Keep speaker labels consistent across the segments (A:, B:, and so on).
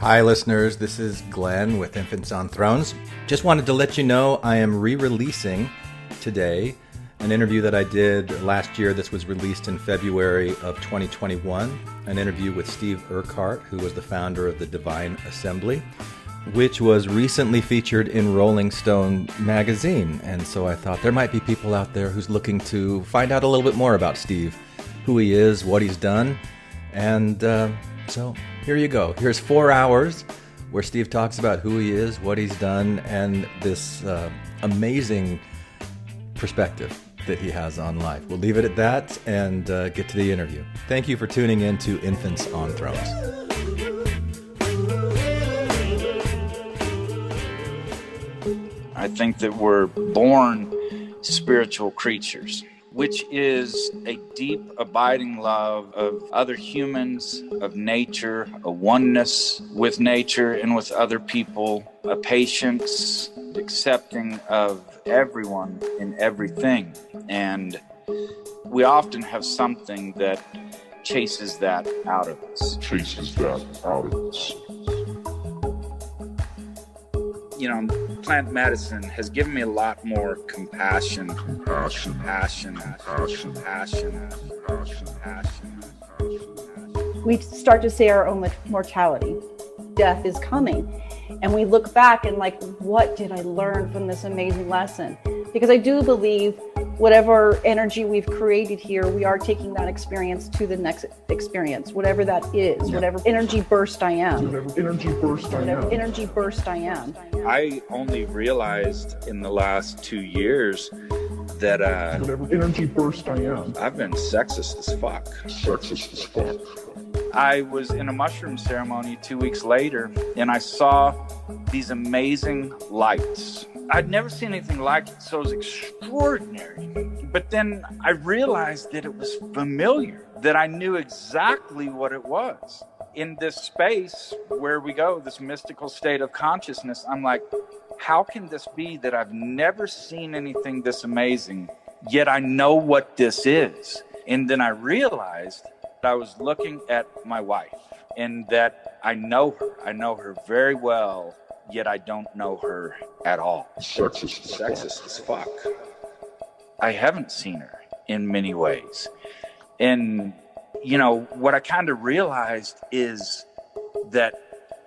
A: Hi, listeners. This is Glenn with Infants on Thrones. Just wanted to let you know I am re-releasing today an interview that I did last year. This was released in February of 2021, an interview with Steve Urquhart, who was the founder of the Divine Assembly, which was recently featured in Rolling Stone magazine. And so I thought there might be people out there who's looking to find out a little bit more about Steve, who he is, what he's done. And so here you go. Here's 4 hours where Steve talks about who he is, what he's done, and this amazing perspective that he has on life. We'll leave it at that and get to the interview. Thank you for tuning in to Infants on Thrones.
B: I think that we're born spiritual creatures, which is a deep, abiding love of other humans, of nature, a oneness with nature and with other people, a patience, accepting of everyone and everything. And we often have something that chases that out of us. You know, plant medicine has given me a lot more compassion.
C: We start to see our own mortality. Death is coming. And we look back and like, what did I learn from this amazing lesson? Because I do believe whatever energy we've created here, we are taking that experience to the next experience, whatever that is, whatever energy burst I am.
B: I only realized in the last 2 years that I've been sexist as fuck. I was in a mushroom ceremony 2 weeks later, and I saw these amazing lights. I'd never seen anything like it, so it was extraordinary. But then I realized that it was familiar, that I knew exactly what it was. In this space where we go, this mystical state of consciousness, I'm like, how can this be that I've never seen anything this amazing, yet I know what this is? And then I realized I was looking at my wife and that I know her very well, yet I don't know her at all. Sexist as fuck. I haven't seen her in many ways. And, you know, what I kind of realized is that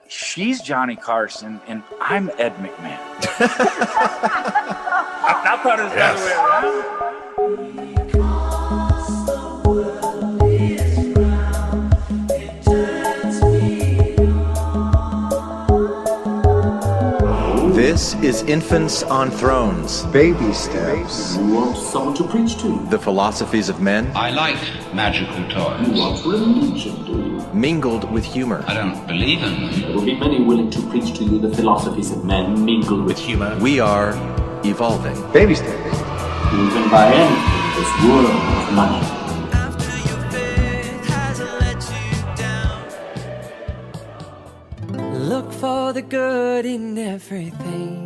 B: she's Johnny Carson and I'm Ed McMahon. I thought it was the other way around.
A: This is Infants on Thrones.
D: Baby steps.
E: You want someone to preach to?
A: The philosophies of men.
F: I like magical toys.
E: You want religion, do you?
A: Mingled with humor.
F: I don't believe in them.
E: There will be many willing to preach to you the philosophies of men mingled with humor.
A: We are evolving.
D: Baby steps.
E: You can buy anything in this world of money.
G: Look for the good in everything.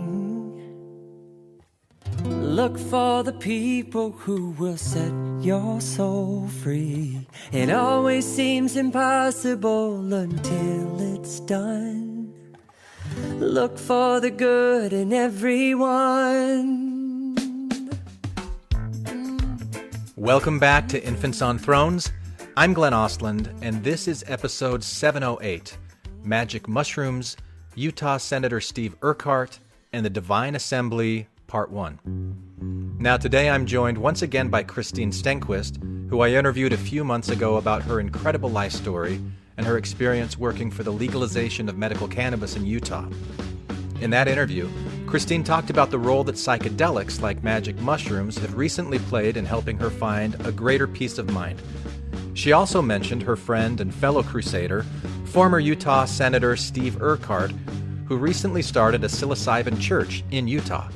G: Look for the people who will set your soul free. It always seems impossible until it's done. Look for the good in everyone.
A: Welcome back to Infants on Thrones. I'm Glenn Ostland, and this is episode 708. Magic Mushrooms, Utah Senator Steve Urquhart, and the Divine Assembly, Part 1. Now today I'm joined once again by Christine Stenquist, who I interviewed a few months ago about her incredible life story and her experience working for the legalization of medical cannabis in Utah. In that interview, Christine talked about the role that psychedelics like magic mushrooms have recently played in helping her find a greater peace of mind. She also mentioned her friend and fellow crusader, former Utah Senator Steve Urquhart, who recently started a psilocybin church in Utah.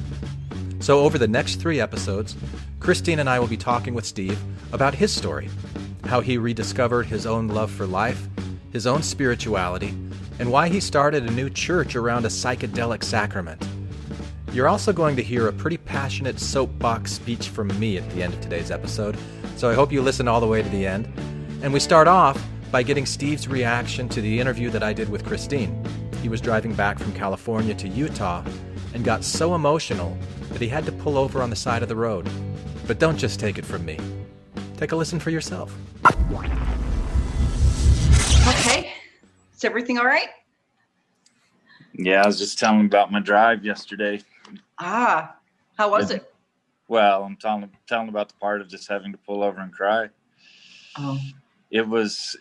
A: So over the next 3 episodes, Christine and I will be talking with Steve about his story, how he rediscovered his own love for life, his own spirituality, and why he started a new church around a psychedelic sacrament. You're also going to hear a pretty passionate soapbox speech from me at the end of today's episode, so I hope you listen all the way to the end. And we start off by getting Steve's reaction to the interview that I did with Christine. he was driving back from California to Utah and got so emotional that he had to pull over on the side of the road. But don't just take it from me. Take a listen for yourself.
C: Okay. Is everything all right?
B: Yeah, I was just telling him about my drive yesterday.
C: How was it?
B: Well, I'm telling about the part of just having to pull over and cry.
C: Oh.
B: It was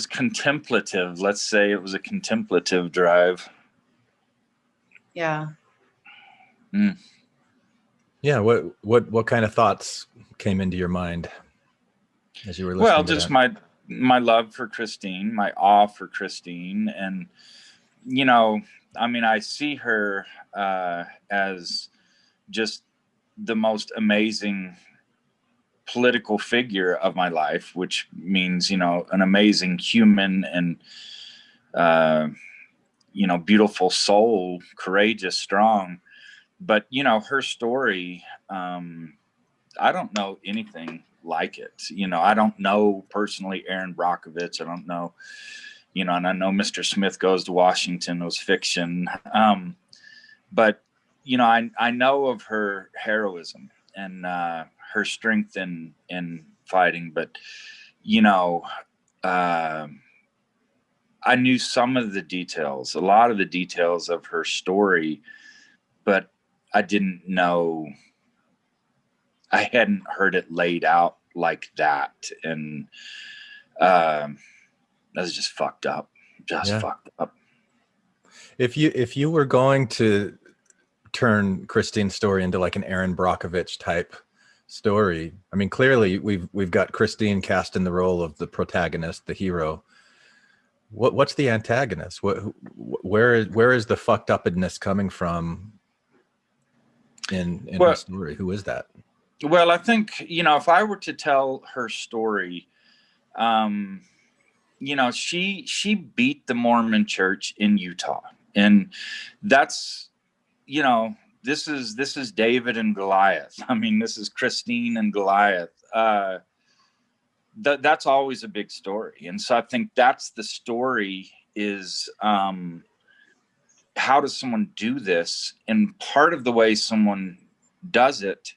B: contemplative. Let's say it was a contemplative drive.
C: Yeah.
A: Yeah, what kind of thoughts came into your mind as you were listening?
B: Well, just my love for Christine, my awe for Christine, and I see her as just the most amazing political figure of my life, which means, an amazing human and, beautiful soul, courageous, strong. But, her story, I don't know anything like it. I don't know personally Aaron Brockovich. I don't know, and I know Mr. Smith Goes to Washington was fiction. But, I know of her heroism and her strength in fighting. But, I knew some of the details, a lot of the details of her story, but I didn't know, I hadn't heard it laid out like that. And that was just fucked up. Fucked up.
A: If you were going to turn Christine's story into like an Aaron Brockovich type story, I mean, clearly we've got Christine cast in the role of the protagonist, the hero. What's the antagonist? Where is the fucked upness coming from in her story? Who is that?
B: Well, I think, if I were to tell her story, she beat the Mormon church in Utah. And that's, this is David and Goliath. I mean, this is Christine and Goliath. That's always a big story. And so I think that's the story is, how does someone do this? And part of the way someone does it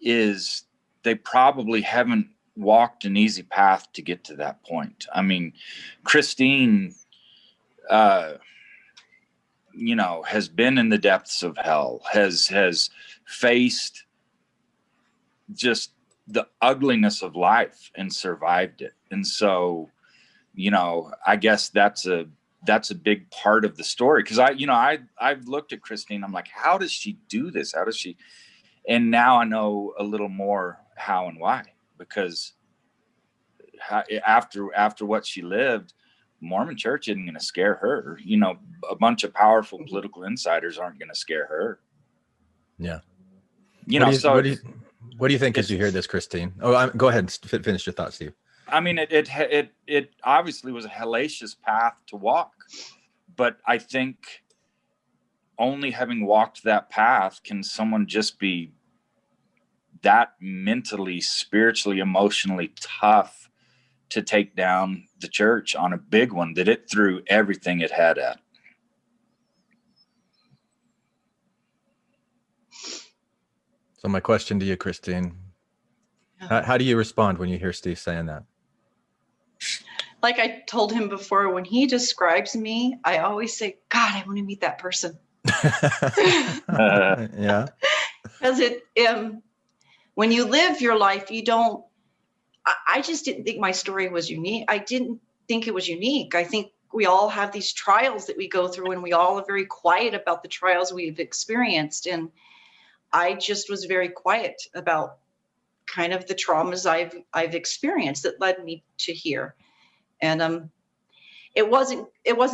B: is they probably haven't walked an easy path to get to that point. I mean, Christine, has been in the depths of hell, has faced just the ugliness of life and survived it. And so, I guess that's a big part of the story. Cause I've looked at Christine. I'm like, how does she do this? How does she? And now I know a little more how and why, because after what she lived, Mormon church isn't going to scare her. A bunch of powerful political insiders aren't going to scare her.
A: Yeah.
B: What
A: do you think as you hear this, Christine? Oh, go ahead and finish your thought, Steve.
B: I mean, it obviously was a hellacious path to walk, but I think only having walked that path can someone just be that mentally, spiritually, emotionally tough to take down the church on a big one that it threw everything it had at.
A: So my question to you, Christine, how do you respond when you hear Steve saying that?
C: Like I told him before, when he describes me, I always say, God, I want to meet that person.
A: Yeah.
C: Because when you live your life, I just didn't think my story was unique. I didn't think it was unique. I think we all have these trials that we go through, and we all are very quiet about the trials we've experienced. And I just was very quiet about kind of the traumas I've experienced that led me to here. And it wasn't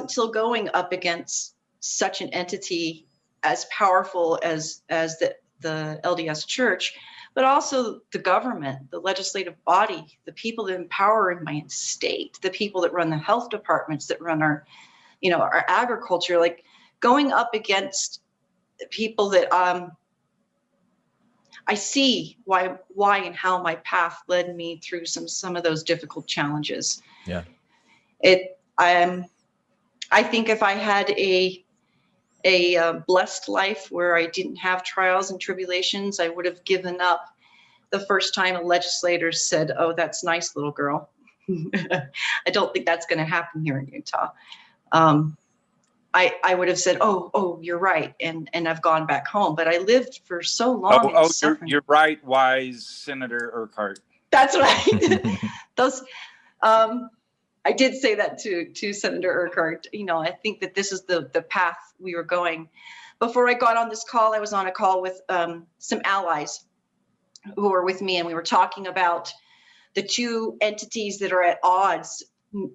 C: till going up against such an entity as powerful as the LDS Church, but also the government, the legislative body, the people that empower in my state, the people that run the health departments, that run our agriculture, like going up against people that I see why and how my path led me through some of those difficult challenges.
A: Yeah.
D: I think if I had a blessed life where I didn't have trials and tribulations, I would have given up the first time a legislator said, "Oh, that's nice, little girl." I don't think that's going to happen here in Utah. I would have said, "Oh, you're right," and I've gone back home. But I lived for so long in suffering.
B: You're right, wise Senator Urquhart.
D: That's right. Those. I did say that to Senator Urquhart. You know, I think that this is the path we were going. Before I got on this call, I was on a call with some allies who were with me, and we were talking about the two entities that are at odds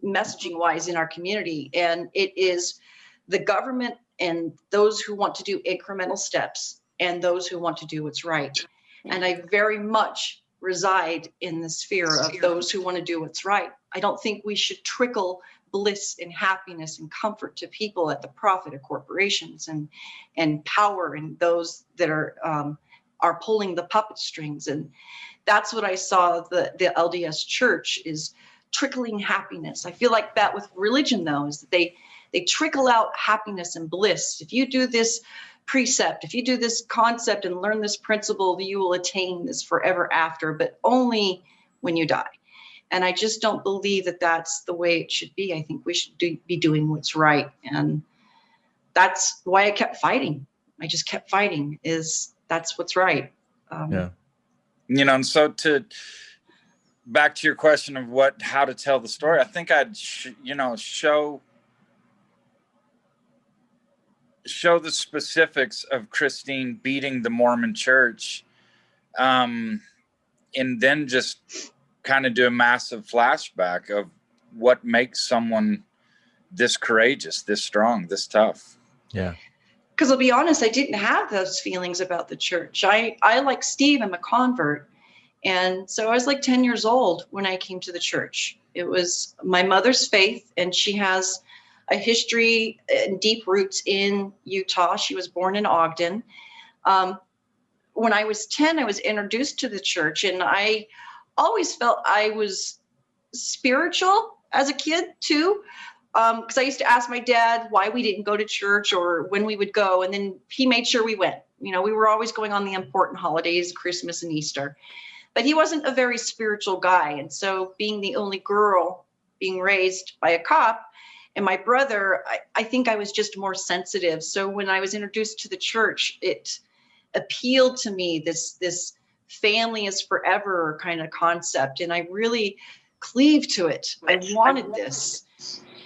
D: messaging wise in our community. And it is the government and those who want to do incremental steps and those who want to do what's right. And I very much reside in the sphere of those who want to do what's right. I don't think we should trickle bliss and happiness and comfort to people at the profit of corporations and power and those that are pulling the puppet strings. And that's what I saw the LDS Church is trickling happiness. I feel like that with religion, though, is that they trickle out happiness and bliss. If you do this precept, if you do this concept and learn this principle, you will attain this forever after, but only when you die. And I just don't believe that that's the way it should be. I think we should be doing what's right. And that's why I kept fighting. I just kept fighting, that's what's right.
B: Yeah. You know, and so back to your question of how to tell the story, I think I'd, show the specifics of Christine beating the Mormon Church, and then just kind of do a massive flashback of what makes someone this courageous, this strong, this tough.
A: Yeah.
D: Because I'll be honest, I didn't have those feelings about the church. I like Steve, I'm a convert. And so I was like 10 years old when I came to the church. It was my mother's faith, and she has a history and deep roots in Utah. She was born in Ogden. When I was 10, I was introduced to the church, and I always felt I was spiritual as a kid too. Because I used to ask my dad why we didn't go to church or when we would go. And then he made sure we went. You know, we were always going on the important holidays, Christmas and Easter. But he wasn't a very spiritual guy. And so being the only girl being raised by a cop and my brother, I think I was just more sensitive. So when I was introduced to the church, it appealed to me, this family is forever kind of concept. And I really cleaved to it. I wanted this.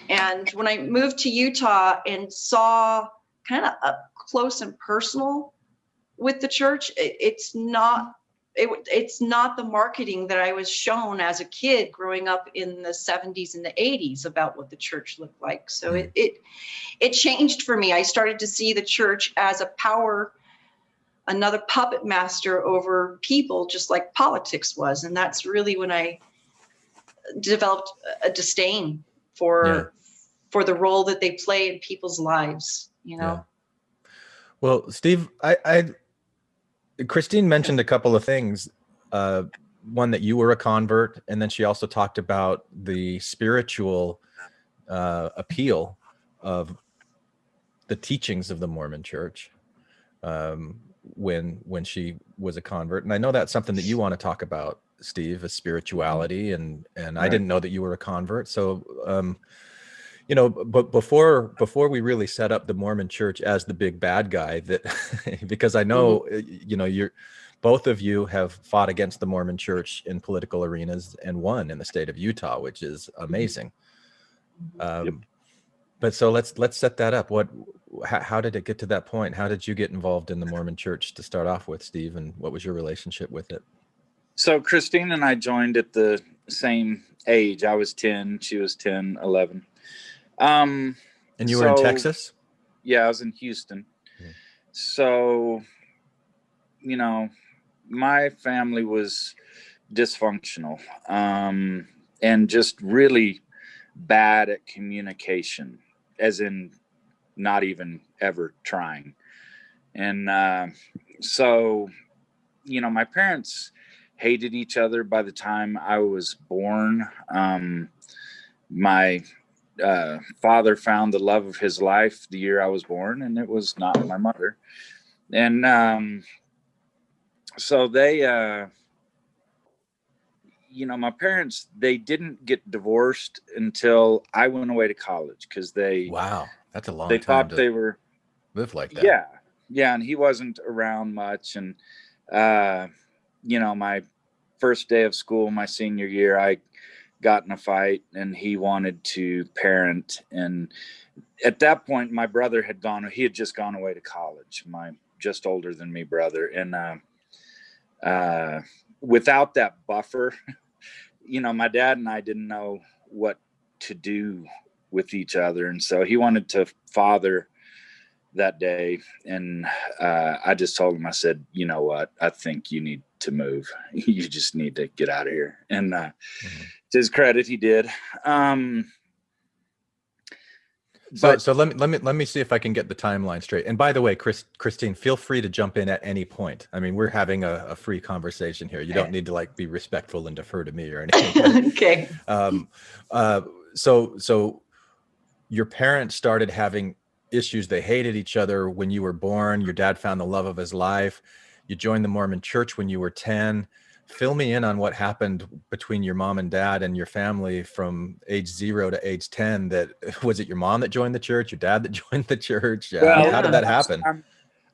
D: And when I moved to Utah and saw kind of up close and personal with the church, it's not the marketing that I was shown as a kid growing up in the 70s and the 80s about what the church looked like. So it changed for me. I started to see the church as a power, another puppet master over people, just like politics was. And that's really when I developed a disdain for the role that they play in people's lives, you know?
A: Yeah. Well, Steve, Christine mentioned a couple of things. One, that you were a convert, and then she also talked about the spiritual appeal of the teachings of the Mormon Church when she was a convert. And I know that's something that you want to talk about, Steve, is spirituality. And right. I didn't know that you were a convert. So, but before we really set up the Mormon Church as the big bad guy, because I know, both of you have fought against the Mormon Church in political arenas and won in the state of Utah, which is amazing. But so let's set that up. How did it get to that point? How did you get involved in the Mormon Church to start off with, Steve? And what was your relationship with it?
B: So Christine and I joined at the same age. I was 10, she was 10, 11.
A: And you were in Texas?
B: Yeah, I was in Houston. Hmm. So, my family was dysfunctional, and just really bad at communication, as in not even ever trying. And so, my parents hated each other by the time I was born. My father found the love of his life the year I was born, and it was not my mother. And so they, my parents, they didn't get divorced until I went away to college, because
A: Wow, that's a long
B: they
A: time
B: thought
A: to
B: they were,
A: live like that.
B: yeah, and he wasn't around much. And my first day of school, my senior year, I got in a fight, and he wanted to parent. And at that point, my brother he had just gone away to college, my just older than me brother. And without that buffer, my dad and I didn't know what to do with each other. And so he wanted to father that day. And I just told him, I said, you know what, I think you need to move. You just need to get out of here. And to his credit, he did.
A: So let me see if I can get the timeline straight. And by the way, Christine, feel free to jump in at any point. I mean, we're having a free conversation here. You don't need to be respectful and defer to me or anything.
D: Okay.
A: So your parents started having issues. They hated each other when you were born. Your dad found the love of his life. You joined the Mormon church when you were 10. Fill me in on what happened between your mom and dad and your family from age 0 to age 10. Was it your mom that joined the church, your dad that joined the church?
B: Well,
A: how did that happen?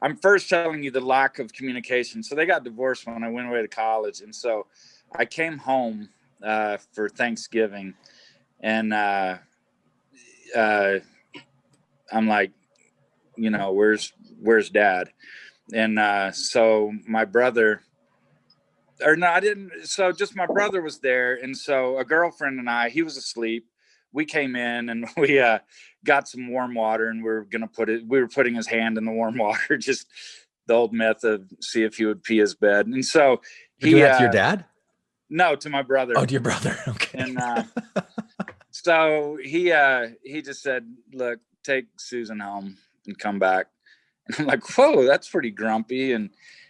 B: I'm first telling you the lack of communication. So they got divorced when I went away to college. And so I came home for Thanksgiving, and I'm like, where's dad? And so my brother, or no, I didn't. So just my brother was there. And so a girlfriend and he was asleep. We came in, and we got some warm water, and we were putting his hand in the warm water, just the old method, see if he would pee his bed. And so
A: Did you do that to your dad?
B: No, to my brother.
A: Oh, to your brother. Okay.
B: And so he just said, look, take Susan home and come back. And I'm like, whoa, that's pretty grumpy. And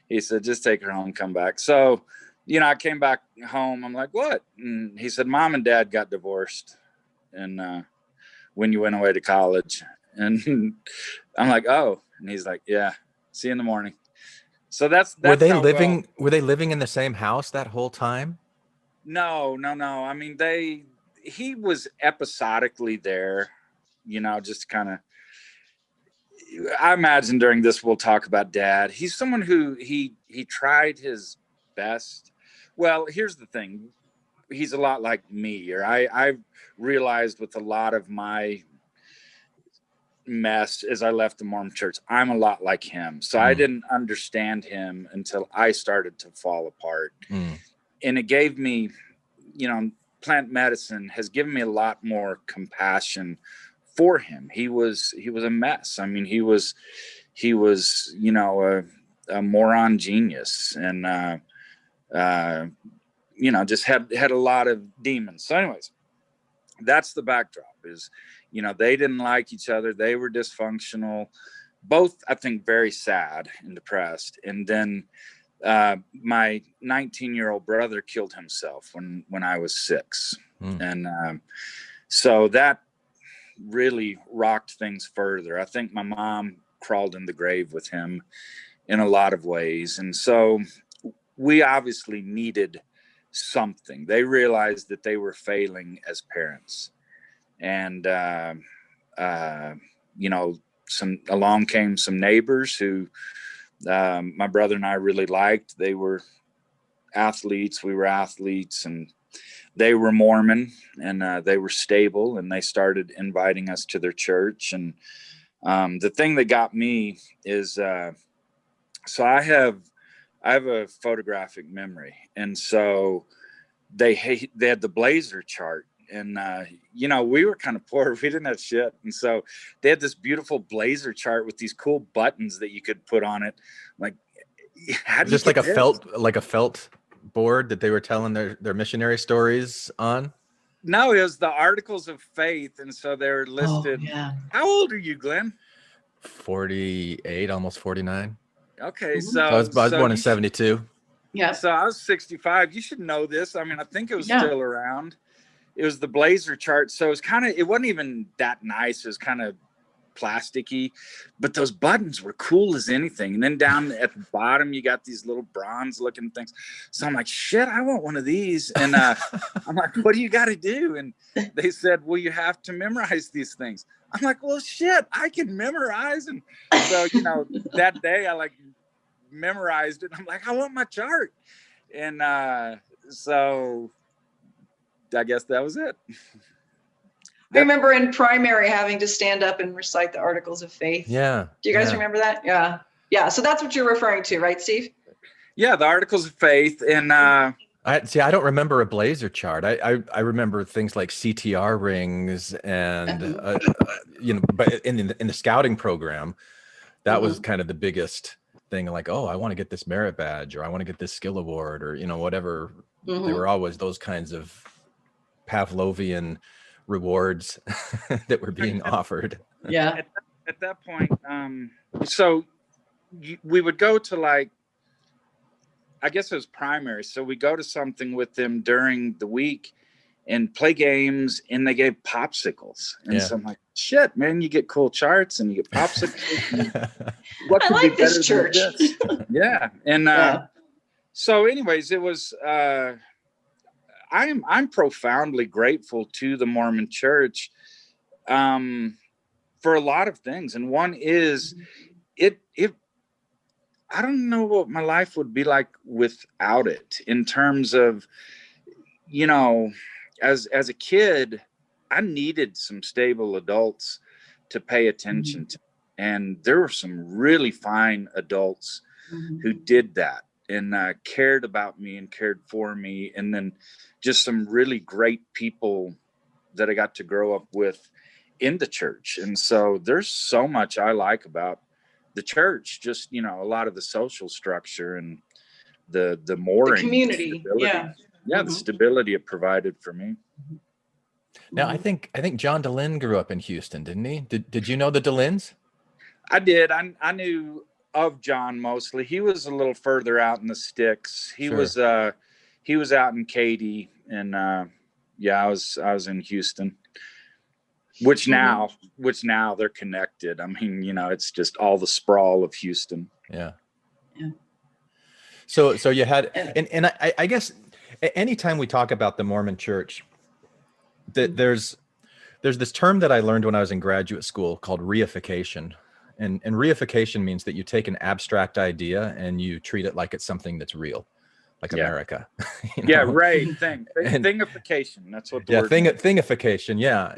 B: he said, just take her home, come back. So, I came back home. I'm like, what? And he said, Mom and Dad got divorced. And when you went away to college. And I'm like, oh. And he's like, yeah, see you in the morning. So that's
A: were they living in the same house that whole time?
B: No. I mean, he was episodically there, just kind of. I imagine during this we'll talk about Dad. He's someone who he tried his best. Well, here's the thing. He's a lot like me, or I've realized with a lot of my mess as I left the Mormon church, I'm a lot like him. So I didn't understand him until I started to fall apart. And it gave me, plant medicine has given me a lot more compassion for him. He was a mess. I mean, he was a moron genius, and just had a lot of demons. So anyways, that's the backdrop is, they didn't like each other. They were dysfunctional, both, I think, very sad and depressed. And then my 19-year-old brother killed himself when I was 6. And so that really rocked things further. I think my mom crawled in the grave with him in a lot of ways. And so we obviously needed something. They realized that they were failing as parents. And, along came some neighbors who my brother and I really liked. They were athletes. We were athletes, and they were Mormon, and they were stable, and they started inviting us to their church. And the thing that got me is, so I have a photographic memory. And so they had the blazer chart, and we were kind of poor. We didn't have shit. And so they had this beautiful blazer chart with these cool buttons that you could put on it. Like, how do
A: just like a felt board that they were telling their missionary stories on?
B: No, it was the Articles of Faith. And so they're listed.
D: Oh, yeah.
B: How old are you, Glenn?
A: 48, almost 49.
B: Okay.
A: So I was born in 72.
D: Yeah.
B: So I was 65. You should know this. I mean, I think it was still around. the Blazer chart. So it wasn't even that nice. It was kind of plasticky, but those buttons were cool as anything. And then down at the bottom, you got these little bronze looking things. So I'm like, shit, I want one of these. And I'm like, what do you got to do? And they said, well, you have to memorize these things. I'm like, well, shit, I can memorize. And so, that day I like memorized it. I'm like, I want my chart. And so I guess that was it.
D: I remember in primary having to stand up and recite the Articles of Faith.
A: Yeah.
D: Do you guys remember that? Yeah. Yeah. So that's what you're referring to, right, Steve?
B: Yeah, the Articles of Faith. And
A: I don't remember a Blazer chart. I remember things like CTR rings and but in the scouting program, that was kind of the biggest thing. Like, oh, I want to get this merit badge, or I want to get this skill award, or whatever. They were always those kinds of Pavlovian rewards that were being offered.
D: Yeah.
B: At that point, so we would go to, like, I guess it was primary. So we go to something with them during the week and play games, and they gave popsicles. And so I'm like, shit, man, you get cool charts and you get popsicles. What could
D: I like
B: be
D: this
B: better
D: church.
B: than this? Yeah. And so anyways, it was I'm profoundly grateful to the Mormon Church for a lot of things. And one is it I don't know what my life would be like without it, in terms of, as a kid, I needed some stable adults to pay attention to. And there were some really fine adults who did that and cared about me and cared for me. And then just some really great people that I got to grow up with in the church. And so there's so much I like about the church, just, a lot of the social structure and the mooring,
D: the community.
B: The stability it provided for me.
A: Now, I think John DeLynn grew up in Houston, didn't he? Did you know the DeLynns?
B: I did. I knew of John mostly. He was a little further out in the sticks. He was out in Katy, and I was in Houston. Which now they're connected. I mean, it's just all the sprawl of Houston.
A: Yeah. So you had, and I guess anytime we talk about the Mormon Church, that there's this term that I learned when I was in graduate school called reification. And reification means that you take an abstract idea and you treat it like it's something that's real, like America.
B: Right. Thingification. That's what the word means.
A: Thingification. Yeah.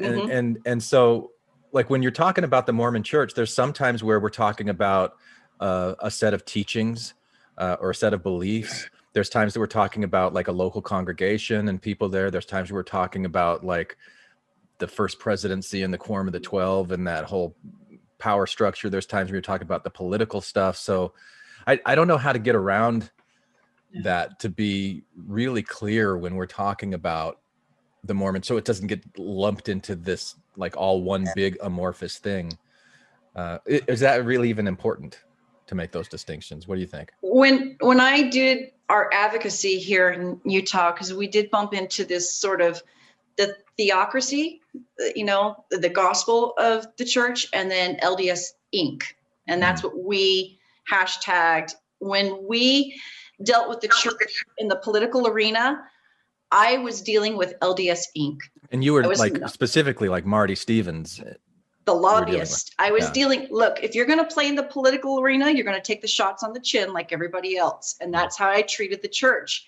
A: And so, like, when you're talking about the Mormon Church, there's sometimes where we're talking about a set of teachings or a set of beliefs. There's times that we're talking about, like, a local congregation and people there. There's times we're talking about, like, the first presidency and the Quorum of the 12 and that whole power structure. There's times where you're talking about the political stuff. So I don't know how to get around that to be really clear when we're talking about the Mormon, so it doesn't get lumped into this, like, all one big amorphous thing. Is that really even important to make those distinctions? What do you think? When
D: I did our advocacy here in Utah, because we did bump into this sort of the theocracy, the gospel of the church, and then LDS Inc. And that's what we hashtagged when we dealt with the church in the political arena. I was dealing with LDS Inc.
A: And you were specifically like Marty Stevens,
D: the lobbyist. I was dealing, look, if you're going to play in the political arena, you're going to take the shots on the chin like everybody else. And that's how I treated the church.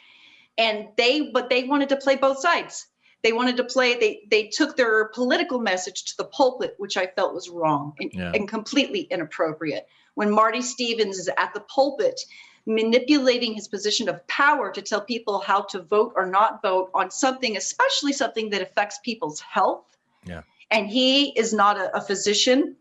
D: And they wanted to play both sides. They wanted to play, they took their political message to the pulpit, which I felt was wrong and completely inappropriate. When Marty Stevens is at the pulpit, manipulating his position of power to tell people how to vote or not vote on something, especially something that affects people's health.
A: Yeah.
D: And he is not a physician.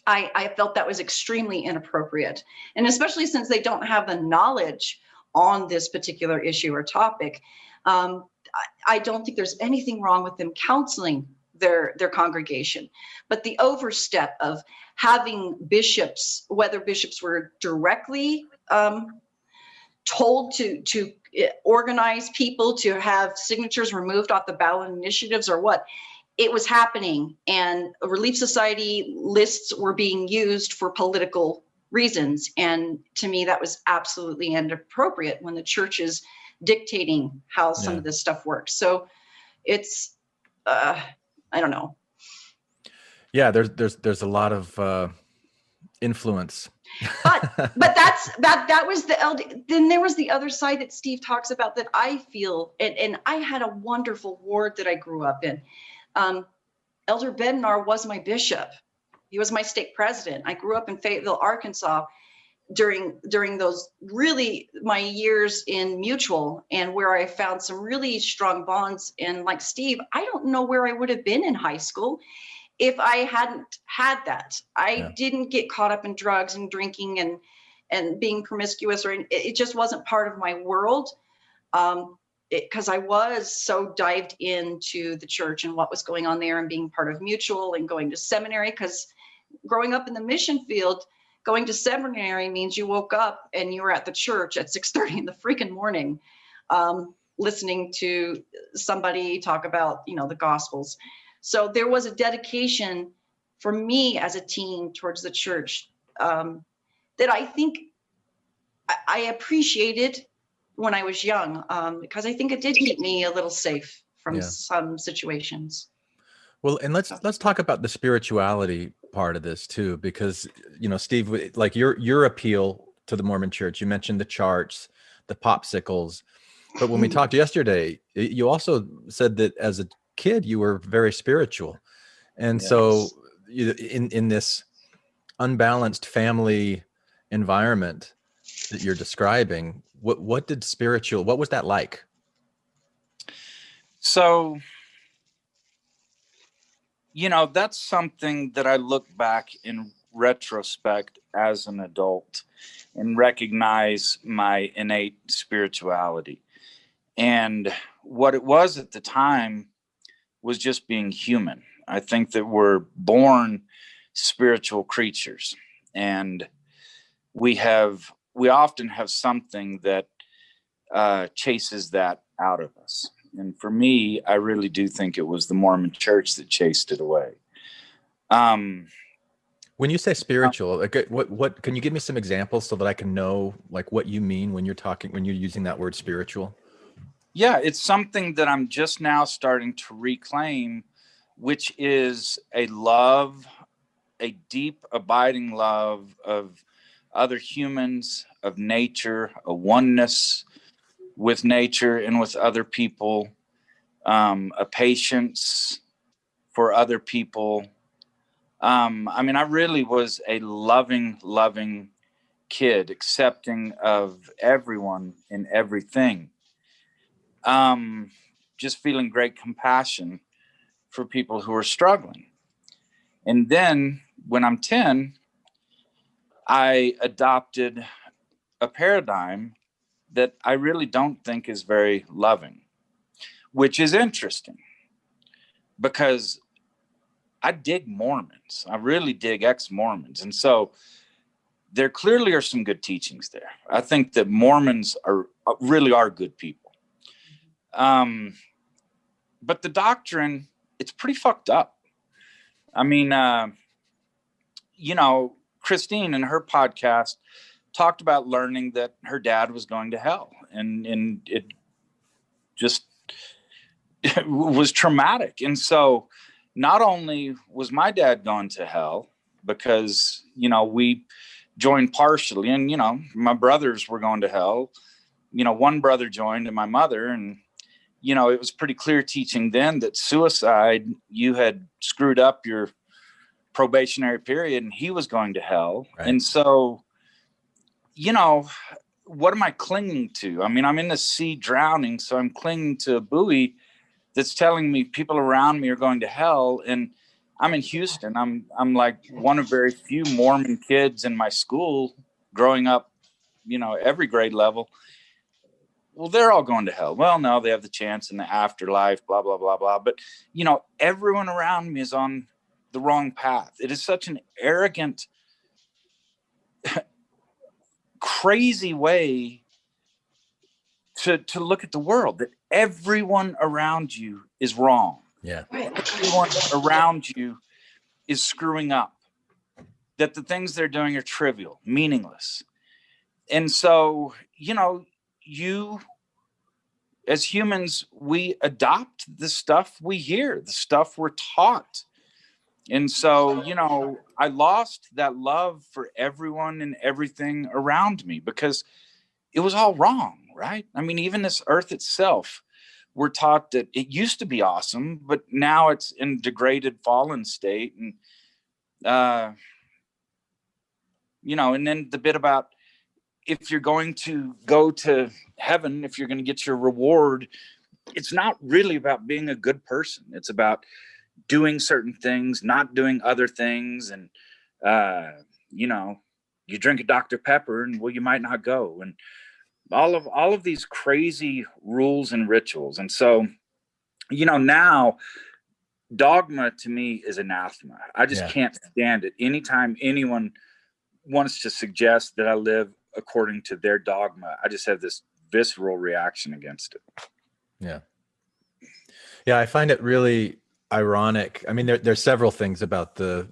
D: I felt that was extremely inappropriate. And especially since they don't have the knowledge on this particular issue or topic, I don't think there's anything wrong with them counseling their congregation. But the overstep of having bishops, whether bishops were directly told to organize people to have signatures removed off the ballot initiatives or what. It was happening, and Relief Society lists were being used for political reasons. And to me, that was absolutely inappropriate when the church is dictating how some of this stuff works. So it's, I don't know.
A: Yeah, there's a lot of influence.
D: but that was the then there was the other side that Steve talks about that I feel, and I had a wonderful ward that I grew up in. Elder Bednar was my bishop. He was my stake president. I grew up in Fayetteville, Arkansas during those really my years in Mutual, and where I found some really strong bonds. And like Steve, I don't know where I would have been in high school if I hadn't had that. I didn't get caught up in drugs and drinking and being promiscuous, or it just wasn't part of my world. Because I was so dived into the church and what was going on there, and being part of Mutual and going to seminary. Because growing up in the mission field, going to seminary means you woke up and you were at the church at 6:30 in the freaking morning, listening to somebody talk about, the Gospels. So there was a dedication for me as a teen towards the church that I think I appreciated when I was young, because I think it did keep me a little safe from some situations.
A: Well, and let's talk about the spirituality part of this too, because Steve, like your appeal to the Mormon Church, you mentioned the charts, the popsicles, but when we talked yesterday, you also said that as a kid you were very spiritual, and so in this unbalanced family environment that you're describing, what was that like?
B: So, that's something that I look back in retrospect as an adult and recognize my innate spirituality. And what it was at the time was just being human. I think that we're born spiritual creatures, and we often have something that chases that out of us. And for me, I really do think it was the Mormon Church that chased it away.
A: When you say spiritual, like what can you give me some examples so that I can know like what you mean when you're using that word spiritual?
B: Yeah, it's something that I'm just now starting to reclaim, which is a love, a deep, abiding love of other humans, of nature, a oneness with nature and with other people, a patience for other people. I really was a loving kid, accepting of everyone and everything. Just feeling great compassion for people who are struggling. And then when I'm 10, I adopted a paradigm that I really don't think is very loving, which is interesting because I dig Mormons. I really dig ex-Mormons. And so there clearly are some good teachings there. I think that Mormons really are good people. But the doctrine, it's pretty fucked up. Christine in her podcast talked about learning that her dad was going to hell, and it just was traumatic. And so not only was my dad going to hell because, we joined partially, and, my brothers were going to hell. One brother joined and my mother, and, it was pretty clear teaching then that suicide, you had screwed up your probationary period and he was going to hell. Right. And so, what am I clinging to? I'm in the sea drowning, so I'm clinging to a buoy that's telling me people around me are going to hell. And I'm in Houston. I'm like one of very few Mormon kids in my school growing up, every grade level. Well, they're all going to hell. Well, no, they have the chance in the afterlife, blah, blah, blah, blah. But, everyone around me is on the wrong path. It is such an arrogant, crazy way to look at the world, that everyone around you is wrong.
A: Yeah.
B: Everyone around you is screwing up, that the things they're doing are trivial, meaningless. And so, you as humans, we adopt the stuff we hear, the stuff we're taught. And so, I lost that love for everyone and everything around me because it was all wrong, right? I mean, even this earth itself, we're taught that it used to be awesome, but now it's in degraded, fallen state. And, and then the bit about if you're going to go to heaven, if you're going to get your reward, it's not really about being a good person. It's about doing certain things, not doing other things. And, you drink a Dr. Pepper and, well, you might not go. And all of these crazy rules and rituals. And so, now dogma to me is anathema. I just can't stand it. Anytime anyone wants to suggest that I live according to their dogma, I just have this visceral reaction against it.
A: Yeah. Yeah. I find it really ironic. I mean, there's several things about the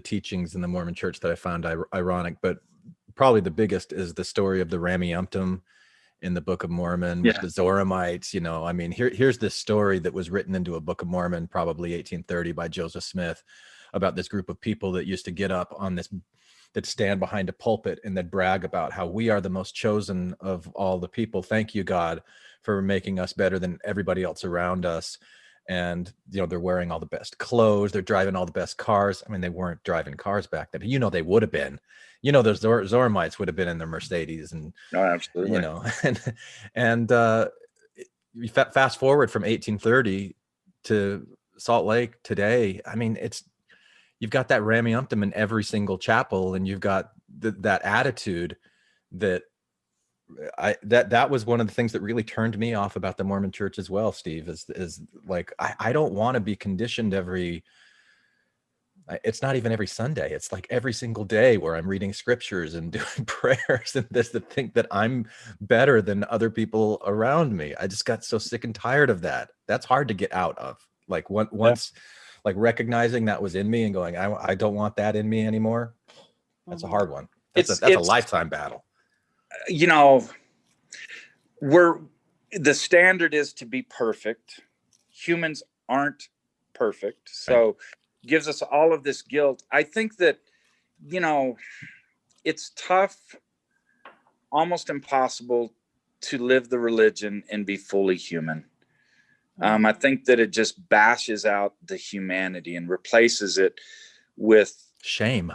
A: teachings in the Mormon church that I found ironic, but probably the biggest is the story of the Rameumptom in the Book of Mormon with the Zoramites. I mean, here's this story that was written into a Book of Mormon, probably 1830 by Joseph Smith, about this group of people that used to get up on this, that stand behind a pulpit and that brag about how we are the most chosen of all the people. Thank you, God, for making us better than everybody else around us. And, they're wearing all the best clothes. They're driving all the best cars. I mean, they weren't driving cars back then, but they would have been, those Zoramites would have been in their Mercedes and,
B: absolutely.
A: And you fast forward from 1830 to Salt Lake today. I mean, you've got that Rameumptom in every single chapel, and you've got that attitude that that was one of the things that really turned me off about the Mormon church as well, Steve, is like, I don't want to be conditioned it's not even every Sunday. It's like every single day where I'm reading scriptures and doing prayers and this, to think that I'm better than other people around me. I just got so sick and tired of that. That's hard to get out of. Like once, like recognizing that was in me and going, I don't want that in me anymore. That's a hard one. That's a lifetime battle.
B: The standard is to be perfect. Humans aren't perfect. So gives us all of this guilt. I think that, it's tough, almost impossible to live the religion and be fully human. I think that it just bashes out the humanity and replaces it with
A: shame.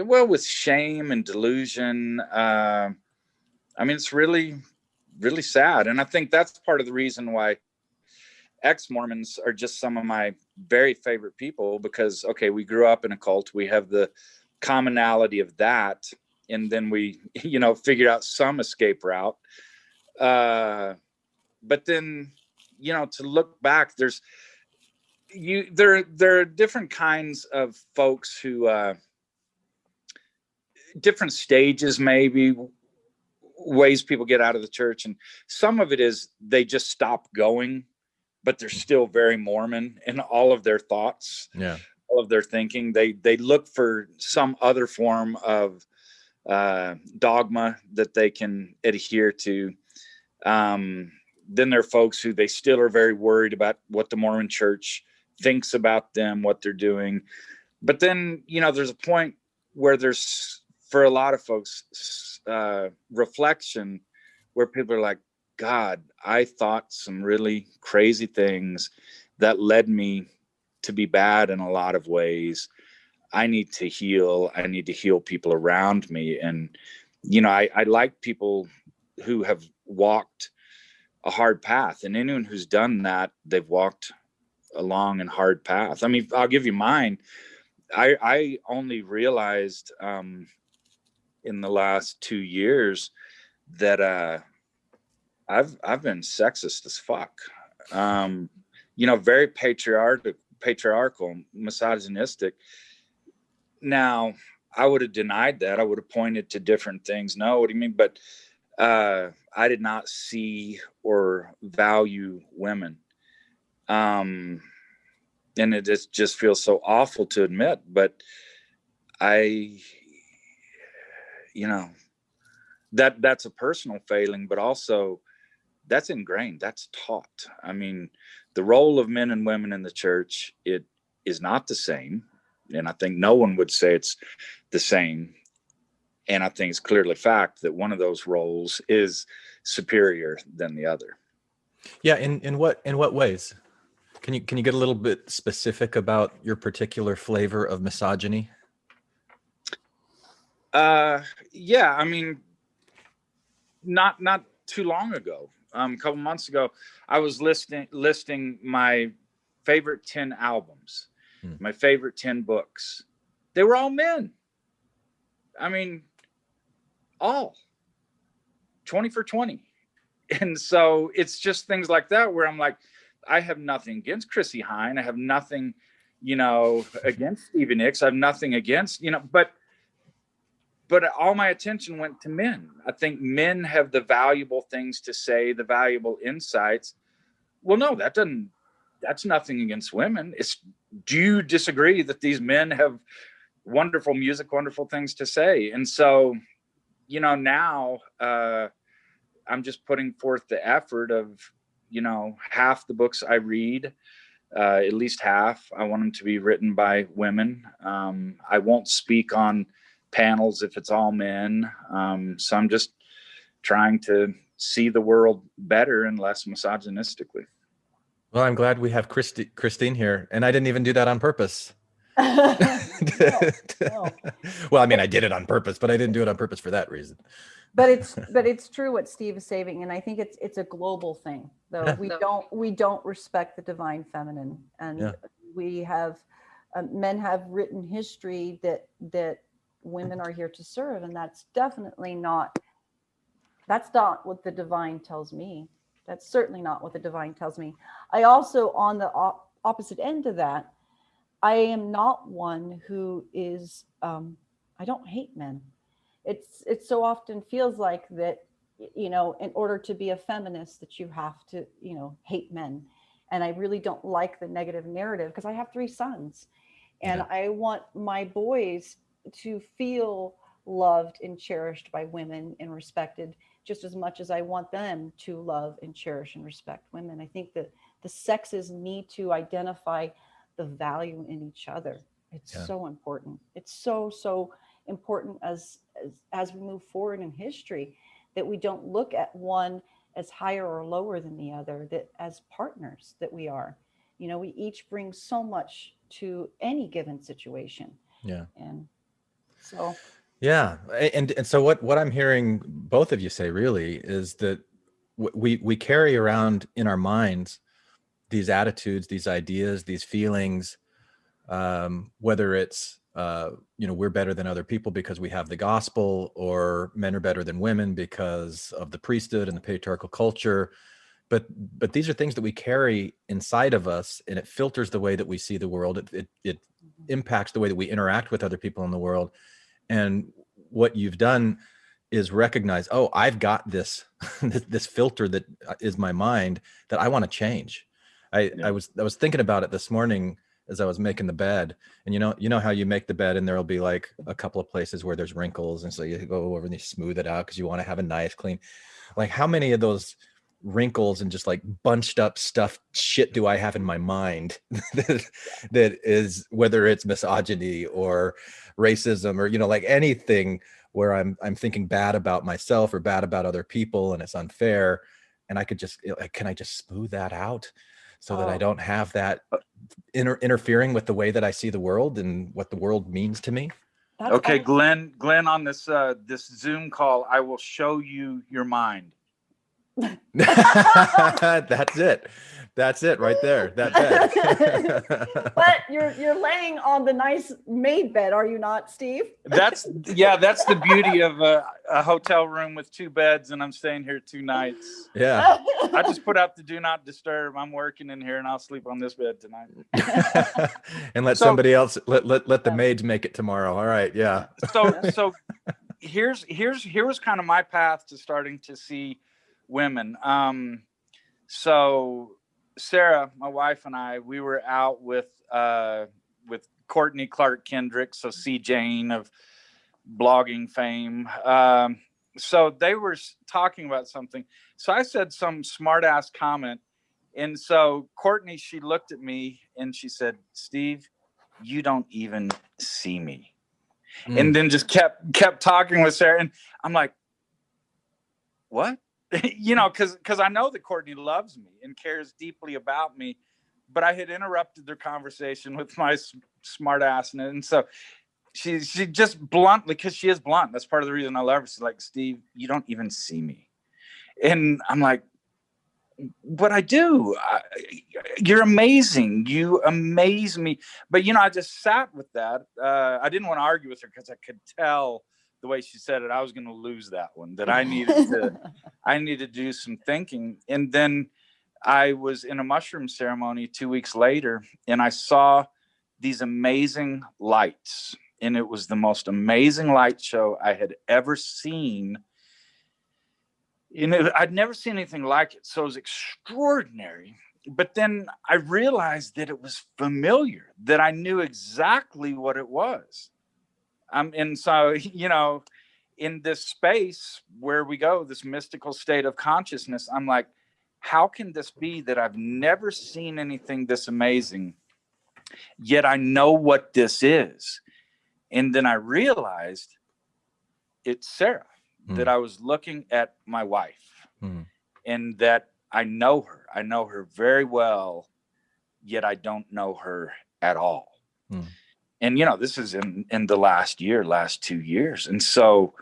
B: Well, with shame and delusion. I mean, it's really, really sad. And I think that's part of the reason why ex-Mormons are just some of my very favorite people, because, okay, we grew up in a cult. We have the commonality of that. And then we, figured out some escape route. But then, to look back, there are different kinds of folks who, different stages, maybe ways people get out of the church. And some of it is they just stop going, but they're still very Mormon in all of their thoughts, all of their thinking. They look for some other form of dogma that they can adhere to. Then there are folks who they still are very worried about what the Mormon church thinks about them, what they're doing. But then, there's a point where there's, for a lot of folks, reflection where people are like, God, I thought some really crazy things that led me to be bad in a lot of ways. I need to heal. I need to heal people around me. And, I like people who have walked a hard path, and anyone who's done that, they've walked a long and hard path. I mean, I'll give you mine. I only realized in the last 2 years that I've been sexist as fuck. Very patriarchal, misogynistic. Now, I would have denied that. I would have pointed to different things. No, what do you mean? But I did not see or value women. And it just feels so awful to admit, but that's a personal failing, but also that's ingrained, that's taught. I mean, the role of men and women in the church, it is not the same. And I think no one would say it's the same. And I think it's clearly fact that one of those roles is superior than the other.
A: Yeah. In what ways? Can you get a little bit specific about your particular flavor of misogyny?
B: Yeah, I mean, not too long ago, a couple months ago, I was listing my favorite 10 albums, my favorite 10 books. They were all men. I mean, all 20 for 20. And so it's just things like that where I'm like, I have nothing against Chrissy Hine. I have nothing, against Stevie Nicks. I have nothing against, but all my attention went to men. I think men have the valuable things to say, the valuable insights. Well, no, that's nothing against women. Do you disagree that these men have wonderful music, wonderful things to say? And so, now I'm just putting forth the effort of, half the books I read, at least half, I want them to be written by women. I won't speak on panels if it's all men. So I'm just trying to see the world better and less misogynistically.
A: Well, I'm glad we have Christine here, and I didn't even do that on purpose.
C: No.
A: Well, I mean, I did it on purpose, but I didn't do it on purpose for that reason.
C: But it's true what Steve is saying, and I think it's a global thing. Though we don't respect the divine feminine, and we have men have written history that women are here to serve, and that's definitely not what the divine tells me. That's certainly not what the divine tells me. I also, on the opposite end of that, I am not one who is I don't hate men. It so often feels like that, in order to be a feminist, that you have to, hate men. And I really don't like the negative narrative, because I have 3 sons, and I want my boys to feel loved and cherished by women and respected just as much as I want them to love and cherish and respect women. I think that the sexes need to identify the value in each other. It's so important. It's so important as we move forward in history, that we don't look at one as higher or lower than the other, that as partners that we are. We each bring so much to any given situation.
A: Yeah.
C: And so
A: and so what I'm hearing both of you say really is that we carry around in our minds these attitudes, these ideas, these feelings, whether it's we're better than other people because we have the gospel, or men are better than women because of the priesthood and the patriarchal culture. But these are things that we carry inside of us, and it filters the way that we see the world. It impacts the way that we interact with other people in the world. And what you've done is recognize, oh, I've got this this filter that is my mind that I want to change. I was thinking about it this morning as I was making the bed, and you know how you make the bed and there'll be like a couple of places where there's wrinkles, and so you go over and you smooth it out because you want to have a nice clean. Like, how many of those wrinkles and just like bunched up stuff shit do I have in my mind that is, whether it's misogyny or racism or like anything where I'm thinking bad about myself or bad about other people and it's unfair, and I could just can I just smooth that out so that I don't have that interfering with the way that I see the world and what the world means to me.
B: Okay, Glenn, on this Zoom call, I will show you your mind. That's it right there. That bed.
C: But you're laying on the nice made bed, are you not, Steve?
B: That's the beauty of a hotel room with 2 beds, and I'm staying here 2 nights.
A: Yeah.
B: I just put out the do not disturb. I'm working in here, and I'll sleep on this bed tonight.
A: And let somebody else let the maids make it tomorrow. All right. Yeah.
B: So here was kind of my path to starting to see women. So Sarah, my wife, and I, we were out with Courtney Clark Kendrick, so C. Jane of blogging fame. So they were talking about something. So I said some smart ass comment. And so Courtney, she looked at me and she said, Steve, you don't even see me. And then just kept talking with Sarah. And I'm like, what? Because I know that Courtney loves me and cares deeply about me. But I had interrupted their conversation with my smart ass. And so she just bluntly, because she is blunt. That's part of the reason I love her. She's like, Steve, you don't even see me. And I'm like, but I do. You're amazing. You amaze me. But, I just sat with that. I didn't want to argue with her because I could tell the way she said it, I was going to lose that one, that I needed to do some thinking. And then I was in a mushroom ceremony 2 weeks later, and I saw these amazing lights. And it was the most amazing light show I had ever seen. I'd never seen anything like it. So it was extraordinary. But then I realized that it was familiar, that I knew exactly what it was. And so, in this space where we go, this mystical state of consciousness, I'm like, how can this be that I've never seen anything this amazing, yet I know what this is? And then I realized it's Sarah, that I was looking at my wife, and that I know her. I know her very well, yet I don't know her at all. And, this is in the last 2 years. And so,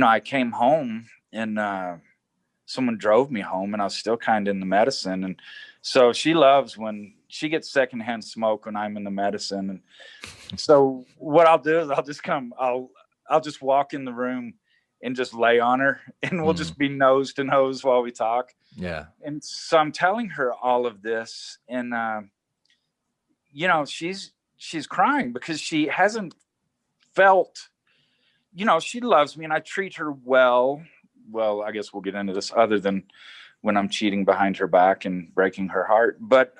B: I came home and someone drove me home, and I was still kind of in the medicine. And so she loves when she gets secondhand smoke when I'm in the medicine. And so what I'll do is I'll just walk in the room and just lay on her, and we'll just be nose to nose while we talk.
A: Yeah.
B: And so I'm telling her all of this, and she's crying because she hasn't felt, she loves me and I treat her well. Well, I guess we'll get into this, other than when I'm cheating behind her back and breaking her heart. But,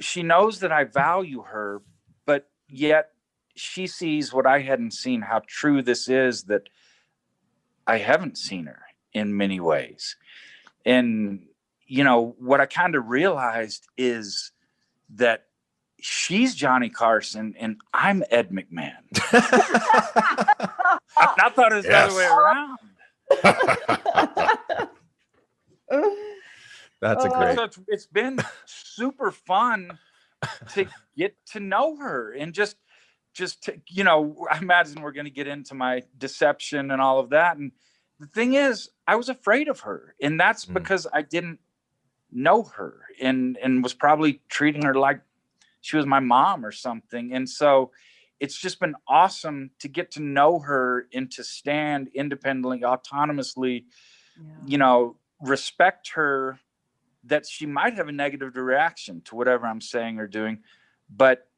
B: she knows that I value her, but yet she sees what I hadn't seen, how true this is, that I haven't seen her in many ways. And, what I kind of realized is that she's Johnny Carson and I'm Ed McMahon. I thought it was the other way around.
A: That's a great.
B: So it's been super fun to get to know her, and just to, I imagine we're going to get into my deception and all of that. And the thing is, I was afraid of her, and that's because I didn't know her and was probably treating her like she was my mom or something. And so it's just been awesome to get to know her and to stand independently, autonomously, respect her, that she might have a negative reaction to whatever I'm saying or doing, but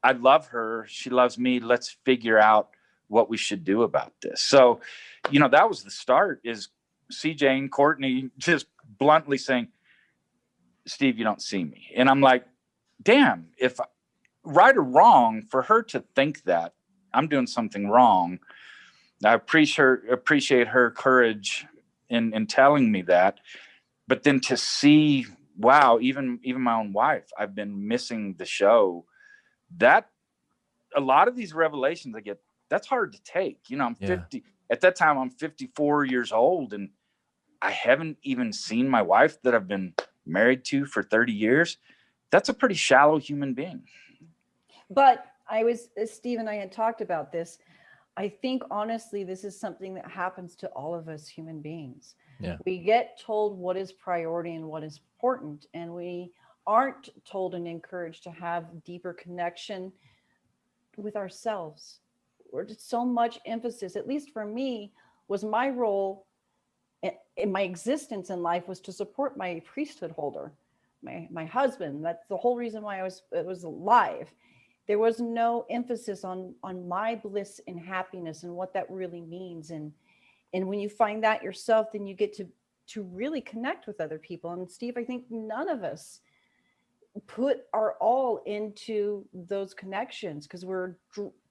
B: I love her. She loves me. Let's figure out what we should do about this. So, that was the start, is CJ and Courtney just bluntly saying, Steve, you don't see me. And I'm like, damn, if right or wrong, for her to think that I'm doing something wrong, I appreciate her courage in telling me that. But then to see, wow, even my own wife, I've been missing the show. That a lot of these revelations I get, that's hard to take. I'm 50 at that time. I'm 54 years old, and I haven't even seen my wife that I've been married to for 30 years. That's a pretty shallow human being.
C: But Steve and I had talked about this. I think, honestly, this is something that happens to all of us human beings.
A: Yeah.
C: We get told what is priority and what is important, and we aren't told and encouraged to have deeper connection with ourselves. Or so much emphasis, at least for me, was my role in my existence in life was to support my priesthood holder, my husband. That's the whole reason why I was alive. There was no emphasis on my bliss and happiness and what that really means. And when you find that yourself, then you get to really connect with other people. And Steve, I think none of us put our all into those connections because we're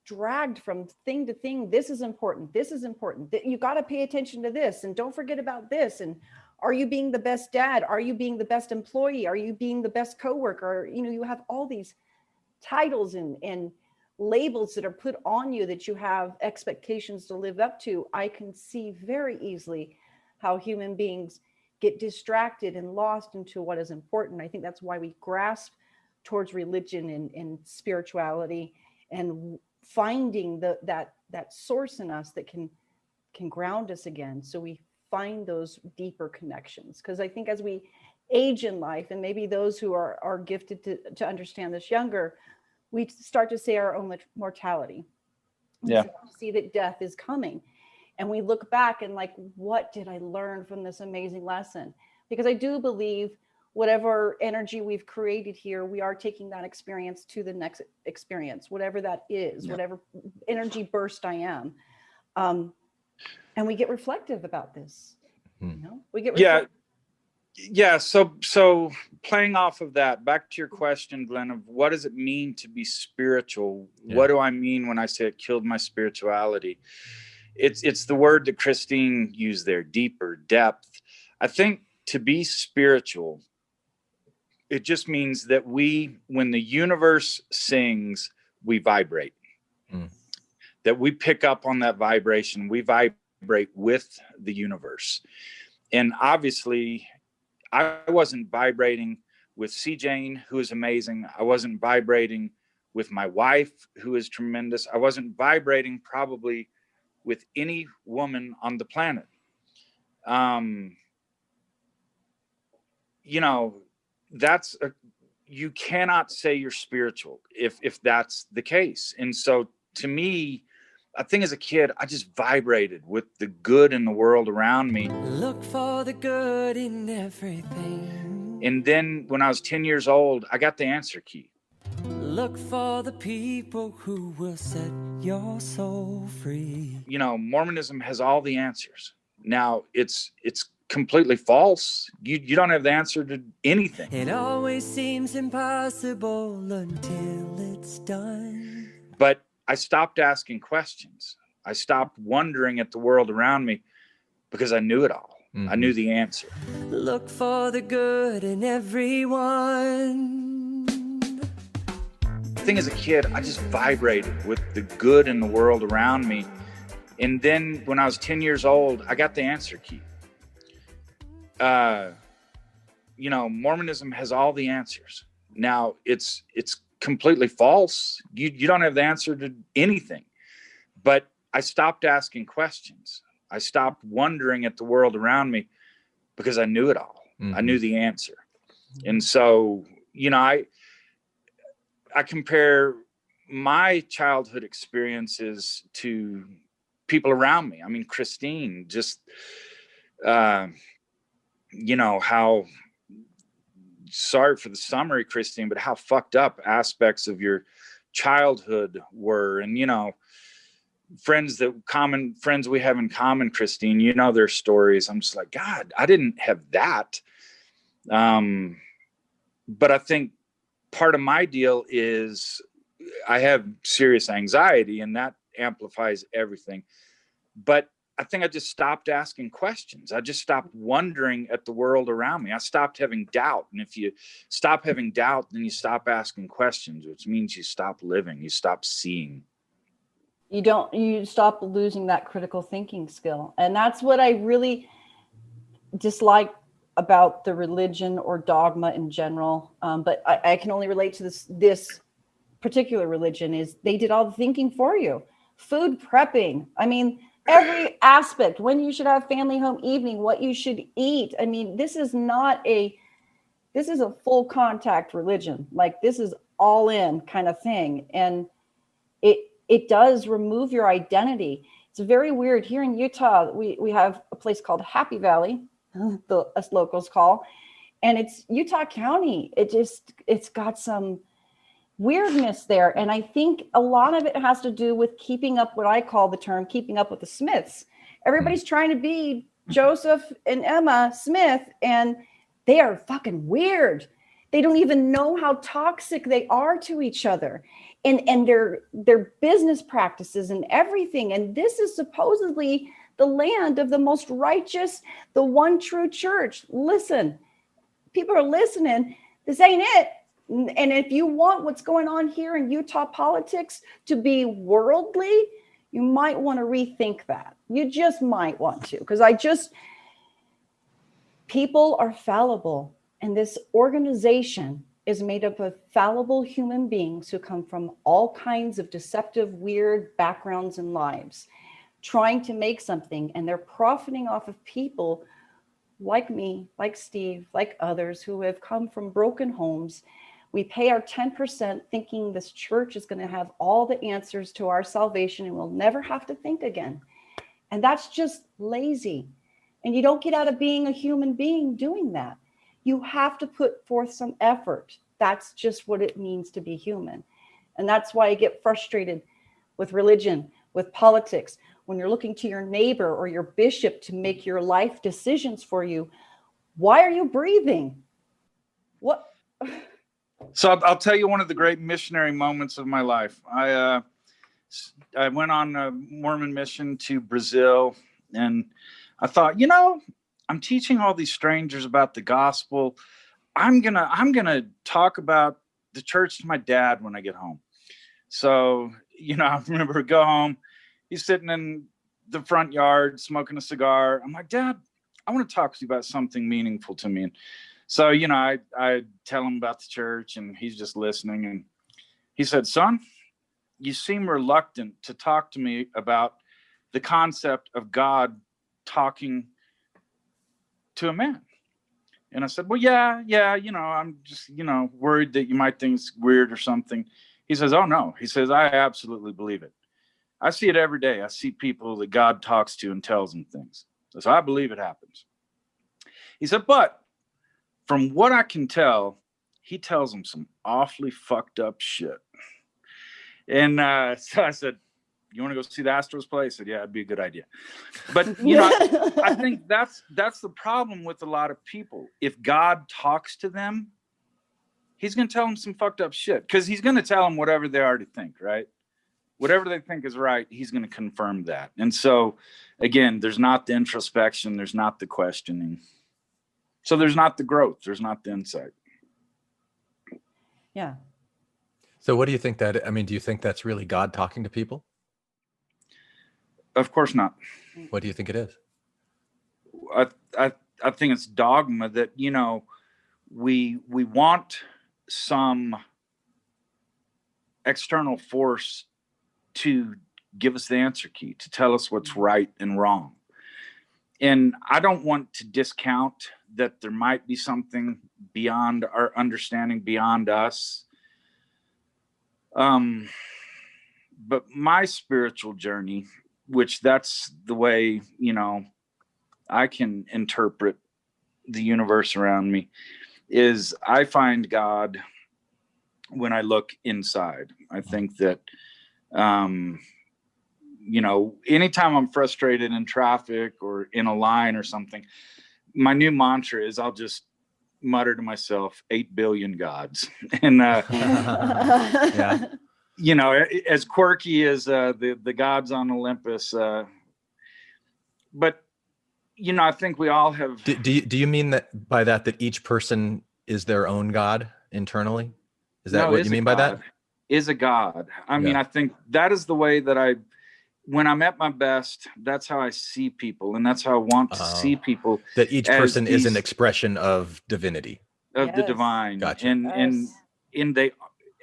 C: dragged from thing to thing. This is important. This is important. You got to pay attention to this, and don't forget about this. And are you being the best dad? Are you being the best employee? Are you being the best coworker? You have all these titles and labels that are put on you that you have expectations to live up to. I can see very easily how human beings get distracted and lost into what is important. I think that's why we grasp towards religion and spirituality and finding that source in us that can ground us again. So we find those deeper connections. Because I think as we age in life, and maybe those who are gifted to understand this younger, we start to see our own mortality.
B: Yeah.
C: We see that death is coming. And we look back and like, what did I learn from this amazing lesson? Because I do believe whatever energy we've created here, we are taking that experience to the next experience, whatever that is, whatever energy burst I am. And we get reflective about this. We get reflective.
B: Yeah. So playing off of that, back to your question, Glenn, of what does it mean to be spiritual? Yeah. What do I mean when I say it killed my spirituality? It's the word that Christine used there, deeper, depth. I think to be spiritual, it just means that when the universe sings, we vibrate. That we pick up on that vibration, we vibrate with the universe. And obviously, I wasn't vibrating with C. Jane, who is amazing. I wasn't vibrating with my wife, who is tremendous. I wasn't vibrating probably with any woman on the planet. You cannot say you're spiritual if that's the case. And so to me, I think as a kid, I just vibrated with the good in the world around me.
G: Look for the good in everything.
B: And then when I was 10 years old, I got the answer key.
G: Look for the people who will set your soul free.
B: Mormonism has all the answers. Now, it's completely false. You don't have the answer to anything.
G: It always seems impossible until it's done.
B: But I stopped asking questions. I stopped wondering at the world around me because I knew it all. I knew the answer.
G: Look for the good in everyone.
B: I think as a kid, I just vibrated with the good in the world around me. And then when I was 10 years old, I got the answer key. Mormonism has all the answers. Now, it's completely false. You don't have the answer to anything. But I stopped asking questions. I stopped wondering at the world around me because I knew it all. I knew the answer. And so, I compare my childhood experiences to people around me. I mean, Christine, just, how, sorry for the summary, Christine, but how fucked up aspects of your childhood were. And, friends we have in common, Christine, their stories. I'm just like, God, I didn't have that. But I think part of my deal is I have serious anxiety, and that amplifies everything. But I think I just stopped asking questions. I just stopped wondering at the world around me. I stopped having doubt. And if you stop having doubt, then you stop asking questions, which means you stop living, you stop seeing.
C: You stop losing that critical thinking skill. And that's what I really dislike about the religion or dogma in general. But I can only relate to this particular religion is they did all the thinking for you. Food prepping. I mean, every aspect, when you should have family home evening, what you should eat. I mean, this is a full contact religion. Like, this is all in kind of thing. And it does remove your identity. It's very weird. Here in Utah, we have a place called Happy Valley, us locals call, and it's Utah County. It's got some weirdness there. And I think a lot of it has to do with keeping up, what I call the term keeping up with the Smiths. Everybody's trying to be Joseph and Emma Smith, and they are fucking weird. They don't even know how toxic they are to each other, and their business practices and everything. And this is supposedly the land of the most righteous, the one true church. Listen, people are listening. This ain't it. And if you want what's going on here in Utah politics to be worldly, you might want to rethink that. You just might want to, because people are fallible. And this organization is made up of fallible human beings who come from all kinds of deceptive, weird backgrounds and lives, trying to make something. And they're profiting off of people like me, like Steve, like others who have come from broken homes. We pay our 10% thinking this church is going to have all the answers to our salvation and we'll never have to think again. And that's just lazy. And you don't get out of being a human being doing that. You have to put forth some effort. That's just what it means to be human. And that's why I get frustrated with religion, with politics. When you're looking to your neighbor or your bishop to make your life decisions for you, why are you breathing? What?
B: So I'll tell you one of the great missionary moments of my life. I went on a Mormon mission to Brazil, and I thought, I'm teaching all these strangers about the gospel. I'm gonna talk about the church to my dad when I get home. So, I remember go home. He's sitting in the front yard smoking a cigar. I'm like, Dad, I want to talk to you about something meaningful to me. And so, I tell him about the church, and he's just listening. And he said, son, you seem reluctant to talk to me about the concept of God talking to a man. And I said, well, yeah, I'm just, worried that you might think it's weird or something. He says, oh, no. He says, I absolutely believe it. I see it every day. I see people that God talks to and tells them things. So I believe it happens. He said, but from what I can tell, he tells them some awfully fucked up shit. And so I said, you want to go see the Astros play? He said, yeah, it'd be a good idea. But, I think that's the problem with a lot of people. If God talks to them, he's going to tell them some fucked up shit, because he's going to tell them whatever they already think, right? Whatever they think is right, he's going to confirm that. And so, again, there's not the introspection. There's not the questioning. So there's not the growth. There's not the insight.
C: Yeah.
A: So what do you think do you think that's really God talking to people?
B: Of course not.
A: What do you think it is?
B: I think it's dogma that, we want some external force to give us the answer key, to tell us what's right and wrong. And I don't want to discount that there might be something beyond our understanding, beyond us. But my spiritual journey, which that's the way, I can interpret the universe around me, is I find God when I look inside. I think that, anytime I'm frustrated in traffic or in a line or something, my new mantra is I'll just mutter to myself, 8 billion gods. And,
A: Yeah.
B: As quirky as the gods on Olympus. But, I think we all have.
A: Do you mean that by that each person is their own God internally? Is that what you mean by that?
B: Is a God. I mean, I think that is the way that when I'm at my best, that's how I see people. And that's how I want to see people.
A: That each person is an expression of divinity.
B: Of the divine.
A: Gotcha.
B: And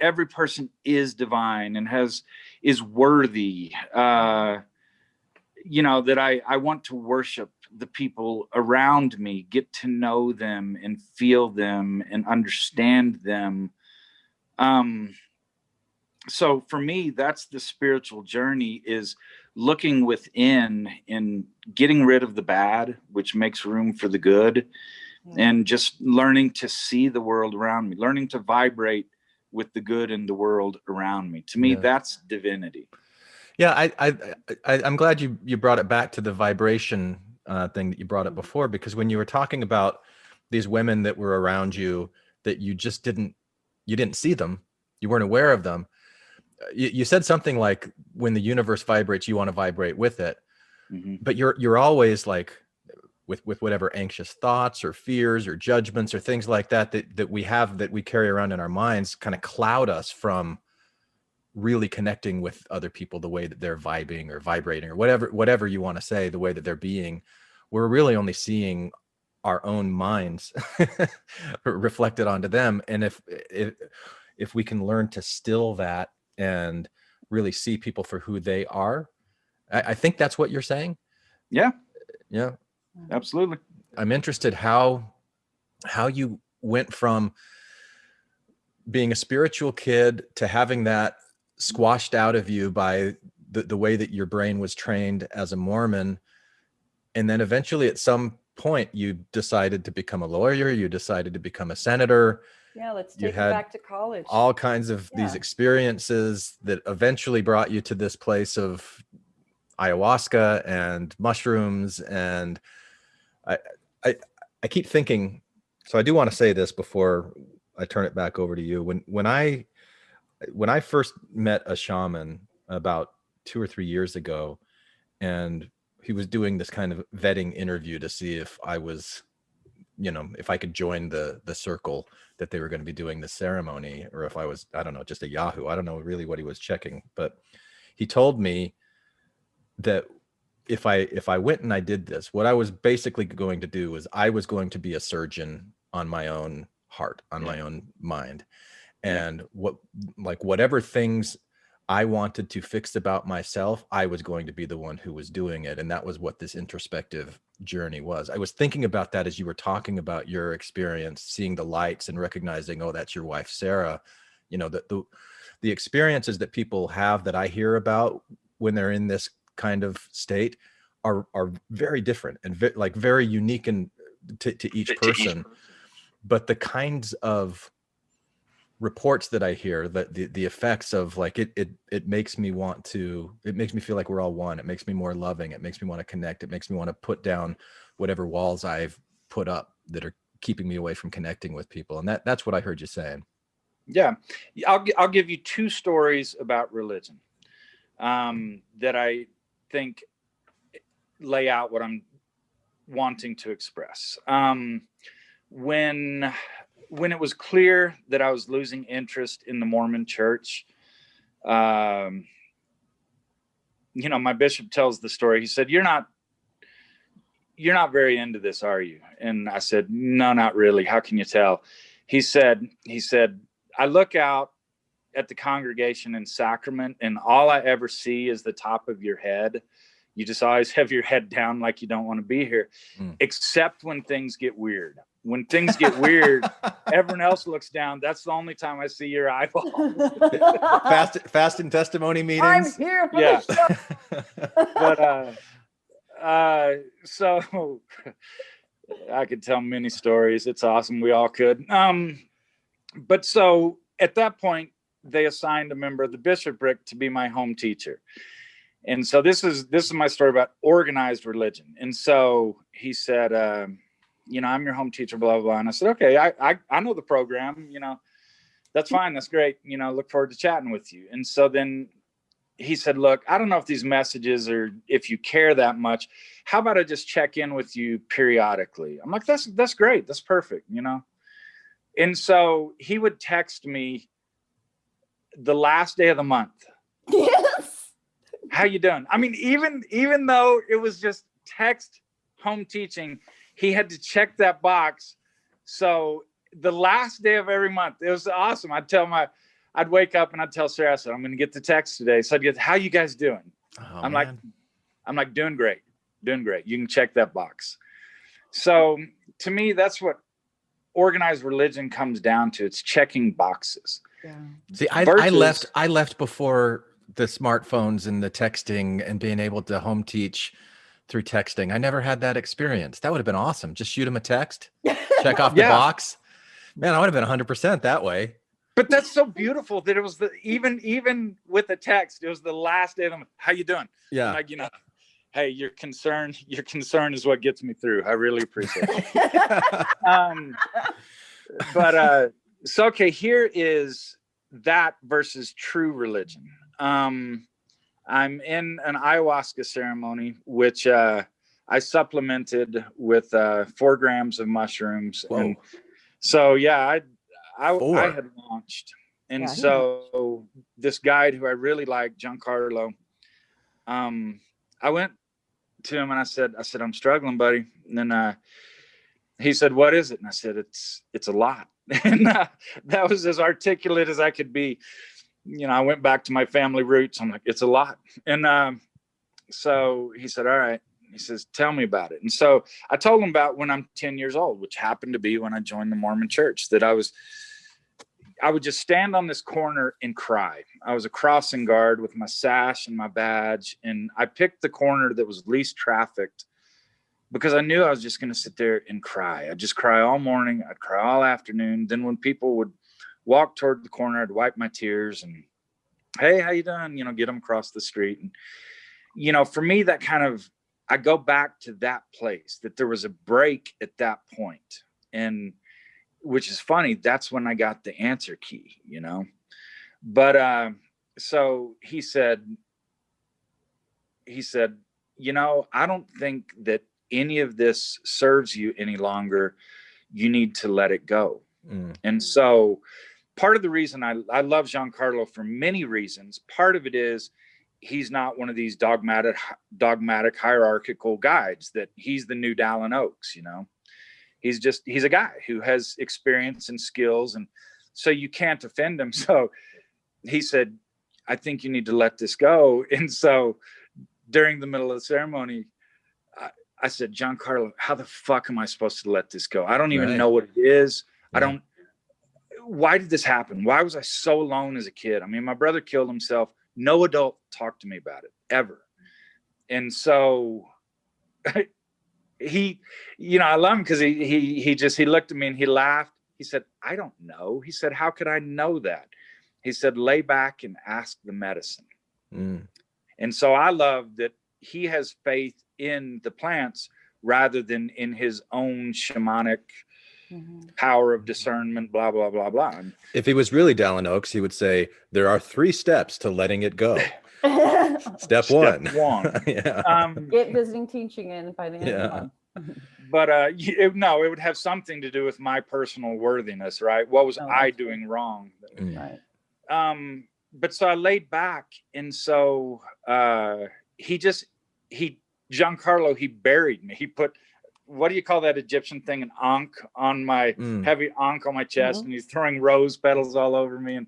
B: every person is divine and is worthy. That I want to worship the people around me, get to know them and feel them and understand them. So for me, that's the spiritual journey, is looking within and getting rid of the bad, which makes room for the good, and just learning to see the world around me, learning to vibrate with the good in the world around me. To me, that's divinity.
A: Yeah, I'm glad you brought it back to the vibration thing that you brought up before, because when you were talking about these women that were around you that you just didn't see them, you weren't aware of them. You said something like, when the universe vibrates, you want to vibrate with it.
B: Mm-hmm.
A: But you're always like with whatever anxious thoughts or fears or judgments or things like that we have, that we carry around in our minds, kind of cloud us from really connecting with other people the way that they're vibing or vibrating or whatever you want to say, the way that they're being. We're really only seeing our own minds reflected onto them. And if we can learn to still that and really see people for who they are, I think that's what you're saying.
B: Yeah,
A: yeah,
B: absolutely.
A: I'm interested how you went from being a spiritual kid to having that squashed out of you by the way that your brain was trained as a Mormon. And then eventually at some point you decided to become a lawyer, you decided to become a senator.
C: Yeah, let's take it back to college.
A: All kinds of these experiences that eventually brought you to this place of ayahuasca and mushrooms. And I keep thinking, so I do want to say this before I turn it back over to you. When I first met a shaman about 2 or 3 years ago, and he was doing this kind of vetting interview to see if I was, if I could join the circle that they were going to be doing the ceremony, or if I was, I don't know, just a Yahoo. I don't know really what he was checking, but he told me that if I went and I did this, what I was basically going to do was I was going to be a surgeon on my own heart, on my own mind. And whatever things I wanted to fix about myself, I was going to be the one who was doing it. And that was what this introspective journey was. I was thinking about that as you were talking about your experience, seeing the lights and recognizing, oh, that's your wife, Sarah. The experiences that people have that I hear about when they're in this kind of state are very different and very unique and to each person. But the kinds of reports that I hear, that the effects of it makes me feel like we're all one. It makes me more loving. It makes me want to connect. It makes me want to put down whatever walls I've put up that are keeping me away from connecting with people. And that's what I heard you saying.
B: Yeah. I'll give you 2 stories about religion that I think lay out what I'm wanting to express. When it was clear that I was losing interest in the Mormon church, my bishop tells the story. He said, you're not very into this, are you? And I said, no, not really. How can you tell? He said, I look out at the congregation in Sacrament, and all I ever see is the top of your head. You just always have your head down like you don't want to be here, except when things get weird. When things get weird, everyone else looks down. That's the only time I see your eyeball.
A: Fast and testimony meetings.
C: I'm here for the
B: show. But so I could tell many stories. It's awesome. We all could. But so at that point, they assigned a member of the bishopric to be my home teacher. And so this is my story about organized religion. And so he said, I'm your home teacher, blah, blah, blah. And I said, okay, I know the program, that's fine. That's great. Look forward to chatting with you. And so then he said, look, I don't know if these messages or if you care that much, how about I just check in with you periodically? I'm like, that's great. That's perfect. And so he would text me the last day of the month.
C: Yes.
B: How you doing? I mean, even though it was just text home teaching, he had to check that box. So the last day of every month, it was awesome. I'd wake up and I'd tell Sarah, I said, I'm going to get the text today. So I'd get, how you guys doing?
A: Oh,
B: I'm like, doing great. You can check that box. So to me, that's what organized religion comes down to. It's checking boxes.
C: Yeah.
A: See, I left before the smartphones and the texting and being able to home teach through texting. I never had that experience. That would have been awesome. Just shoot them a text, check off the box. Man, I would have been 100% that way.
B: But that's so beautiful that it was even with the text, it was the last day of them. How you doing?
A: Yeah.
B: Like, hey, your concern is what gets me through. I really appreciate it. So okay, here is that versus true religion. I'm in an ayahuasca ceremony, which I supplemented with 4 grams of mushrooms.
A: Whoa.
B: And so yeah, I
A: 4.
B: had launched. And
C: Yeah.
B: so this guide who I really like, Giancarlo, I went to him and I said, I'm struggling, buddy. And then he said, what is it? And I said, it's a lot. And that was as articulate as I could be. I went back to my family roots. I'm like, it's a lot. And so he said, all right. He says, tell me about it. And so I told him about when I'm 10 years old, which happened to be when I joined the Mormon church, that I would just stand on this corner and cry. I was a crossing guard with my sash and my badge. And I picked the corner that was least trafficked because I knew I was just going to sit there and cry. I'd just cry all morning. I'd cry all afternoon. Then when people would walk toward the corner, I'd wipe my tears and, hey, how you doing? Get them across the street. And, for me, that kind of, I go back to that place, that there was a break at that point. And which is funny, that's when I got the answer key, But so he said, I don't think that any of this serves you any longer. You need to let it go. And so part of the reason I love Giancarlo for many reasons, part of it is he's not one of these dogmatic hierarchical guides that he's the new Dallin Oaks, he's a guy who has experience and skills. And so you can't offend him. So he said, I think you need to let this go. And so during the middle of the ceremony, I said, Giancarlo, how the fuck am I supposed to let this go? I don't even know what it is. Yeah. Why did this happen? Why was I so alone as a kid? I mean, my brother killed himself. No adult talked to me about it ever. And so he, I love him because he looked at me and he laughed. He said, I don't know. He said, how could I know that? He said, lay back and ask the medicine. And so I love that he has faith in the plants rather than in his own shamanic power of discernment, blah, blah, blah, blah. And
A: if he was really Dallin Oaks, he would say, there are 3 steps to letting it go. Step one.
B: Yeah.
C: Get visiting teaching in by the end of the month.
B: But it would have something to do with my personal worthiess, right? What was I doing wrong?
C: Right.
B: But so I laid back, and so Giancarlo, he buried me. He put, what do you call that Egyptian thing? An ankh on my heavy ankh on my chest, and he's throwing rose petals all over me. And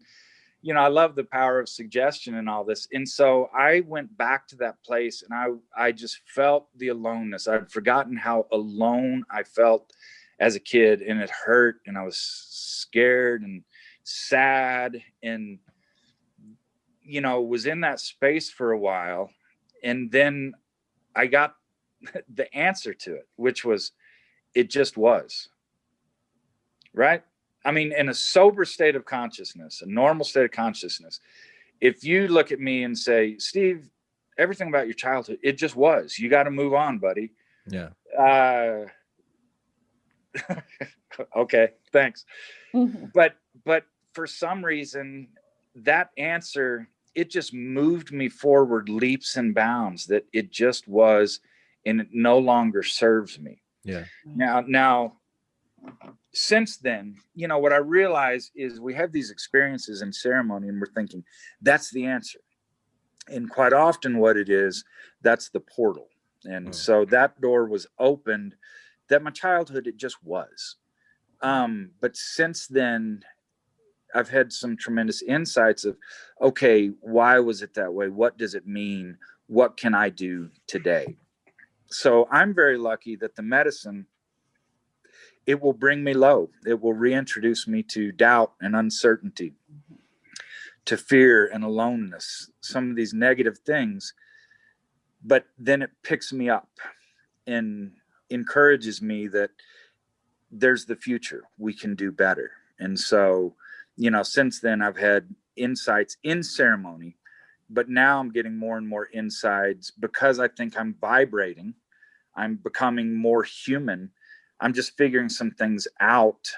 B: I love the power of suggestion and all this. And so I went back to that place, and I just felt the aloneness. I'd forgotten how alone I felt as a kid, and it hurt, and I was scared and sad, and was in that space for a while. And then I got the answer to it, which was, it just was. Right? I mean, in a sober state of consciousness, a normal state of consciousness, if you look at me and say, Steve, everything about your childhood, it just was. You got to move on, buddy.
A: Yeah.
B: Okay, thanks. But for some reason, that answer, it just moved me forward leaps and bounds, that it just was, and it no longer serves me.
A: Yeah.
B: Now, since then, what I realize is we have these experiences in ceremony, and we're thinking that's the answer. And quite often what it is, that's the portal. And so that door was opened, that my childhood, it just was. But since then, I've had some tremendous insights of, okay, why was it that way? What does it mean? What can I do today? So I'm very lucky that the medicine, it will bring me low. It will reintroduce me to doubt and uncertainty, to fear and aloneness, some of these negative things. But then it picks me up and encourages me that there's the future. We can do better. And so since then I've had insights in ceremony, but now I'm getting more and more insights because I think I'm vibrating. I'm becoming more human. I'm just figuring some things out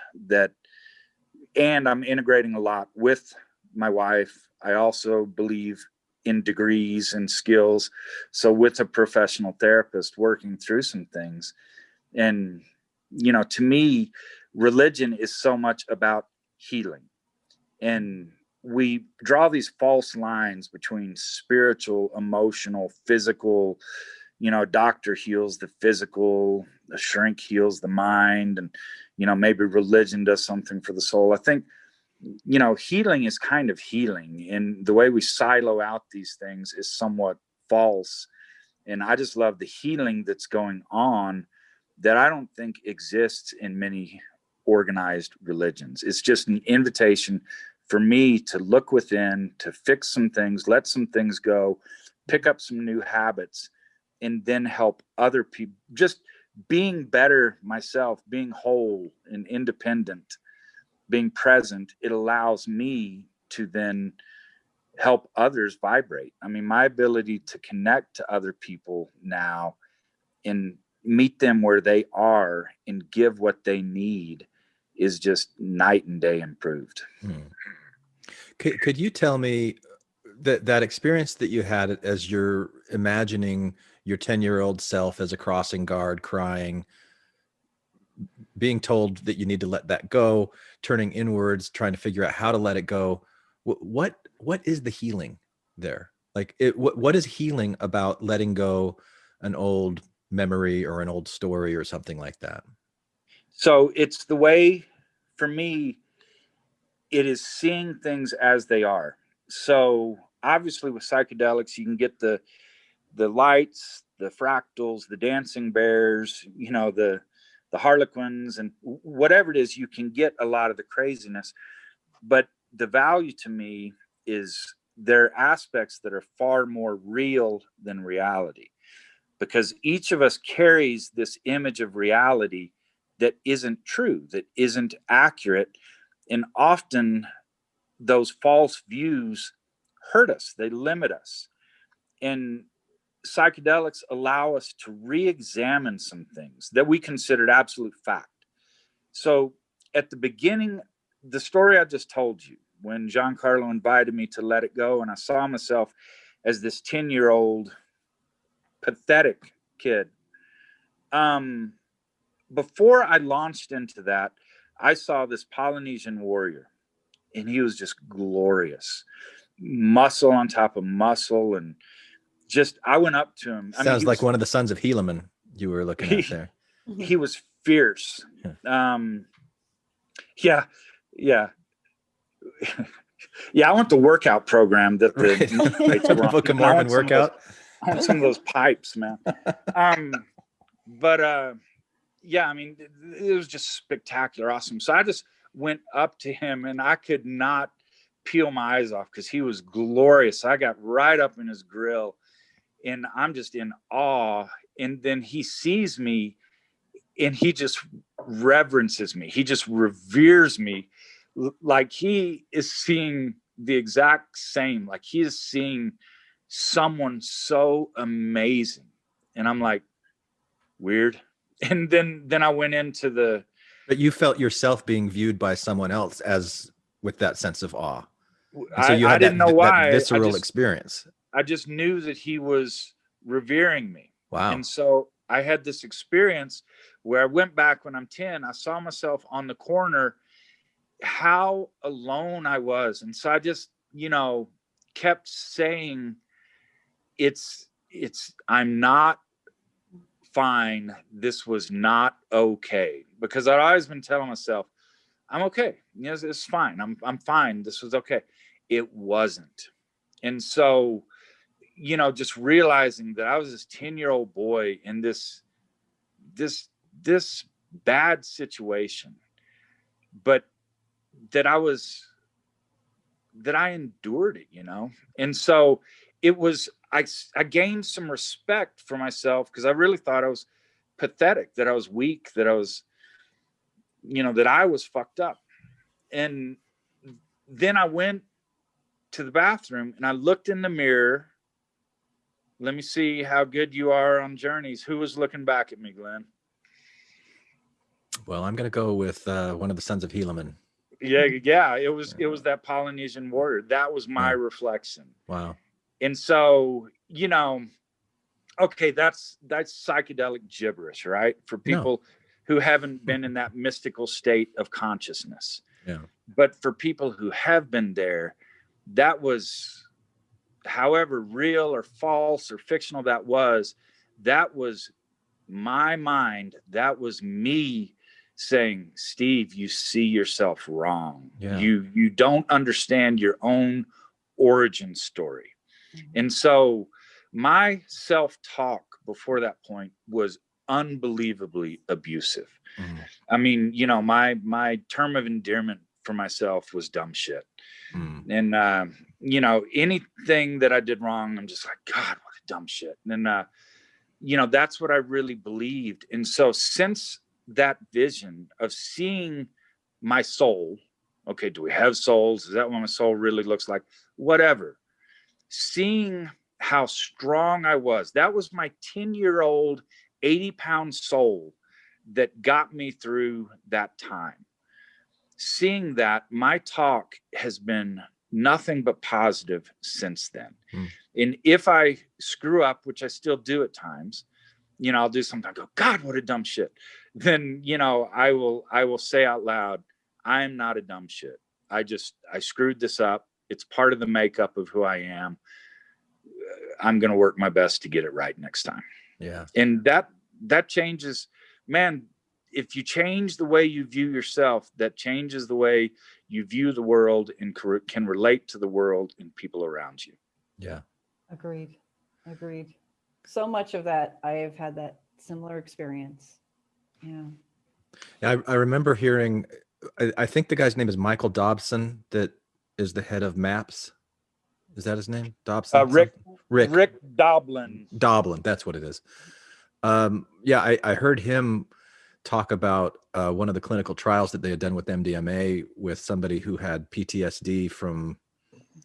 B: and I'm integrating a lot with my wife. I also believe in degrees and skills. So with a professional therapist working through some things. And, to me, religion is so much about healing. And we draw these false lines between spiritual, emotional, physical. Doctor heals the physical, a shrink heals the mind, and maybe religion does something for the soul. I think healing is kind of healing, and the way we silo out these things is somewhat false. And I just love the healing that's going on that I don't think exists in many organized religions. It's just an invitation for me to look within, to fix some things, let some things go, pick up some new habits, and then help other people. Just being better myself, being whole and independent, being present, it allows me to then help others vibrate. I mean, my ability to connect to other people now and meet them where they are and give what they need is just night and day improved.
A: Could you tell me that experience that you had as you're imagining your 10-year-old self as a crossing guard crying, being told that you need to let that go, turning inwards, trying to figure out how to let it go. What is the healing there? Like what is healing about letting go an old memory or an old story or something like that?
B: So it's the way, for me, it is seeing things as they are. So obviously with psychedelics, you can get the lights, the fractals, the dancing bears, the harlequins, and whatever it is, you can get a lot of the craziness. But the value to me is there are aspects that are far more real than reality, because each of us carries this image of reality that isn't true, that isn't accurate. And often those false views hurt us, they limit us. And psychedelics allow us to re-examine some things that we considered absolute fact. So at the beginning, the story I just told you, when Giancarlo invited me to let it go, and I saw myself as this 10-year-old pathetic kid. Before I launched into that, I saw this Polynesian warrior, and he was just glorious, muscle on top of muscle. And just, I went up to him.
A: Sounds like one of the sons of Helaman you were looking at there.
B: He was fierce. Yeah. I want the workout program that the
A: Book of Mormon workout.
B: I want some of those pipes, man. Yeah, I mean, it was just spectacular, awesome. So I just went up to him, and I could not peel my eyes off because he was glorious. I got right up in his grill, and I'm just in awe. And then he sees me, and he just reverences me. He just reveres me, like he is seeing the exact same. Like he is seeing someone so amazing. And I'm like, weird. And then I went into
A: but you felt yourself being viewed by someone else as with that sense of awe. And so you had
B: I didn't know why.
A: That visceral experience.
B: I just knew that he was revering me.
A: Wow.
B: And so I had this experience where I went back when I'm 10, I saw myself on the corner, how alone I was. And so I just, kept saying, I'm not fine. This was not okay. Because I'd always been telling myself, I'm okay. It's fine. I'm fine. This was okay. It wasn't. And so, just realizing that I was this 10-year-old boy in this bad situation, but that I endured it, And so it was, I gained some respect for myself because I really thought I was pathetic, that I was weak, that I was, that I was fucked up. And then I went to the bathroom and I looked in the mirror. Let me see how good you are on journeys. Who was looking back at me, Glenn?
A: Well, I'm going to go with one of the sons of Helaman.
B: Yeah. It was that Polynesian warrior. That was my reflection.
A: Wow.
B: And so, okay, that's psychedelic gibberish, right? For people who haven't been in that mystical state of consciousness.
A: Yeah.
B: But for people who have been there, that was, however real or false or fictional that was my mind. That was me saying, Steve, you see yourself wrong.
A: Yeah.
B: You don't understand your own origin story. And so my self-talk before that point was unbelievably abusive. I mean, my term of endearment for myself was dumb shit. And, anything that I did wrong, I'm just like, God, what a dumb shit. And then, that's what I really believed. And so since that vision of seeing my soul, okay, do we have souls? Is that what my soul really looks like? Whatever. Seeing how strong I was, that was my 10-year-old, 80-pound soul that got me through that time. Seeing that, my talk has been nothing but positive since then. And if I screw up, which I still do at times, I'll do something, go, God, what a dumb shit. Then, I will say out loud, I am not a dumb shit. I screwed this up. It's part of the makeup of who I am. I'm going to work my best to get it right next time.
A: Yeah.
B: And that changes, man. If you change the way you view yourself, that changes the way you view the world and can relate to the world and people around you.
A: Yeah.
C: Agreed. So much of that, I have had that similar experience. Yeah.
A: I remember hearing, I think the guy's name is Michael Dobson, that is the head of MAPS. Is that his name? Dobson?
B: Rick Doblin.
A: Doblin, that's what it is. I heard him talk about one of the clinical trials that they had done with MDMA with somebody who had PTSD from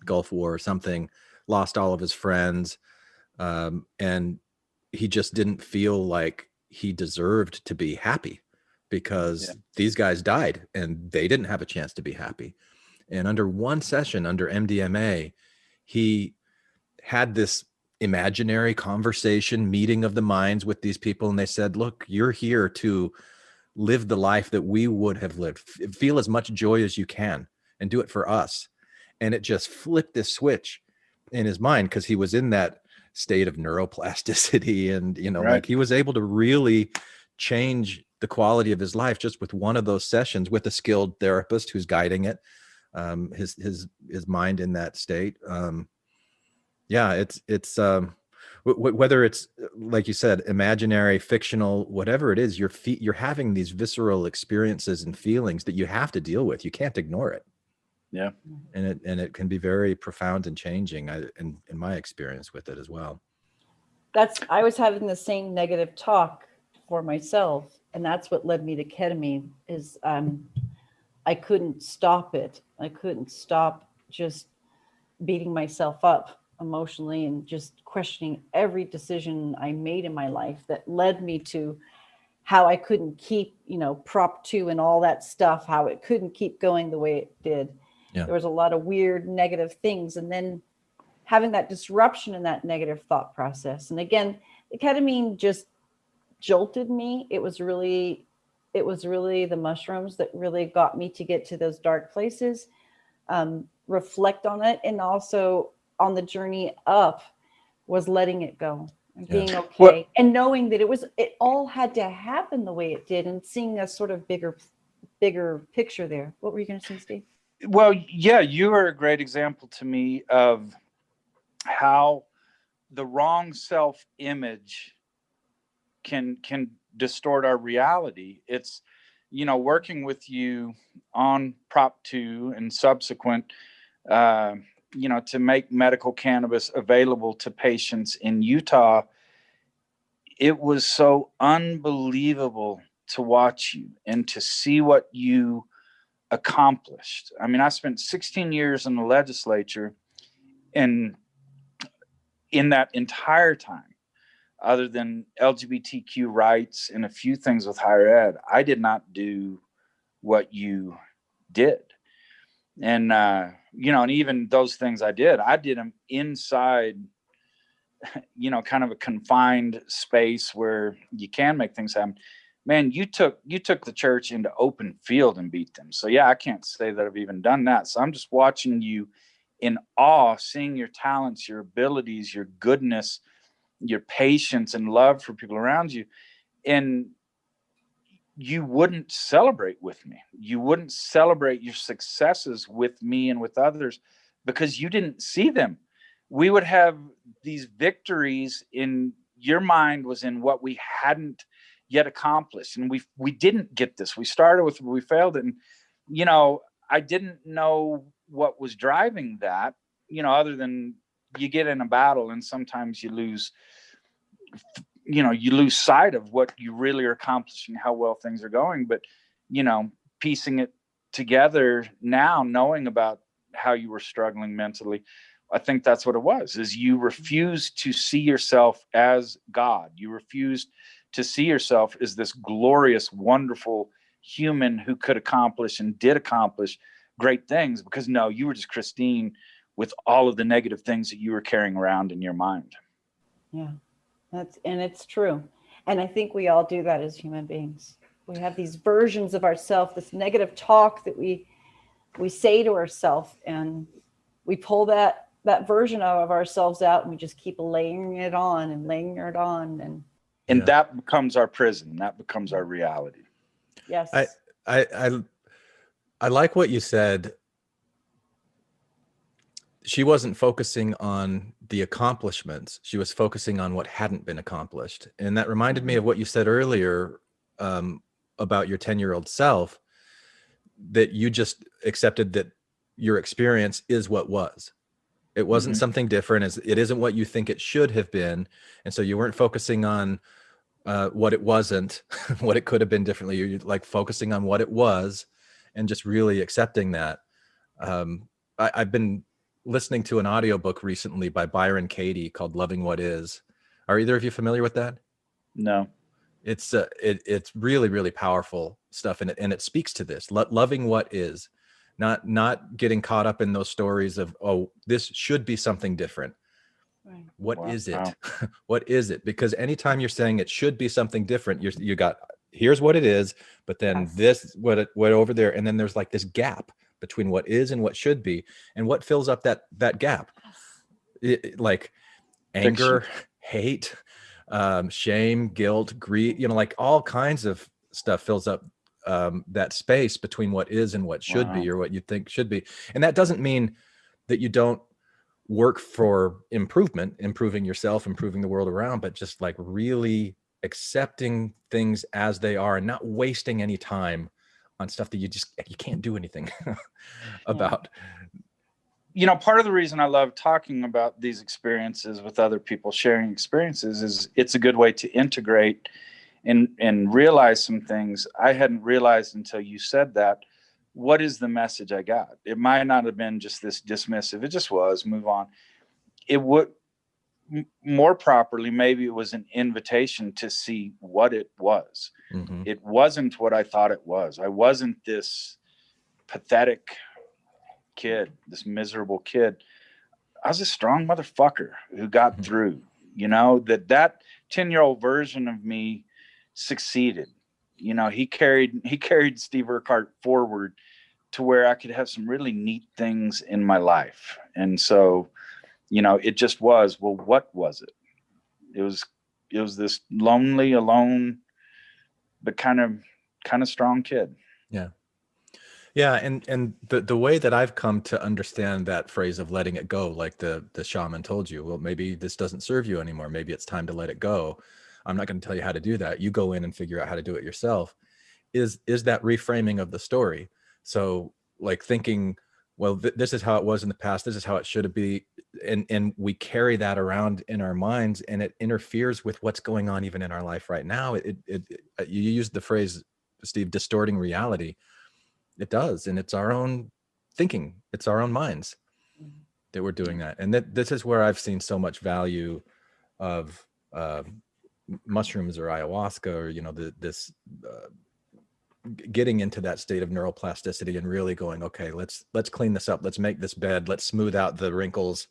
A: Gulf War or something, lost all of his friends, and he just didn't feel like he deserved to be happy because these guys died and they didn't have a chance to be happy. And under one session under MDMA, he had this imaginary conversation, meeting of the minds with these people. And they said, look, you're here to live the life that we would have lived. Feel as much joy as you can and do it for us. And it just flipped this switch in his mind because he was in that state of neuroplasticity. And, like he was able to really change the quality of his life just with one of those sessions with a skilled therapist who's guiding it, his mind in that state. It's whether it's, like you said, imaginary, fictional, whatever it is, you're having these visceral experiences and feelings that you have to deal with. You can't ignore it.
B: Yeah.
A: And it can be very profound and changing, in my experience with it as well.
C: I was having the same negative talk for myself. And that's what led me to ketamine is I couldn't stop it. I couldn't stop just beating myself up emotionally and just questioning every decision I made in my life that led me to how I couldn't keep, Prop 2 and all that stuff, how it couldn't keep going the way it did. Yeah. There was a lot of weird negative things. And then having that disruption in that negative thought process. And again, the ketamine just jolted me. It was really the mushrooms that really got me to get to those dark places, reflect on it. And also on the journey up was letting it go and being okay. And knowing that it all had to happen the way it did and seeing a sort of bigger picture there. What were you going to say, Steve?
B: Well, yeah, you are a great example to me of how the wrong self-image can distort our reality. It's, working with you on Prop 2 and subsequent, to make medical cannabis available to patients in Utah. It was so unbelievable to watch you and to see what you accomplished. I mean, I spent 16 years in the legislature, and in that entire time, other than LGBTQ rights and a few things with higher ed, I did not do what you did. And, and even those things I did them inside, kind of a confined space where you can make things happen. Man, you took the church into open field and beat them. So yeah, I can't say that I've even done that. So I'm just watching you in awe, seeing your talents, your abilities, your goodness, your patience and love for people around you. And you wouldn't celebrate with me. You wouldn't celebrate your successes with me and with others because you didn't see them. We would have these victories in your mind was in what we hadn't yet accomplished. And we didn't get this. We started with, we failed it. And, I didn't know what was driving that, other than you get in a battle and sometimes you lose sight of what you really are accomplishing, how well things are going. But, piecing it together now, knowing about how you were struggling mentally, I think that's what it was, is you refused to see yourself as God. You refused to see yourself as this glorious, wonderful human who could accomplish and did accomplish great things, because no, you were just Christine with all of the negative things that you were carrying around in your mind.
C: Yeah, it's true. And I think we all do that as human beings. We have these versions of ourselves, this negative talk that we say to ourselves, and we pull that version of ourselves out and we just keep layering it on and laying it on. And
B: that becomes our prison. That becomes our reality.
C: Yes.
A: I like what you said. She wasn't focusing on the accomplishments. She was focusing on what hadn't been accomplished. And that reminded me of what you said earlier about your 10-year-old self, that you just accepted that your experience is what was. It wasn't something different. It isn't what you think it should have been. And so you weren't focusing on what it wasn't, what it could have been differently. You're like focusing on what it was and just really accepting that. I've been listening to an audiobook recently by Byron Katie called Loving What Is. Are either of you familiar with that?
B: No.
A: It's really, really powerful stuff. And it speaks to this, loving what is, not getting caught up in those stories of, oh, this should be something different.
C: Right.
A: What is it? What is it? Because anytime you're saying it should be something different, you got, here's what it is, but then this, what over there. And then there's like this gap between what is and what should be. And what fills up that gap? Like anger, hate, shame, guilt, greed, like all kinds of stuff fills up that space between what is and what should be, or what you think should be. And that doesn't mean that you don't work for improving yourself, improving the world around, but just like really accepting things as they are and not wasting any time on stuff that you can't do anything about.
B: Part of the reason I love talking about these experiences with other people, sharing experiences, is it's a good way to integrate and realize some things I hadn't realized until you said that. What is the message I got? It might not have been just this dismissive. It just was, move on. It would more properly, maybe it was an invitation to see what it was. It wasn't what I thought it was. I wasn't this pathetic kid, this miserable kid. I was a strong motherfucker who got through, that 10-year-old version of me succeeded. He carried Steve Urquhart forward to where I could have some really neat things in my life. And so, it just was, well, what was it? It was this lonely, alone, but kind of strong kid.
A: Yeah. Yeah. And the way that I've come to understand that phrase of letting it go, like the shaman told you, well, maybe this doesn't serve you anymore. Maybe it's time to let it go. I'm not going to tell you how to do that. You go in and figure out how to do it yourself. Is that reframing of the story? So like thinking, well, this is how it was in the past. This is how it should be. And we carry that around in our minds, and it interferes with what's going on even in our life right now. You used the phrase, Steve, distorting reality. It does. And it's our own thinking. It's our own minds that we're doing that. And this is where I've seen so much value of mushrooms or ayahuasca, or, you know, this getting into that state of neuroplasticity and really going, okay, let's clean this up. Let's make this bed. Let's smooth out the wrinkles.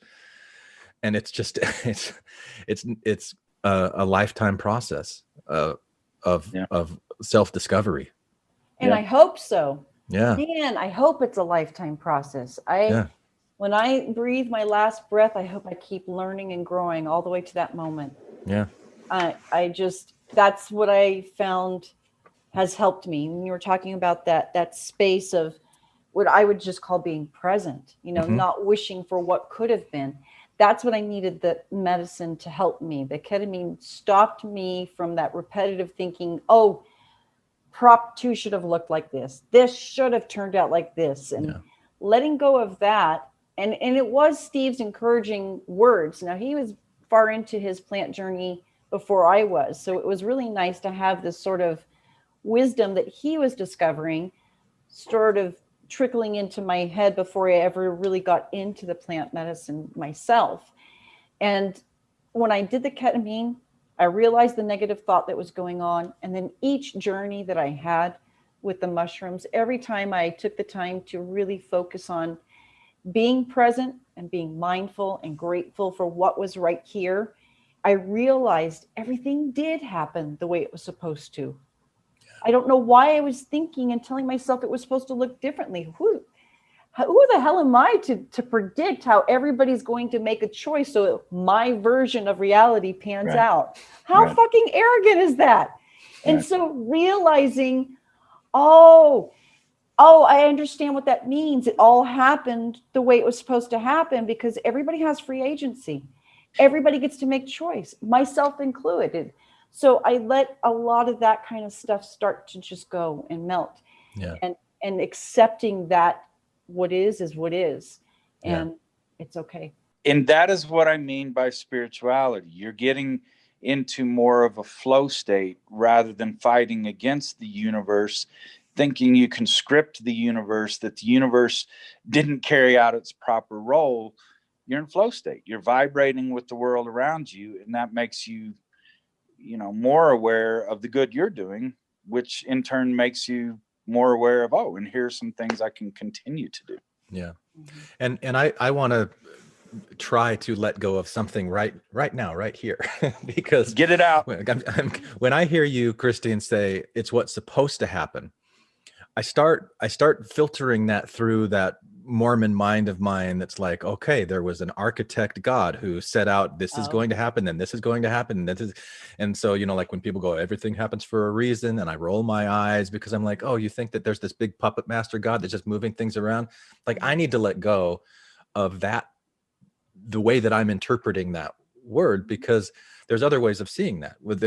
A: And it's just, it's a lifetime process of self-discovery.
C: And I hope so.
A: Yeah.
C: Man, I hope it's a lifetime process. When I breathe my last breath, I hope I keep learning and growing all the way to that moment.
A: Yeah.
C: That's what I found has helped me. When you were talking about that space of what I would just call being present, you know, not wishing for what could have been. That's what I needed the medicine to help me. The ketamine stopped me from that repetitive thinking, oh, prop 2 should have looked like this. This should have turned out like this. And letting go of that. And it was Steve's encouraging words. Now, he was far into his plant journey before I was. So it was really nice to have this sort of wisdom that he was discovering sort of trickling into my head before I ever really got into the plant medicine myself. And when I did the ketamine, I realized the negative thought that was going on. And then each journey that I had with the mushrooms, every time I took the time to really focus on being present and being mindful and grateful for what was right here, I realized everything did happen the way it was supposed to. I don't know why I was thinking and telling myself it was supposed to look differently. Who the hell am I to predict how everybody's going to make a choice so my version of reality pans out? How fucking arrogant is that? And so realizing, oh, I understand what that means. It all happened the way it was supposed to happen because everybody has free agency. Everybody gets to make choice, myself included. So I let a lot of that kind of stuff start to just go and melt. Yeah. And accepting that what is what is. And it's okay.
B: And that is what I mean by spirituality. You're getting into more of a flow state rather than fighting against the universe, thinking you can script the universe, that the universe didn't carry out its proper role. You're in flow state. You're vibrating with the world around you. And that makes you, you know, more aware of the good you're doing, which in turn makes you more aware of, oh, and here's some things I can continue to do.
A: Yeah. And I want to try to let go of something right now, right here, because
B: get it out.
A: When I hear you, Christine, say it's what's supposed to happen, I start filtering that through that Mormon mind of mine that's like, okay, there was an architect God who set out, this is going to happen, then this is going to happen, and so, you know, like when people go, everything happens for a reason, and I roll my eyes because I'm like, oh, you think that there's this big puppet master God that's just moving things around? Like, I need to let go of that, the way that I'm interpreting that word, because there's other ways of seeing that. With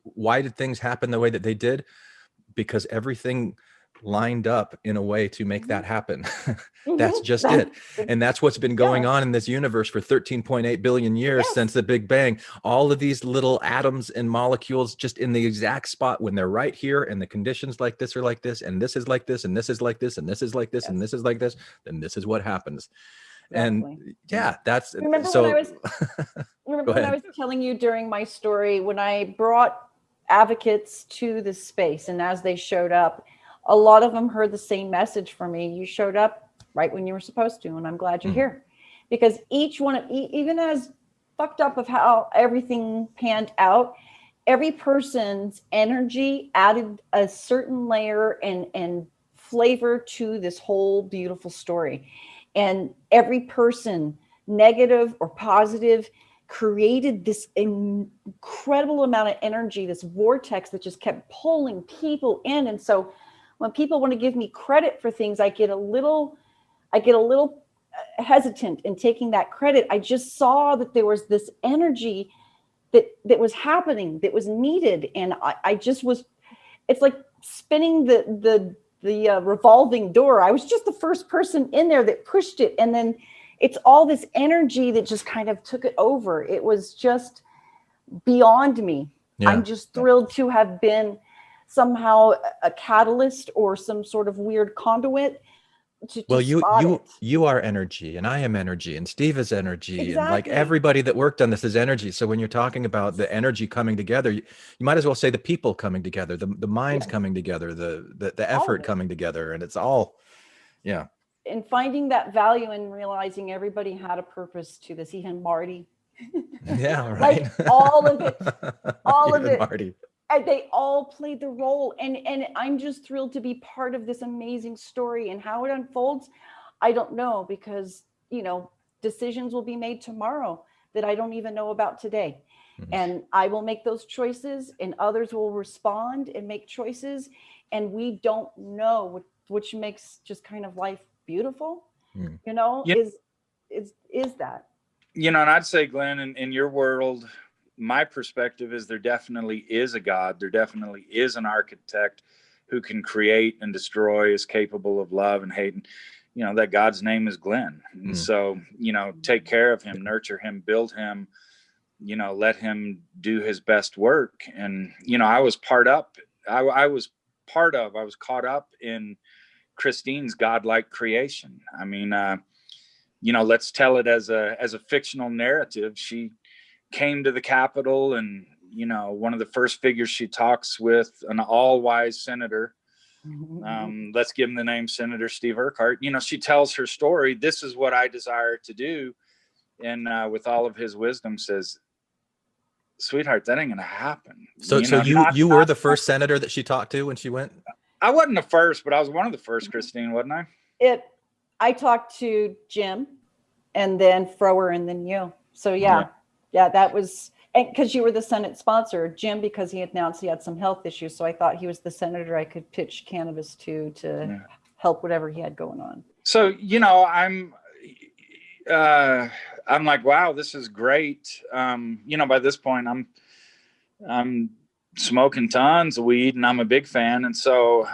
A: why did things happen the way that they did? Because everything lined up in a way to make that happen. That's just it. And that's what's been going on in this universe for 13.8 billion years since the Big Bang. All of these little atoms and molecules just in the exact spot when they're right here, and the conditions like this are like this, and this is like this, and this is like this, and this is like this, and this is like this, then this is what happens. Exactly. And that's
C: remember
A: so.
C: When I was telling you during my story, when I brought advocates to the space, and as they showed up, a lot of them heard the same message from me. You showed up right when you were supposed to, and I'm glad you're here, because each one of, even as fucked up of how everything panned out, every person's energy added a certain layer and flavor to this whole beautiful story. And every person, negative or positive, created this incredible amount of energy, this vortex that just kept pulling people in. And so when people want to give me credit for things, I get a little hesitant in taking that credit. I just saw that there was this energy that was happening, that was needed. And I just was, it's like spinning the revolving door. I was just the first person in there that pushed it. And then it's all this energy that just kind of took it over. It was just beyond me. Yeah. I'm just thrilled to have been somehow a catalyst or some sort of weird conduit to
A: Well,
C: spot it.
A: you are energy, and I am energy, and Steve is energy, and like
C: Exactly.
A: everybody that worked on this is energy. So when you're talking about the energy coming together, you might as well say the people coming together, the minds coming together, the
C: All of
A: effort
C: it.
A: coming together, and it's all, yeah.
C: And finding that value and realizing everybody had a purpose to this, even Marty.
A: Yeah, right.
C: Like all of it, all of
A: Even
C: it.
A: Marty.
C: And they all played the role. And I'm just thrilled to be part of this amazing story. And how it unfolds, I don't know, because, you know, decisions will be made tomorrow that I don't even know about today.
A: Mhm.
C: And I will make those choices, and others will respond and make choices. And we don't know, which makes just kind of life beautiful, you know,
B: Yeah.
C: is that.
B: You know, and I'd say, Glenn, in your world, my perspective is there definitely is a God. There definitely is an architect who can create and destroy, is capable of love and hate. And, you know, that God's name is Glenn. And so, you know, take care of him, nurture him, build him, you know, let him do his best work. And, you know, I was caught up in Christine's godlike creation. I mean, you know, let's tell it as a fictional narrative. She came to the Capitol, and, you know, one of the first figures she talks with, an all-wise senator. Let's give him the name Senator Steve Urquhart. You know, she tells her story. This is what I desire to do. And with all of his wisdom says, sweetheart, that ain't going to happen.
A: So you were the first senator that she talked to when she went?
B: I wasn't the first, but I was one of the first, Christine, wasn't I?
C: I talked to Jim, and then Frower, and then you. So yeah, that was, and because you were the Senate sponsor, Jim, because he announced he had some health issues. So I thought he was the senator I could pitch cannabis to help whatever he had going on.
B: So, you know, I'm like, wow, this is great. You know, by this point, I'm smoking tons of weed, and I'm a big fan. And so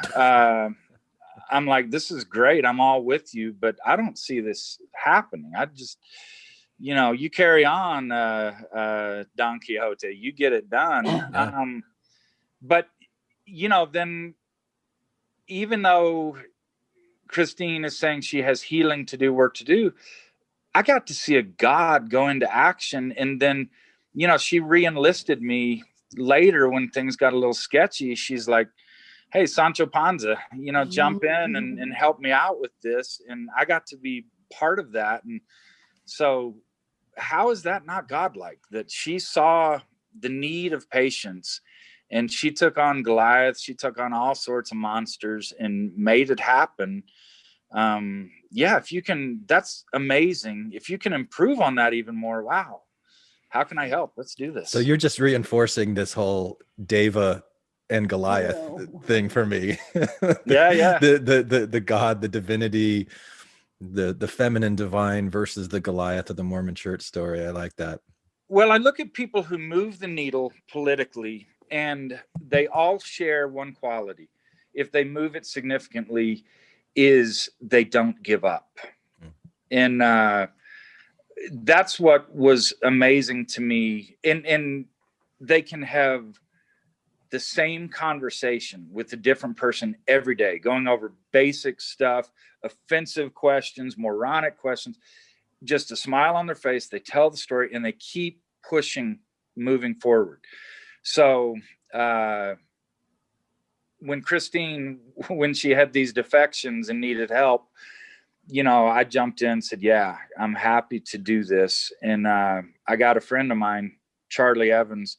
B: I'm like, this is great. I'm all with you, but I don't see this happening. I just, you know, you carry on, Don Quixote, you get it done.
A: Yeah.
B: But, you know, then even though Christine is saying she has healing to do, work to do, I got to see a God go into action. And then, you know, she re-enlisted me later when things got a little sketchy. She's like, hey, Sancho Panza, you know, jump in and help me out with this. And I got to be part of that. And so how is that not godlike? That she saw the need of patience, and she took on Goliath. She took on all sorts of monsters and made it happen. Yeah, if you can, that's amazing. If you can improve on that even more, wow. How can I help? Let's do this.
A: So you're just reinforcing this whole Deva and Goliath thing for me.
B: Yeah.
A: The God, the divinity, the feminine divine versus the Goliath of the Mormon Church story. I like that.
B: Well, I look at people who move the needle politically, and they all share one quality. If they move it significantly, is they don't give up. And that's what was amazing to me. And they can have the same conversation with a different person every day, going over basic stuff, offensive questions, moronic questions, just a smile on their face. They tell the story and they keep pushing, moving forward. So when Christine, when she had these defections and needed help, you know, I jumped in and said, yeah, I'm happy to do this. And I got a friend of mine, Charlie Evans,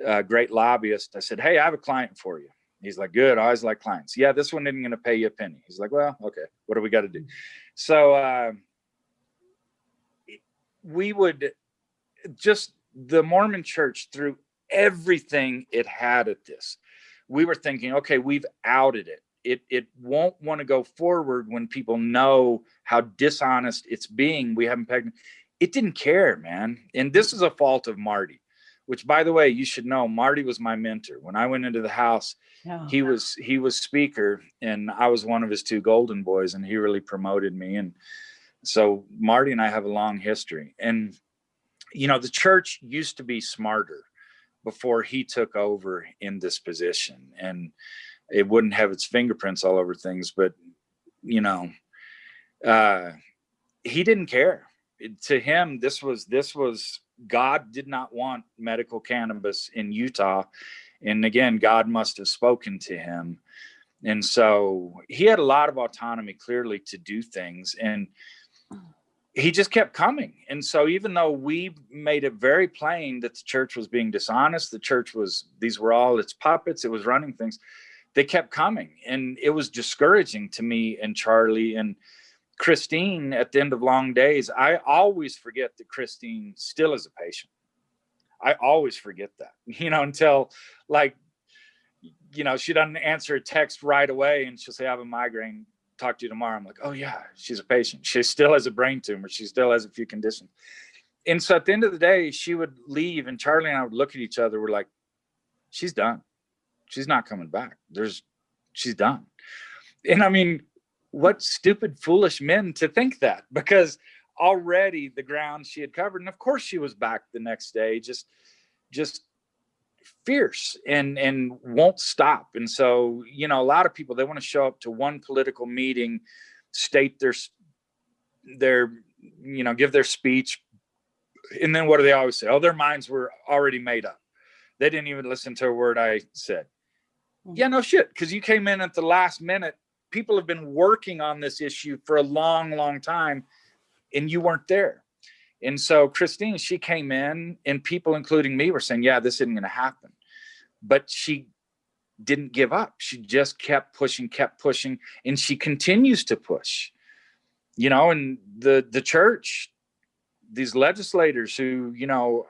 B: a great lobbyist. I said, hey, I have a client for you. He's like, good. I always like clients. Yeah, this one isn't going to pay you a penny. He's like, well, okay, what do we got to do? So we would just, the Mormon Church, through everything it had at this, we were thinking, okay, we've outed it. It won't want to go forward when people know how dishonest it's being. We haven't pegged. It didn't care, man. And this is a fault of Marty, which, by the way, you should know, Marty was my mentor. When I went into the house, he was speaker, and I was one of his two golden boys, and he really promoted me. And so Marty and I have a long history. And, you know, the church used to be smarter. before he took over in this position, and it wouldn't have its fingerprints all over things, but you know, he didn't care. To him, this was God did not want medical cannabis in Utah. And again, God must have spoken to him. And so he had a lot of autonomy, clearly, to do things. And he just kept coming. And so even though we made it very plain that the church was being dishonest, the church was, these were all its puppets, it was running things, they kept coming. And it was discouraging to me and Charlie and Christine at the end of long days. I always forget that Christine still is a patient. I always forget that, until like, she doesn't answer a text right away and she'll say, I have a migraine, talk to you tomorrow. I'm like, oh yeah, she's a patient. She still has a brain tumor. She still has a few conditions. And so at the end of the day, she would leave and Charlie and I would look at each other. We're like, she's done. She's not coming back. She's done. And I mean, what stupid, foolish men to think that, because already the ground she had covered. And of course she was back the next day, just fierce and won't stop. And so, a lot of people, they want to show up to one political meeting, state their give their speech. And then what do they always say? Oh, their minds were already made up. They didn't even listen to a word I said. Yeah, no shit. Because you came in at the last minute. People have been working on this issue for a long, long time, and you weren't there. And so Christine, she came in, and people, including me, were saying, yeah, this isn't going to happen. But she didn't give up. She just kept pushing, and she continues to push. And the church, these legislators who,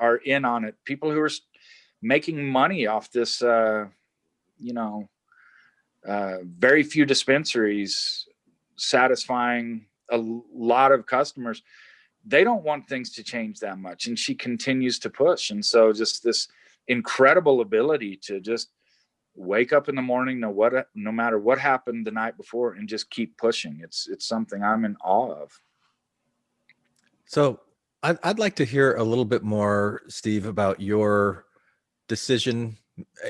B: are in on it, people who are making money off this, very few dispensaries satisfying a lot of customers. They don't want things to change that much. And she continues to push. And so just this incredible ability to just wake up in the morning, no matter what happened the night before, and just keep pushing. It's something I'm in awe of.
A: So I'd like to hear a little bit more, Steve, about your decision.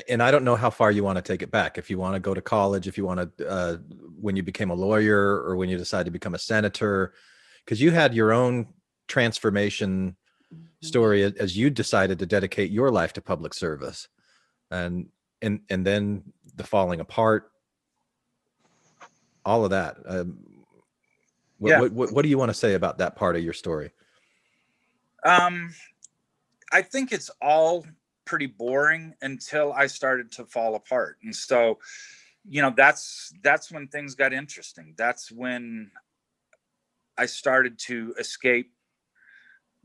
A: And I don't know how far you want to take it back. If you want to go to college, if you want to, when you became a lawyer, or when you decided to become a senator, because you had your own transformation story as you decided to dedicate your life to public service, and then the falling apart, all of that. What do you want to say about that part of your story?
B: I think it's all pretty boring until I started to fall apart. And so, that's when things got interesting. That's when I started to escape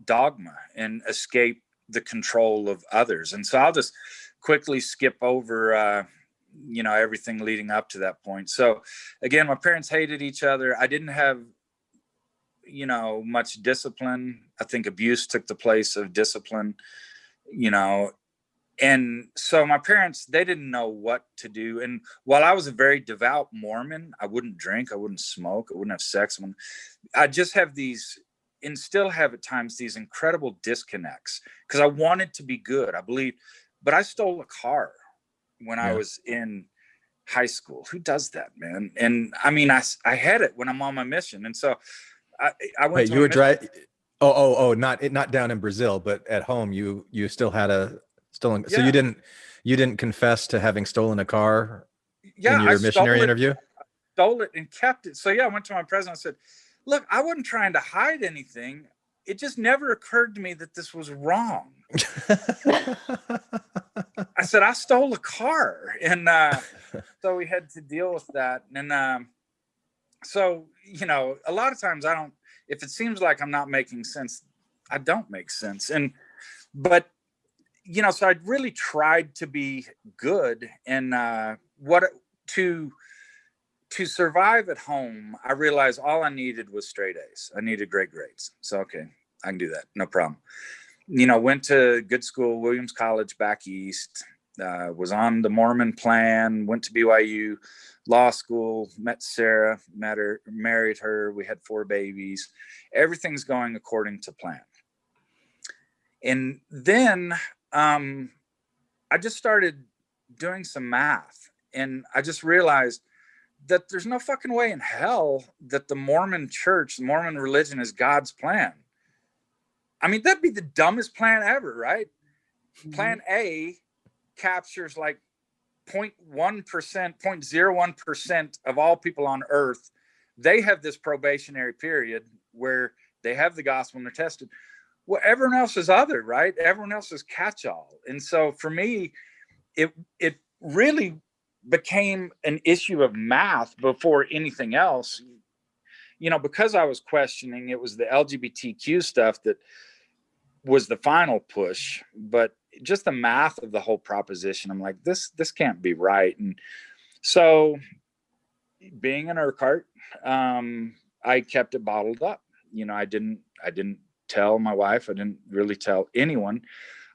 B: dogma and escape the control of others. And so I'll just quickly skip over, everything leading up to that point. So again, my parents hated each other. I didn't have, much discipline. I think abuse took the place of discipline, and so my parents, they didn't know what to do. And while I was a very devout Mormon, I wouldn't drink, I wouldn't smoke, I wouldn't have sex. I just have these, and still have at times, these incredible disconnects, because I wanted to be good. I believed, but I stole a car when I was in high school. Who does that, man? And I mean, I had it when I'm on my mission. And so I went.
A: Wait, you were driving? Oh, not down in Brazil, but at home, you still had a stolen. Yeah. So you didn't confess to having stolen a car in your missionary interview?
B: I stole it and kept it. So yeah, I went to my president and said, look, I wasn't trying to hide anything. It just never occurred to me that this was wrong. I said, I stole a car. And so we had to deal with that. And so, a lot of times if it seems like I'm not making sense, I don't make sense. But so I really tried to be good, and to survive at home, I realized all I needed was straight A's. I needed great grades. So, okay, I can do that. No problem. Went to good school, Williams College back east, was on the Mormon plan, went to BYU law school, met Sarah, married her. We had 4 babies. Everything's going according to plan. And then I just started doing some math, and I just realized that there's no fucking way in hell that the Mormon church, the Mormon religion is God's plan. I mean, that'd be the dumbest plan ever, right? Mm-hmm. Plan A captures like 0.1%, 0.01% of all people on earth. They have this probationary period where they have the gospel and they're tested. Well, everyone else is other, right? Everyone else is catch-all. And so for me, it really became an issue of math before anything else. You know, because I was questioning, it was the LGBTQ stuff that was the final push, but just the math of the whole proposition, I'm like, this can't be right. And so being an Urquhart, I kept it bottled up. You know, I didn't tell my wife. I didn't really tell anyone.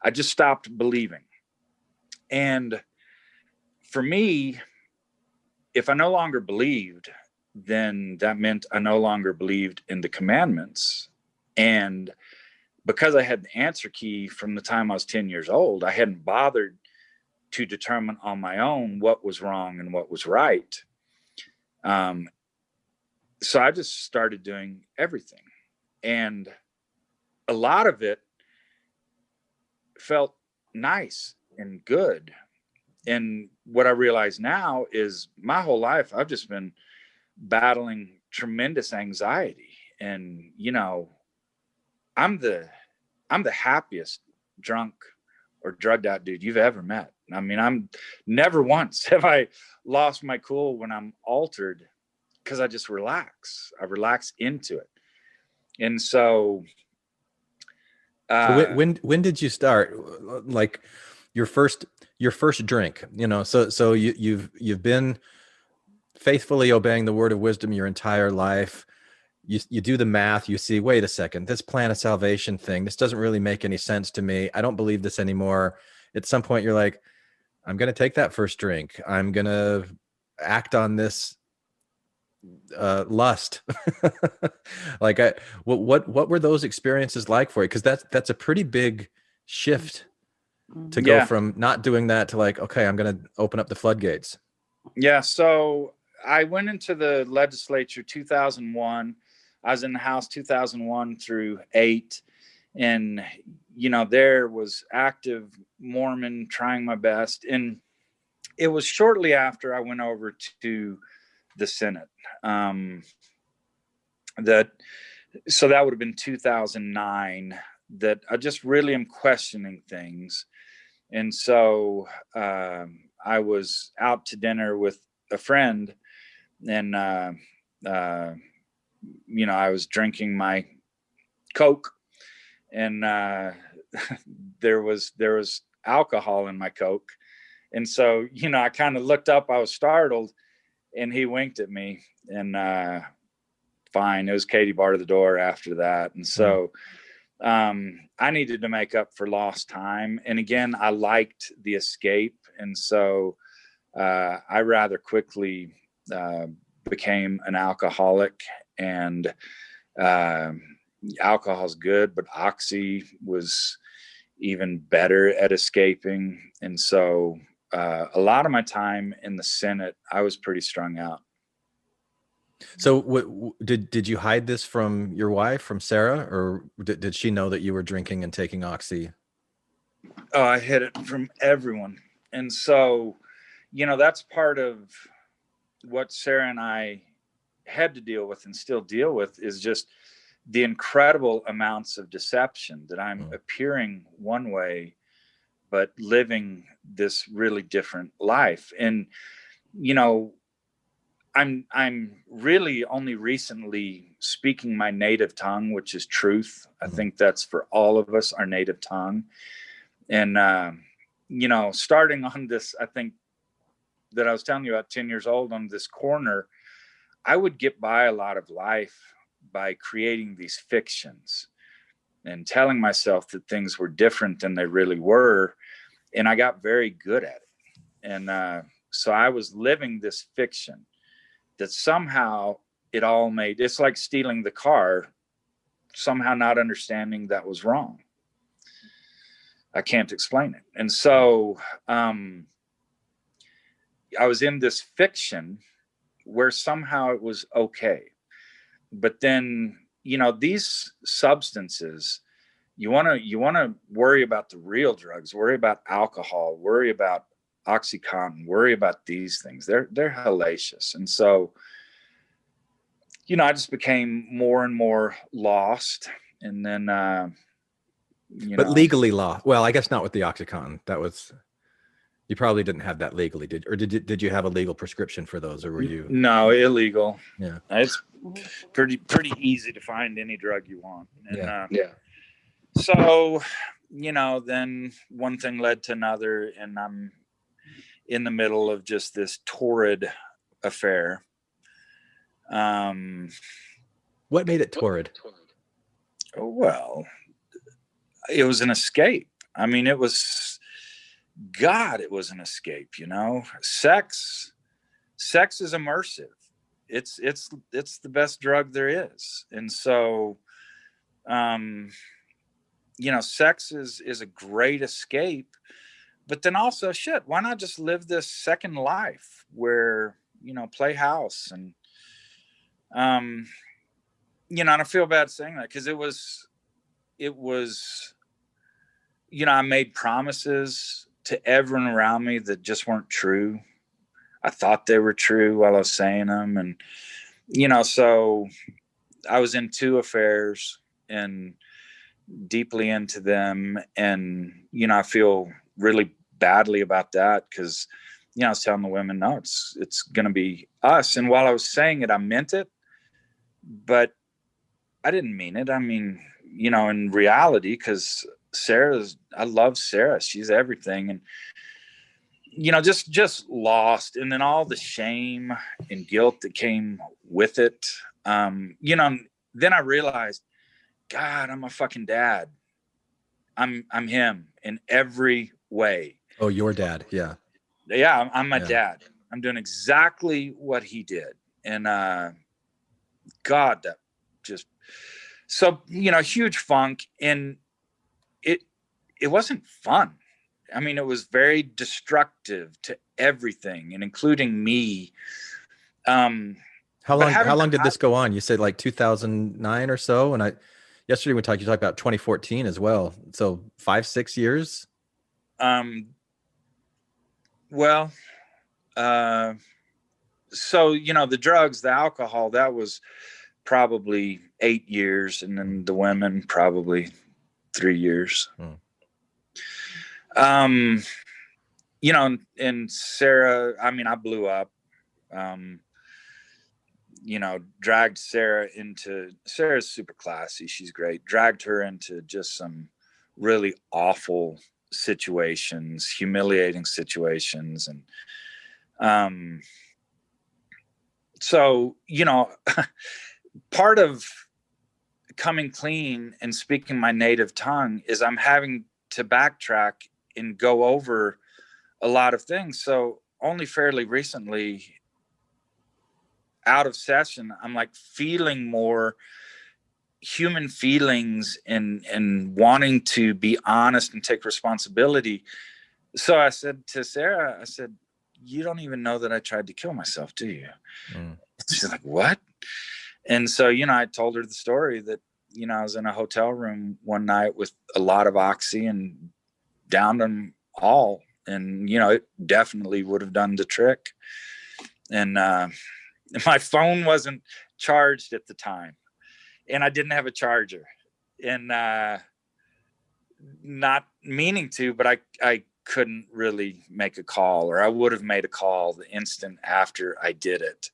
B: I just stopped believing. And for me, if I no longer believed, then that meant I no longer believed in the commandments. And because I had the answer key from the time I was 10 years old, I hadn't bothered to determine on my own what was wrong and what was right. So I just started doing everything. And a lot of it felt nice and good. And what I realize now is my whole life, I've just been battling tremendous anxiety. And, you know, I'm the happiest drunk or drugged out dude you've ever met. I mean, I'm never once have I lost my cool when I'm altered, because I just relax. I relax into it. And so,
A: when did you start? Like your first drink, you know, so you've been faithfully obeying the word of wisdom your entire life. You do the math, you see, wait a second, this plan of salvation thing, this doesn't really make any sense to me. I don't believe this anymore. At some point you're like, I'm going to take that first drink. I'm going to act on this lust. Like, what were those experiences like for you? Because that's a pretty big shift to go from not doing that to like, okay, I'm going to open up the floodgates.
B: Yeah. So I went into the legislature 2001. I was in the House 2001 through 8. And, you know, there was active Mormon, trying my best. And it was shortly after I went over to the Senate. So that would have been 2009, that I just really am questioning things. And so I was out to dinner with a friend, and you know, I was drinking my Coke, and there was alcohol in my Coke. And so, you know, I kind of looked up, I was startled, and he winked at me, and fine. It was Katie barred the door after that. And so I needed to make up for lost time. And again, I liked the escape. And so I rather quickly became an alcoholic. And alcohol's good, but Oxy was even better at escaping. And so a lot of my time in the Senate, I was pretty strung out.
A: So did you hide this from your wife, from Sarah, or did she know that you were drinking and taking Oxy?
B: Oh, I hid it from everyone. And so, you know, that's part of what Sarah and I had to deal with and still deal with, is just the incredible amounts of deception that I'm appearing one way, but living this really different life. And, you know, I'm really only recently speaking my native tongue, which is truth. I think that's for all of us, our native tongue. And, you know, starting on this, I think that I was telling you about 10 years old on this corner, I would get by a lot of life by creating these fictions and telling myself that things were different than they really were. And I got very good at it. And so I was living this fiction that somehow it all made, it's like stealing the car, somehow not understanding that was wrong. I can't explain it. And so I was in this fiction where somehow it was okay. But then, you know, these substances, you want to worry about the real drugs, worry about alcohol, worry about Oxycontin, worry about these things. They're hellacious. And so, you know, I just became more and more lost. And then,
A: But legally well, I guess not with the Oxycontin. That was, you probably didn't have that legally, did you have a legal prescription for those, or were you?
B: No, illegal.
A: Yeah.
B: It's pretty easy to find any drug you want. And, so, you know, then one thing led to another, and I'm in the middle of just this torrid affair.
A: What made it torrid?
B: Well, it was an escape. I mean, it was an escape, you know. Sex is immersive. It's the best drug there is. And so, you know, sex is a great escape, but then also, shit, why not just live this second life where, you know, play house? And, you know, I don't feel bad saying that, because it was, you know, I made promises to everyone around me that just weren't true. I thought they were true while I was saying them. And, you know, so I was in 2 affairs and deeply into them. And, you know, I feel really badly about that, because, you know, I was telling the women, no, it's going to be us. And while I was saying it, I meant it, but I didn't mean it. I mean, you know, in reality, because I love Sarah. She's everything. And, you know, just lost. And then all the shame and guilt that came with it. You know, then I realized, God, I'm a fucking dad. I'm him in every way.
A: Oh, your dad. Yeah.
B: Yeah. I'm my dad. I'm doing exactly what he did. And, God, that just, so, you know, huge funk. And it wasn't fun. I mean, it was very destructive to everything, and including me.
A: How long did this go on? You said like 2009 or so. And yesterday you talked about 2014 as well. So 5-6 years.
B: Well, so, you know, the drugs, the alcohol, that was probably 8 years. And then the women, probably 3 years. You know, and Sarah, I mean, I blew up, you know, dragged Sarah's super classy. She's great. Dragged her into just some really awful situations, humiliating situations. And, so, you know, part of coming clean and speaking my native tongue is I'm having to backtrack and go over a lot of things. So only fairly recently, out of session, I'm like feeling more human feelings and wanting to be honest and take responsibility. So I said to Sarah, I said, you don't even know that I tried to kill myself, do you? She's like, what? And so, you know, I told her the story that, you know, I was in a hotel room one night with a lot of Oxy and downed them all. And, you know, it definitely would have done the trick. And my phone wasn't charged at the time, and I didn't have a charger, and not meaning to, but I couldn't really make a call, or I would have made a call the instant after I did it.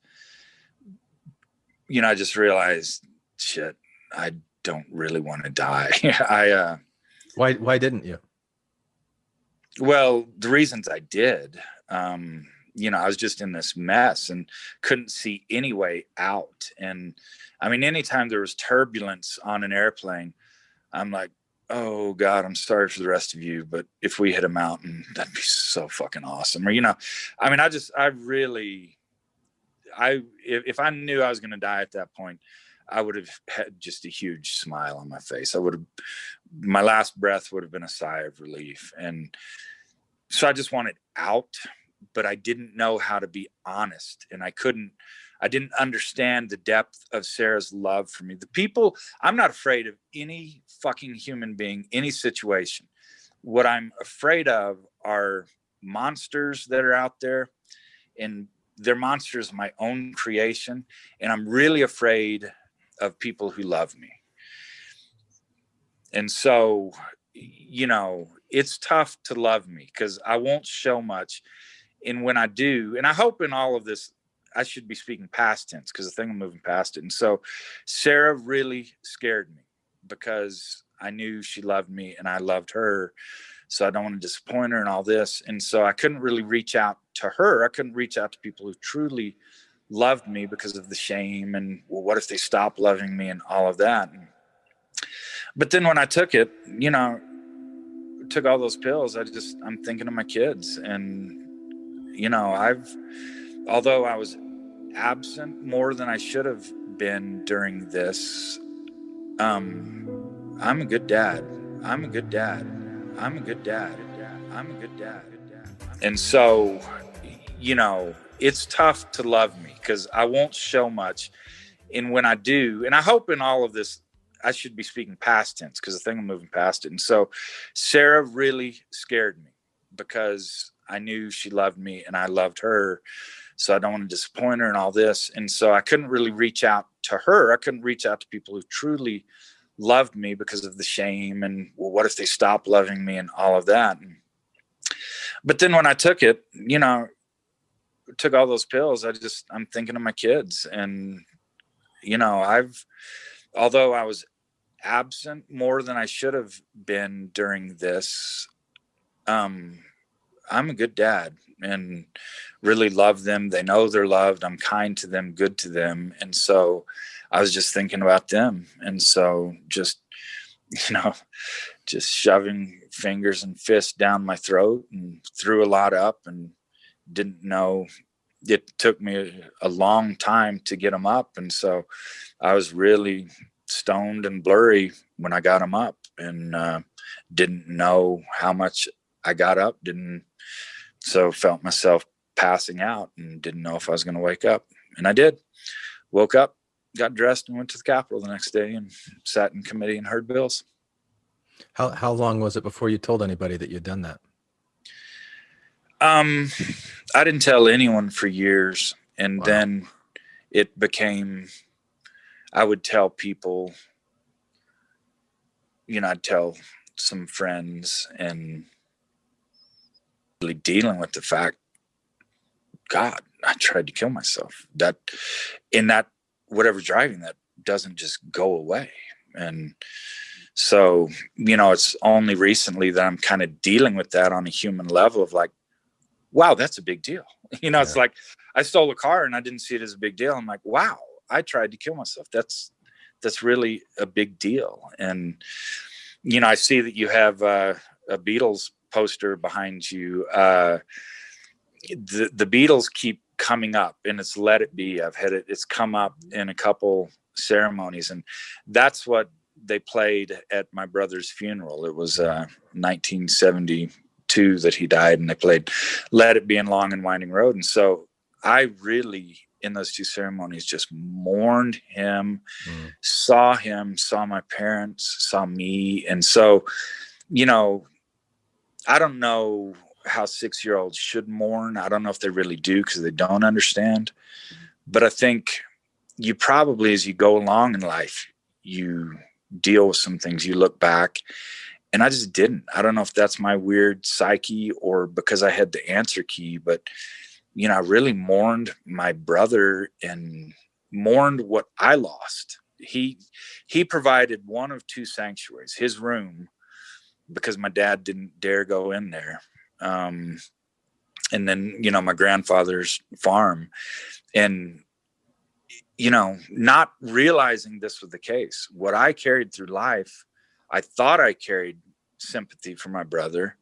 B: You know, I just realized, shit, I don't really want to die.
A: Why didn't you?
B: Well, the reasons I did, you know, I was just in this mess and couldn't see any way out. And I mean, anytime there was turbulence on an airplane, I'm like, oh God, I'm sorry for the rest of you, but if we hit a mountain, that'd be so fucking awesome. Or, you know, I mean, if I knew I was going to die at that point, I would have had just a huge smile on my face. My last breath would have been a sigh of relief. And so I just wanted out, but I didn't know how to be honest. And I didn't understand the depth of Sarah's love for me. I'm not afraid of any fucking human being, any situation. What I'm afraid of are monsters that are out there, and they're monsters of my own creation. And I'm really afraid of people who love me. And so, it's tough to love me because I won't show much. And when I do, and I hope in all of this, I should be speaking past tense because I think I'm moving past it. And so Sarah really scared me because I knew she loved me and I loved her. So I don't want to disappoint her and all this. And so I couldn't really reach out to her. I couldn't reach out to people who truly loved me because of the shame and, well, what if they stop loving me and all of that. But then when I took it, took all those pills, I'm thinking of my kids. And, although I was absent more than I should have been during this, I'm a good dad. I'm a good dad. I'm a good dad. I'm a good dad. And so, it's tough to love me because I won't show much. And when I do, and I hope in all of this, I should be speaking past tense because I think I'm moving past it. And so Sarah really scared me because I knew she loved me and I loved her. So I don't want to disappoint her and all this. And so I couldn't really reach out to her. I couldn't reach out to people who truly loved me because of the shame and, well, what if they stop loving me and all of that. But then when I took it, took all those pills, I'm thinking of my kids. And, although I was absent more than I should have been during this, I'm a good dad and really love them. They know they're loved. I'm kind to them, good to them. And so I was just thinking about them. And so just shoving fingers and fists down my throat and threw a lot up and didn't know. It took me a long time to get them up. And so I was really stoned and blurry when I got them up and didn't know how much I got up. So felt myself passing out and didn't know if I was going to wake up. And I did. Woke up, got dressed and went to the Capitol the next day and sat in committee and heard bills.
A: How long was it before you told anybody that you'd done that?
B: I didn't tell anyone for years. And
A: Wow.
B: Then it became, I would tell people, I'd tell some friends and really dealing with the fact, God, I tried to kill myself. That whatever's driving that doesn't just go away. And so, it's only recently that I'm kind of dealing with that on a human level of like, wow, that's a big deal. It's like I stole a car and I didn't see it as a big deal. I'm like, wow, I tried to kill myself. That's really a big deal. And, I see that you have a Beatles poster behind you. The Beatles keep coming up and it's Let It Be. I've had it's come up in a couple ceremonies and that's what they played at my brother's funeral. It was 1972 that he died and they played Let It Be in Long and Winding Road. And so I really, in those two ceremonies, just mourned him, saw my parents, saw me. And so, I don't know how 6-year-olds should mourn. I don't know if they really do because they don't understand. But I think you probably, as you go along in life, you deal with some things, you look back. And I just didn't. I don't know if that's my weird psyche or because I had the answer key, but, I really mourned my brother and mourned what I lost. He provided one of two sanctuaries, his room, because my dad didn't dare go in there. And then, my grandfather's farm and, not realizing this was the case. What I carried through life, I thought I carried sympathy for my brother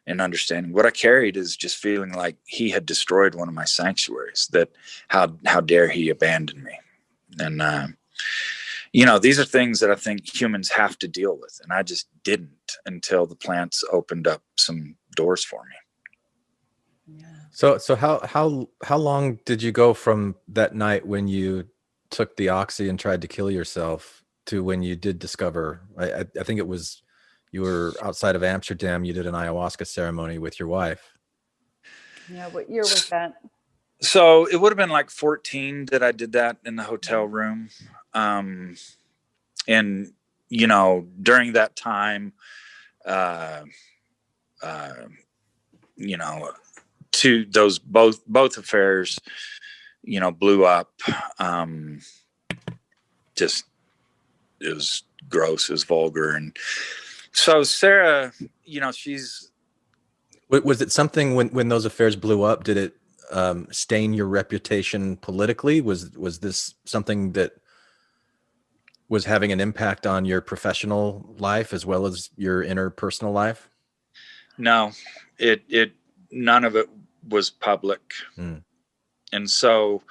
B: and understanding. What I carried is just feeling like he had destroyed one of my sanctuaries, that how dare he abandon me. And these are things that I think humans have to deal with. And I just didn't until the plants opened up some doors for me.
A: Yeah. So how long did you go from that night when you took the oxy and tried to kill yourself to when you did discover, I think it was, you were outside of Amsterdam, you did an ayahuasca ceremony with your wife.
C: Yeah. What year was that?
B: So it would have been like 14 that I did that in the hotel room. And, during that time, to those both affairs, blew up. Just, it was gross, it was vulgar. And so Sarah,
A: Was it something when those affairs blew up, did it stain your reputation politically? Was this something that was having an impact on your professional life as well as your interpersonal life?
B: No, none of it was public. And so,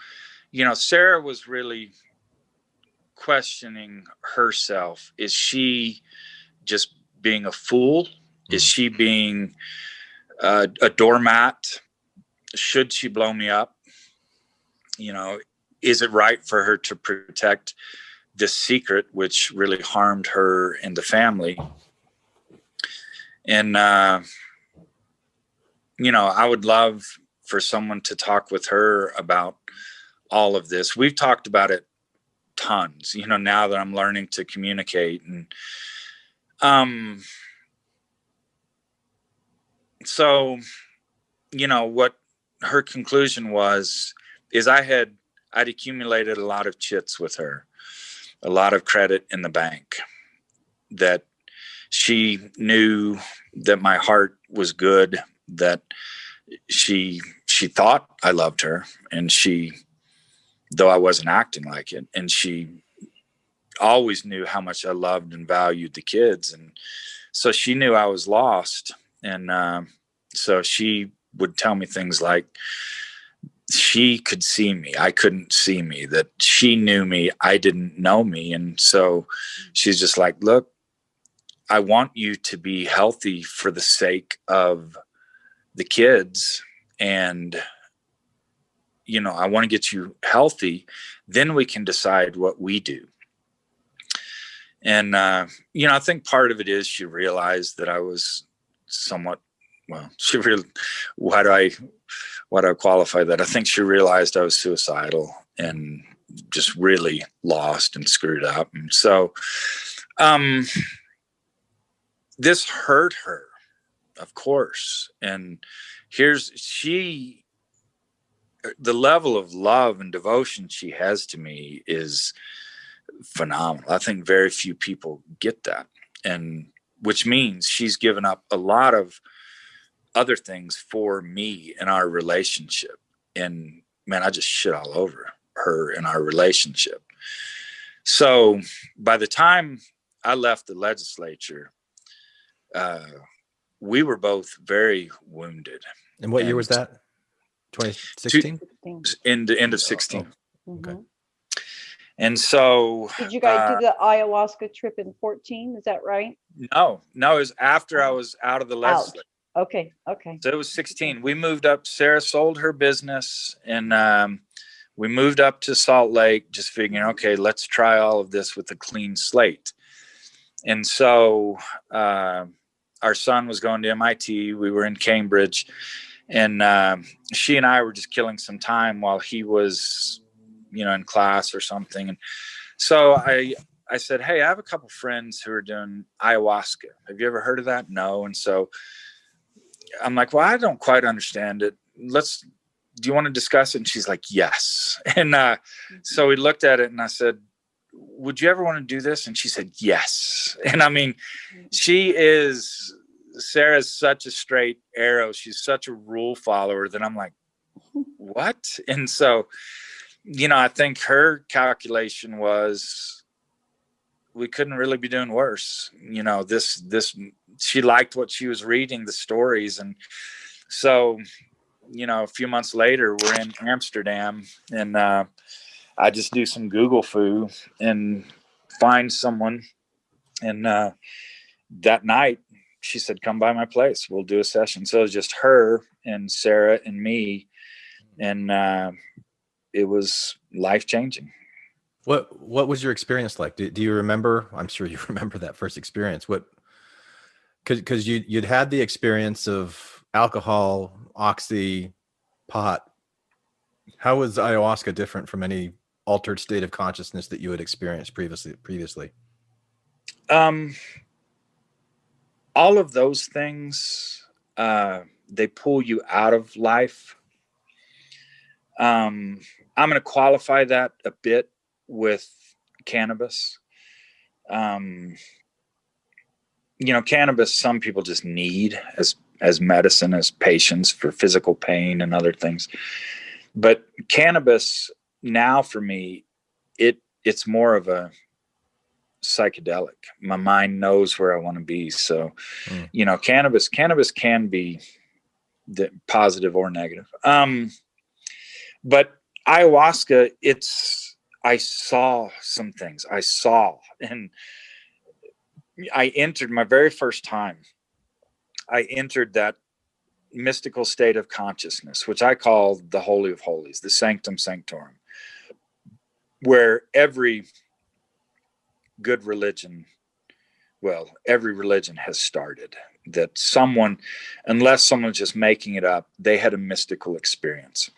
B: Sarah was really questioning herself. Is she just being a fool? Is she being a doormat? Should she blow me up? Is it right for her to protect this secret, which really harmed her and the family? And, I would love for someone to talk with her about all of this. We've talked about it tons, now that I'm learning to communicate. And, so, what her conclusion was, is I'd accumulated a lot of chits with her, a lot of credit in the bank, that she knew that my heart was good, that she thought I loved her, and though I wasn't acting like it, and she always knew how much I loved and valued the kids. And so she knew I was lost. And so she would tell me things like, she could see me, I couldn't see me, that she knew me, I didn't know me. And so she's just like, look, I want you to be healthy for the sake of the kids. And, I want to get you healthy. Then we can decide what we do. And, I think part of it is she realized that I was somewhat, why do I qualify that? I think she realized I was suicidal and just really lost and screwed up. And so, this hurt her, of course. And the level of love and devotion she has to me is phenomenal. I think very few people get that. And which means she's given up a lot of other things for me in our relationship. And man, I just shit all over her in our relationship. So by the time I left the legislature, we were both very wounded.
A: And what year was that? 2016?
B: In the end of 16.
A: Oh, okay.
B: And so
C: did you guys do the ayahuasca trip in 14? Is that right?
B: No, it was after I was out of the legislature.
C: Okay.
B: So it was 16. We moved up. Sarah sold her business, and we moved up to Salt Lake, just figuring, okay, let's try all of this with a clean slate. And so our son was going to MIT. We were in Cambridge, and she and I were just killing some time while he was, in class or something. And so I said, hey, I have a couple friends who are doing ayahuasca. Have you ever heard of that? No. And so I'm like, well, I don't quite understand it. Do you want to discuss it? And she's like, yes. And so we looked at it, and I said, would you ever want to do this? And she said, yes. And I mean, Sarah's such a straight arrow. She's such a rule follower that I'm like, what? And so, I think her calculation was, we couldn't really be doing worse. She liked what she was reading, the stories. And so, a few months later, we're in Amsterdam, and I just do some Google foo and find someone. And that night she said, come by my place, we'll do a session. So it was just her and Sarah and me. And it was life-changing.
A: What was your experience like? Do you remember? I'm sure you remember that first experience. Because you'd had the experience of alcohol, oxy, pot. How was ayahuasca different from any altered state of consciousness that you had experienced previously?
B: All of those things, they pull you out of life. I'm going to qualify that a bit with cannabis. Cannabis, some people just need as medicine, as patients for physical pain and other things. But cannabis now for me, it's more of a psychedelic. My mind knows where I want to be. So, cannabis can be positive or negative. But ayahuasca, I saw some things. And I entered my very first time. I entered that mystical state of consciousness, which I call the Holy of Holies, the Sanctum Sanctorum, where every good religion, every religion has started. That someone, unless someone's just making it up, they had a mystical experience.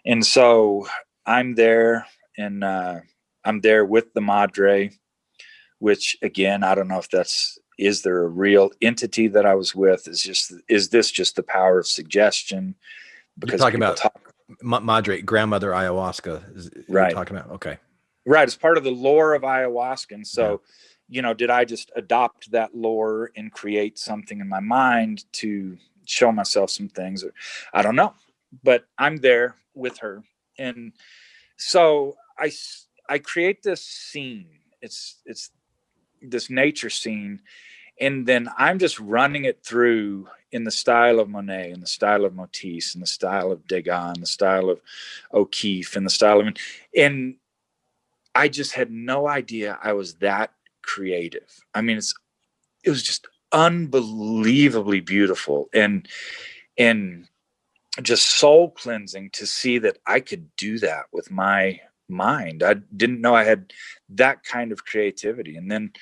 B: And so I'm there, and I'm there with the Madre, which again, I don't know if is there a real entity that I was with? Is this just the power of suggestion?
A: Because you're talking about Madre, grandmother ayahuasca.
B: Right.
A: You're talking about, okay.
B: Right. It's part of the lore of ayahuasca. And so, did I just adopt that lore and create something in my mind to show myself some things? I don't know, but I'm there with her. And so I create this scene. It's this nature scene. And then I'm just running it through in the style of Monet, in the style of Matisse, in the style of Degas, in the style of O'Keeffe, in the style of, and I just had no idea I was that creative. I mean, it was just unbelievably beautiful and just soul cleansing to see that I could do that with my mind. I didn't know I had that kind of creativity. And then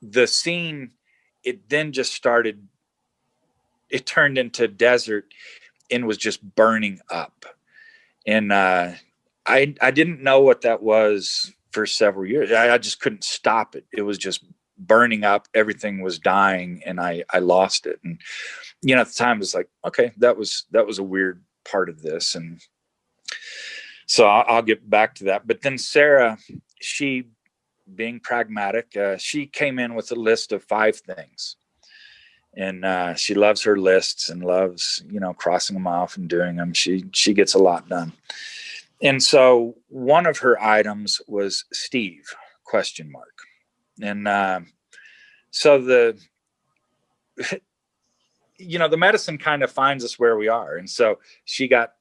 B: the scene, it then just started, it turned into desert and was just burning up. And I didn't know what that was for several years. I just couldn't stop it. It was just burning up. Everything was dying, and I lost it. And, at the time it was like, okay, that was a weird part of this. And so I'll get back to that. But then Sarah, she, being pragmatic, she came in with a list of 5 things. And she loves her lists and loves, crossing them off and doing them. She gets a lot done. And so one of her items was Steve ? And so the medicine kind of finds us where we are. And so she got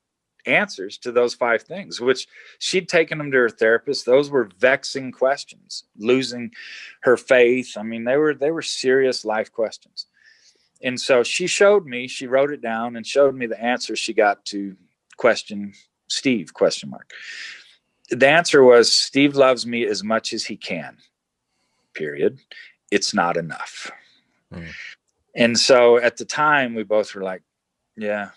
B: answers to those 5 things, which she'd taken them to her therapist. Those were vexing questions, losing her faith. I mean, they were serious life questions. And so she wrote it down and showed me the answer she got to question Steve ? The answer was, Steve loves me as much as he can, period. It's not enough. And so at the time we both were like, yeah.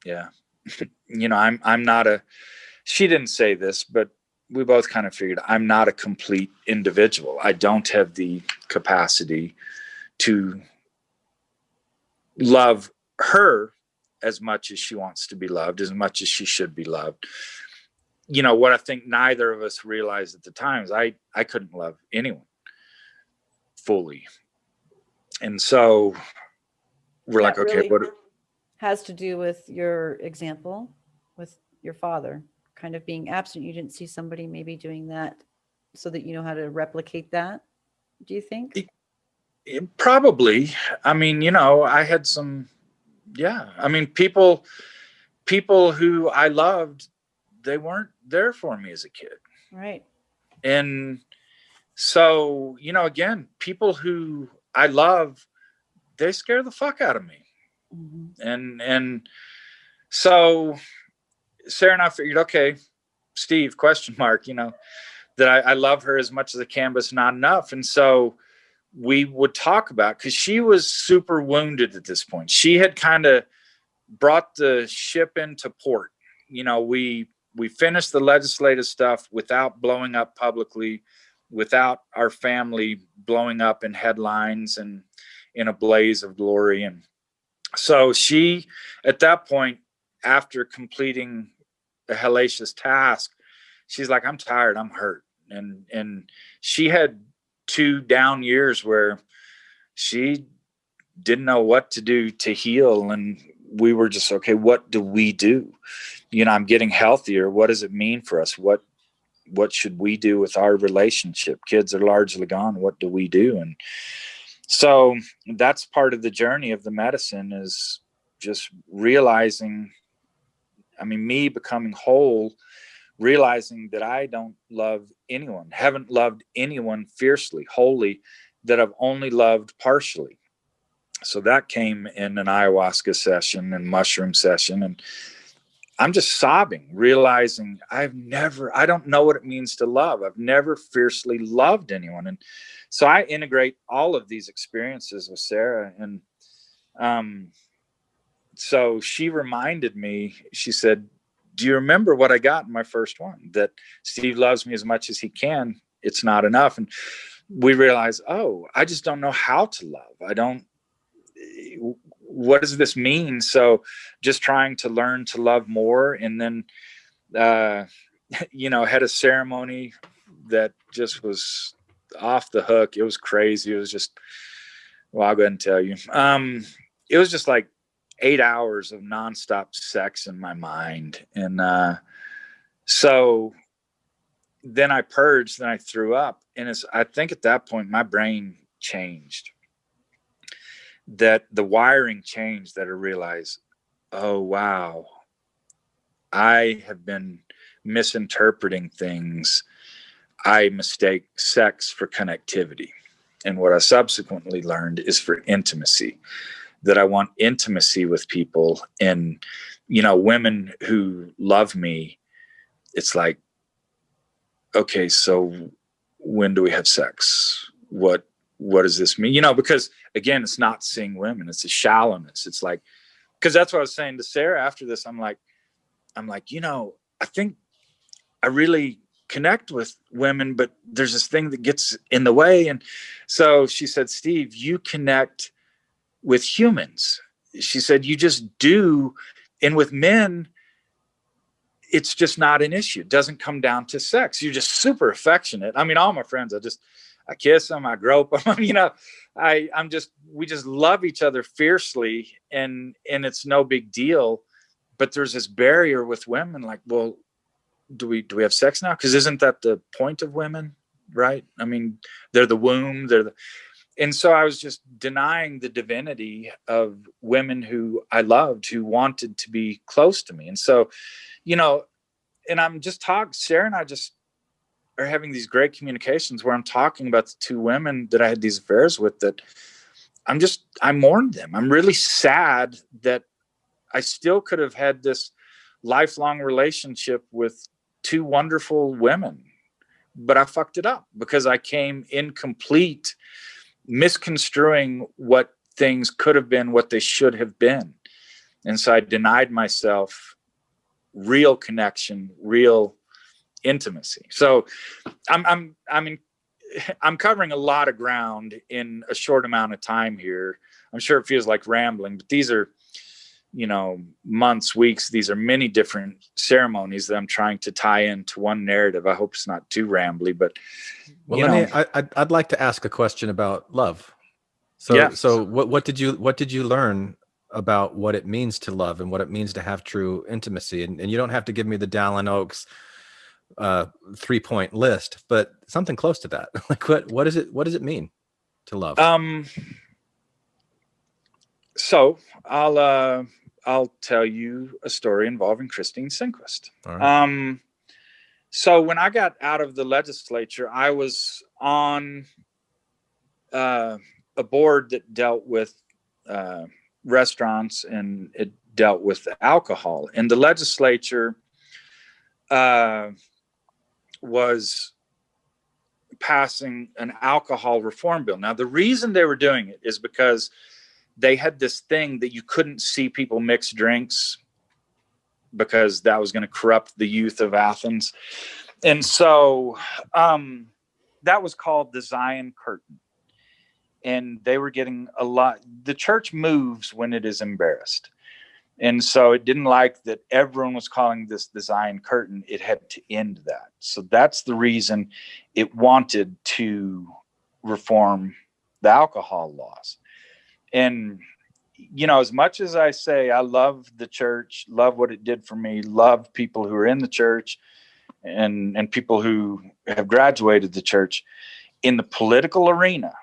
B: I'm not she didn't say this, but we both kind of figured I'm not a complete individual. I don't have the capacity to love her as much as she wants to be loved, as much as she should be loved. What I think neither of us realized at the time is I couldn't love anyone fully. And so we're like, okay, what
C: has to do with your example with your father kind of being absent. You didn't see somebody maybe doing that so that you know how to replicate that, do you think?
B: Probably. I mean, I had some, I mean, people who I loved, they weren't there for me as a kid.
C: Right.
B: And so, you know, again, people who I love, they scare the fuck out of me. And so Sarah and I figured, okay, Steve, question mark, you know, that I love her as much as I can, but it's not enough. And so we would talk about, because she was super wounded at this point. She had kind of brought the ship into port. You know, we finished the legislative stuff without blowing up publicly, without our family blowing up in headlines and in a blaze of glory. And so she, at that point, after completing a hellacious task, she's like, I'm tired, I'm hurt. And she had 2 down years where she didn't know what to do to heal. And we were just, okay, what do we do? You know, I'm getting healthier. What does it mean for us? What should we do with our relationship? Kids are largely gone. What do we do? And so that's part of the journey of the medicine, is just realizing, I mean, me becoming whole, realizing that I don't love anyone, haven't loved anyone fiercely, wholly, that I've only loved partially. So that came in an ayahuasca session and mushroom session. And I'm just sobbing, realizing I don't know what it means to love. I've never fiercely loved anyone. And so I integrate all of these experiences with Sarah. And so she reminded me, she said, do you remember what I got in my first one? That Steve loves me as much as he can. It's not enough. And we realized, oh, I just don't know how to love. What does this mean? So just trying to learn to love more. And then, you know, had a ceremony that just was off the hook. It was crazy. It was just, well, I'll go ahead and tell you. It was just like 8 hours of nonstop sex in my mind. And so then I purged, then I threw up. And I think at that point, my brain changed. That the wiring changed, that I realized, oh, wow, I have been misinterpreting things. I mistake sex for connectivity. And what I subsequently learned is for intimacy, that I want intimacy with people. And, you know, women who love me, it's like, okay, so when do we have sex? What does this mean? You know, because again, it's not seeing women, it's a shallowness. It's like, because that's what I was saying to Sarah after this. I'm like, you know, I think I really connect with women, but there's this thing that gets in the way. And so she said, Steve, you connect with humans. She said, you just do. And with men, it's just not an issue. It doesn't come down to sex. You're just super affectionate. I mean, all my friends, I kiss them, I grope them, you know, we just love each other fiercely, and it's no big deal. But there's this barrier with women, like, well, do we have sex now? Because isn't that the point of women, right? I mean, they're the womb, and so I was just denying the divinity of women who I loved, who wanted to be close to me. And so, you know, and Sarah and I just are having these great communications where I'm talking about the 2 women that I had these affairs with, that I mourned them. I'm really sad that I still could have had this lifelong relationship with 2 wonderful women, but I fucked it up because I came incomplete, misconstruing what things could have been, what they should have been. And so I denied myself real connection, real intimacy. So I'm covering a lot of ground in a short amount of time here. I'm sure it feels like rambling, but these are, you know, months, weeks. These are many different ceremonies that I'm trying to tie into one narrative. I hope it's not too rambly, but
A: I'd like to ask a question about love. So,
B: yeah.
A: So what did you learn about what it means to love and what it means to have true intimacy? And you don't have to give me the Dallin Oaks 3-point list, but something close to that. Like what does it mean to love?
B: So I'll tell you a story involving Christine Sinquist.
A: All right.
B: So when I got out of the legislature, I was on a board that dealt with restaurants, and it dealt with alcohol. And the legislature was passing an alcohol reform bill. Now, the reason they were doing it is because they had this thing that you couldn't see people mix drinks because that was going to corrupt the youth of Athens. And so that was called the Zion Curtain. And they were getting a lot. The church moves when it is embarrassed. And so it didn't like that everyone was calling this the Zion Curtain. It had to end that. So that's the reason it wanted to reform the alcohol laws. And, you know, as much as I say I love the church, love what it did for me, love people who are in the church and people who have graduated the church, in the political arena,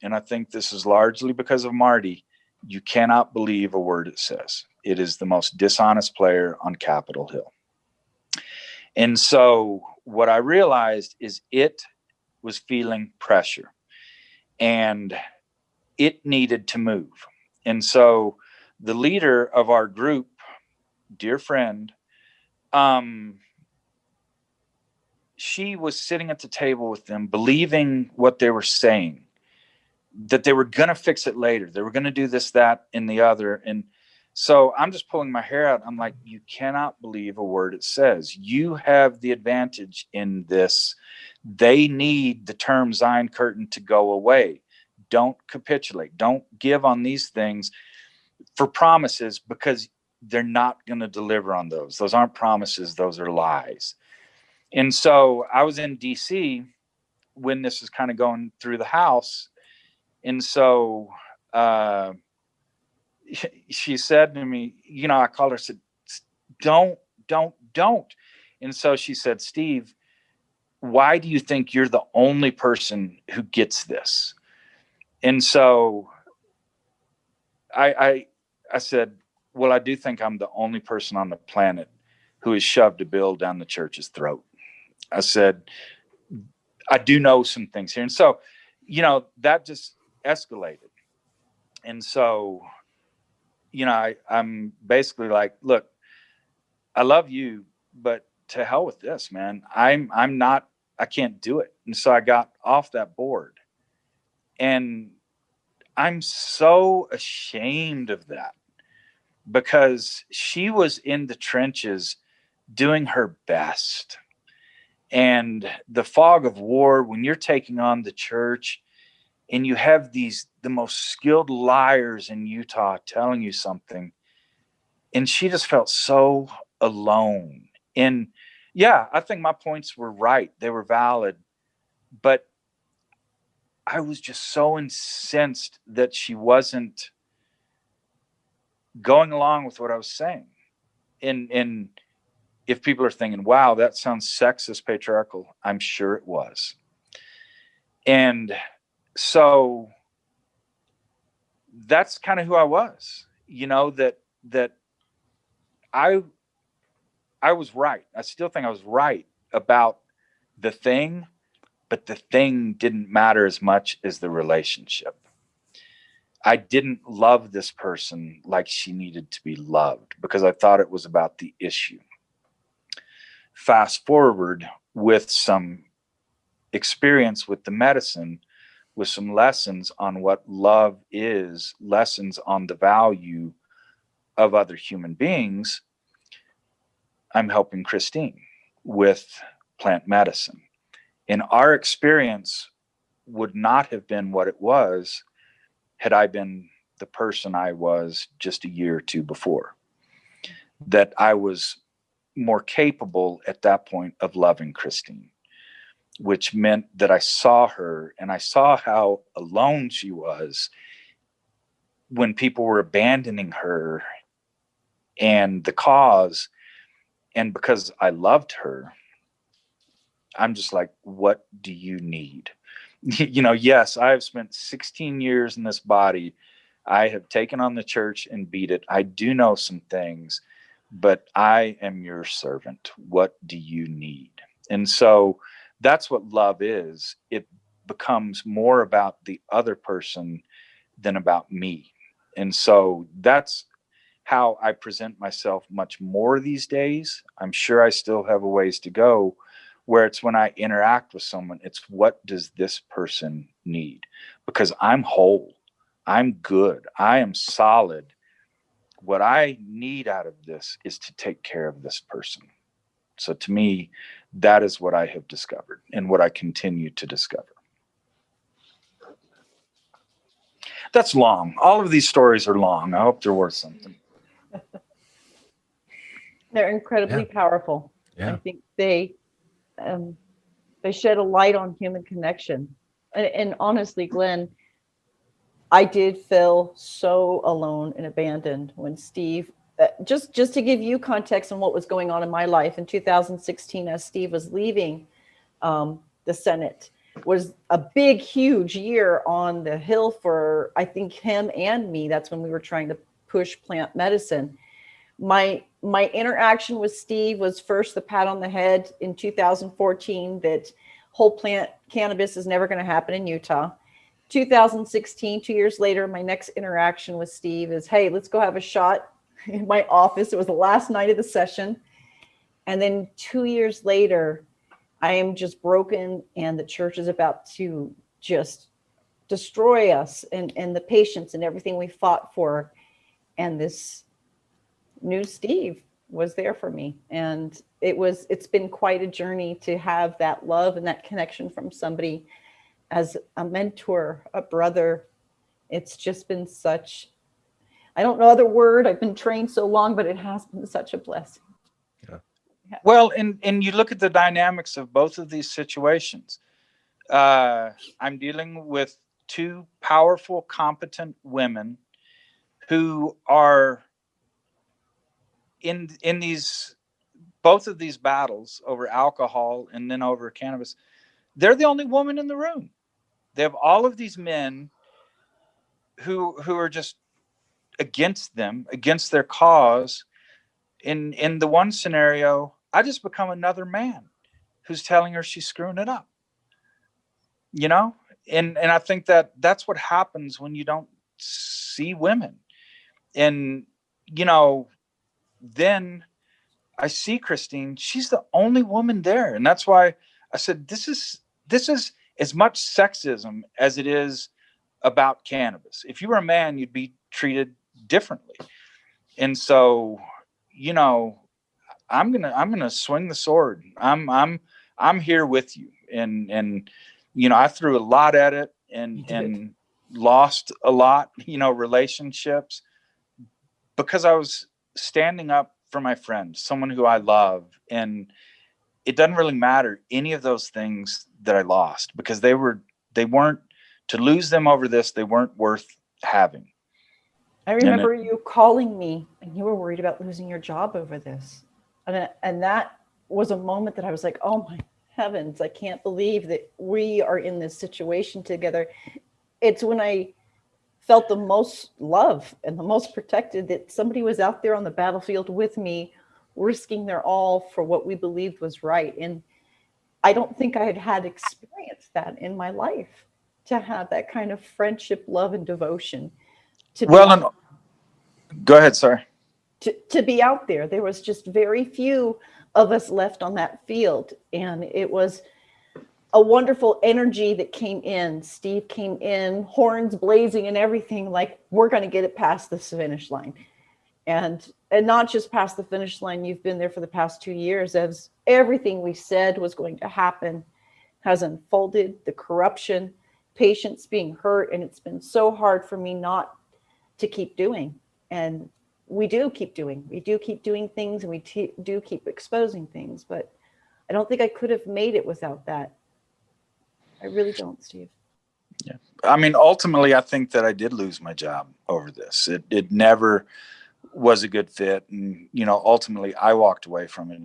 B: and I think this is largely because of Marty, you cannot believe a word it says. It is the most dishonest player on Capitol Hill. And so what I realized is it was feeling pressure and it needed to move. And so the leader of our group, dear friend, she was sitting at the table with them, believing what they were saying, that they were going to fix it later. They were going to do this, that, and the other. And so I'm just pulling my hair out. I'm like, you cannot believe a word it says. You have the advantage in this. They need the term Zion Curtain to go away. Don't capitulate. Don't give on these things for promises, because they're not going to deliver on those. Those aren't promises. Those are lies. And so I was in DC when this is kind of going through the House. And so she said to me, you know, I called her, said, don't. And so she said, Steve, why do you think you're the only person who gets this? And so I said, well, I do think I'm the only person on the planet who has shoved a bill down the church's throat. I said, I do know some things here. And so, you know, that just escalated. And so, you know, I'm basically like, look, I love you, but to hell with this, man. I can't do it. And so I got off that board, and I'm so ashamed of that, because she was in the trenches doing her best. And the fog of war, when you're taking on the church and you have the most skilled liars in Utah telling you something, and she just felt so alone. And yeah, I think my points were right. They were valid, but I was just so incensed that she wasn't going along with what I was saying. And if people are thinking, wow, that sounds sexist, patriarchal, I'm sure it was. And so that's kind of who I was, you know, that I was right. I still think I was right about the thing, but the thing didn't matter as much as the relationship. I didn't love this person like she needed to be loved, because I thought it was about the issue. Fast forward with some experience with the medicine, with some lessons on what love is, lessons on the value of other human beings. I'm helping Christine with plant medicine. And our experience would not have been what it was had I been the person I was just a year or two before. That I was more capable at that point of loving Christine, which meant that I saw her and I saw how alone she was when people were abandoning her and the cause. And because I loved her, I'm just like, what do you need? You know, yes, I have spent 16 years in this body. I have taken on the church and beat it. I do know some things, but I am your servant. What do you need? And so that's what love is. It becomes more about the other person than about me. And so that's how I present myself much more these days. I'm sure I still have a ways to go, where it's when I interact with someone, it's what does this person need? Because I'm whole, I'm good, I am solid. What I need out of this is to take care of this person. So to me, that is what I have discovered and what I continue to discover. That's long. All of these stories are long. I hope they're worth something.
C: They're incredibly powerful.
A: Yeah.
C: I think they shed a light on human connection. And honestly, Glenn, I did feel so alone and abandoned when Steve, just to give you context on what was going on in my life in 2016, as Steve was leaving the Senate, was a big, huge year on the Hill for, I think, him and me. That's when we were trying to push plant medicine. My interaction with Steve was first the pat on the head in 2014 that whole plant cannabis is never going to happen in Utah. 2016, 2 years later, my next interaction with Steve is, hey, let's go have a shot in my office. It was the last night of the session. And then 2 years later, I am just broken, and the church is about to just destroy us and the patients and everything we fought for. And this new Steve was there for me. And it's been quite a journey to have that love and that connection from somebody as a mentor, a brother. It's just been such, I don't know other word. I've been trained so long, but it has been such a blessing.
B: Well, and you look at the dynamics of both of these situations. I'm dealing with two powerful, competent women who are in these, both of these battles over alcohol and then over cannabis. They're the only woman in the room. They have all of these men who are just against them, against their cause. In the one scenario, I just become another man who's telling her she's screwing it up, you know? And I think that's what happens when you don't see women. And, you know, then I see Christine, she's the only woman there. And that's why I said, this is as much sexism as it is about cannabis. If you were a man, you'd be treated differently. And so, you know, I'm gonna swing the sword. I'm here with you. And you know, I threw a lot at it and lost a lot, you know, relationships, because I was standing up for my friend, someone who I love. And it doesn't really matter any of those things that I lost, because they weren't, to lose them over this, they weren't worth having.
C: I remember you calling me and you were worried about losing your job over this. And that was a moment that I was like, oh my heavens, I can't believe that we are in this situation together. It's when I felt the most love and the most protected, that somebody was out there on the battlefield with me, risking their all for what we believed was right. And I don't think I had experienced that in my life, to have that kind of friendship, love, and devotion.
B: Go ahead, sorry.
C: To be out there. There was just very few of us left on that field. And it was a wonderful energy that came in. Steve came in, horns blazing and everything, like, we're going to get it past this finish line. And not just past the finish line. You've been there for the past 2 years, as everything we said was going to happen has unfolded. The corruption, patients being hurt. And it's been so hard for me not to keep doing. And we do keep doing things, and we do keep exposing things. But I don't think I could have made it without that. I really don't, Steve.
B: Yeah. I mean, ultimately, I think that I did lose my job over this. It never was a good fit. And, you know, ultimately I walked away from it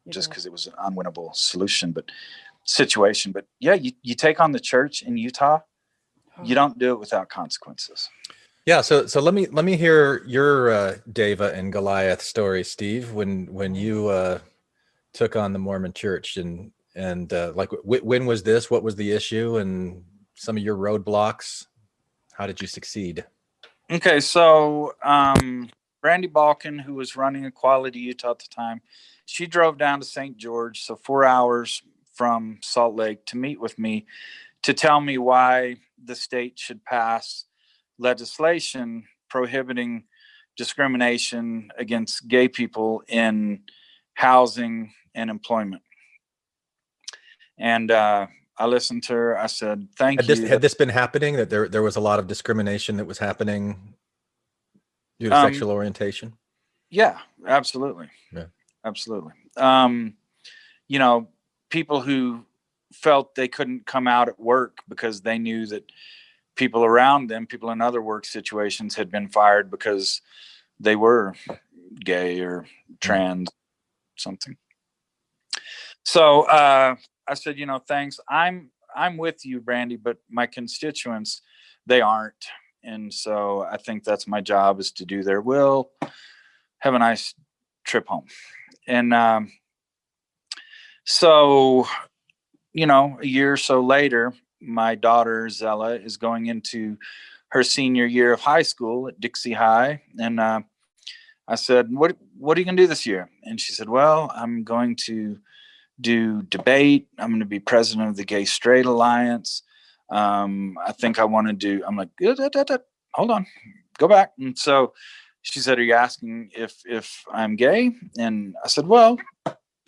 B: just because it was an unwinnable situation. But yeah, you take on the church in Utah, you don't do it without consequences.
A: Yeah. So let me hear your Deva and Goliath story, Steve, when you took on the Mormon Church, and like when was this? What was the issue, and some of your roadblocks? How did you succeed?
B: Okay, so Brandy Balkin, who was running Equality Utah at the time, she drove down to St. George, so 4 hours from Salt Lake, to meet with me to tell me why the state should pass legislation prohibiting discrimination against gay people in housing and employment. And I listened to her. I said, "Thank you."
A: Had this been happening? That there was a lot of discrimination that was happening due to sexual orientation?
B: Yeah, absolutely.
A: Yeah,
B: absolutely. People who felt they couldn't come out at work because they knew that people around them, people in other work situations, had been fired because they were gay or trans, something. So I said, thanks. I'm with you, Brandy, but my constituents, they aren't. And so I think that's my job, is to do their will. Have a nice trip home. And so, a year or so later, my daughter Zella is going into her senior year of high school at Dixie High. And I said, what are you going to do this year? And she said, well, I'm going to do debate. I'm going to be president of the Gay Straight Alliance. I think I want to do, I'm like, hold on, go back. And so she said, are you asking if I'm gay? And I said, well,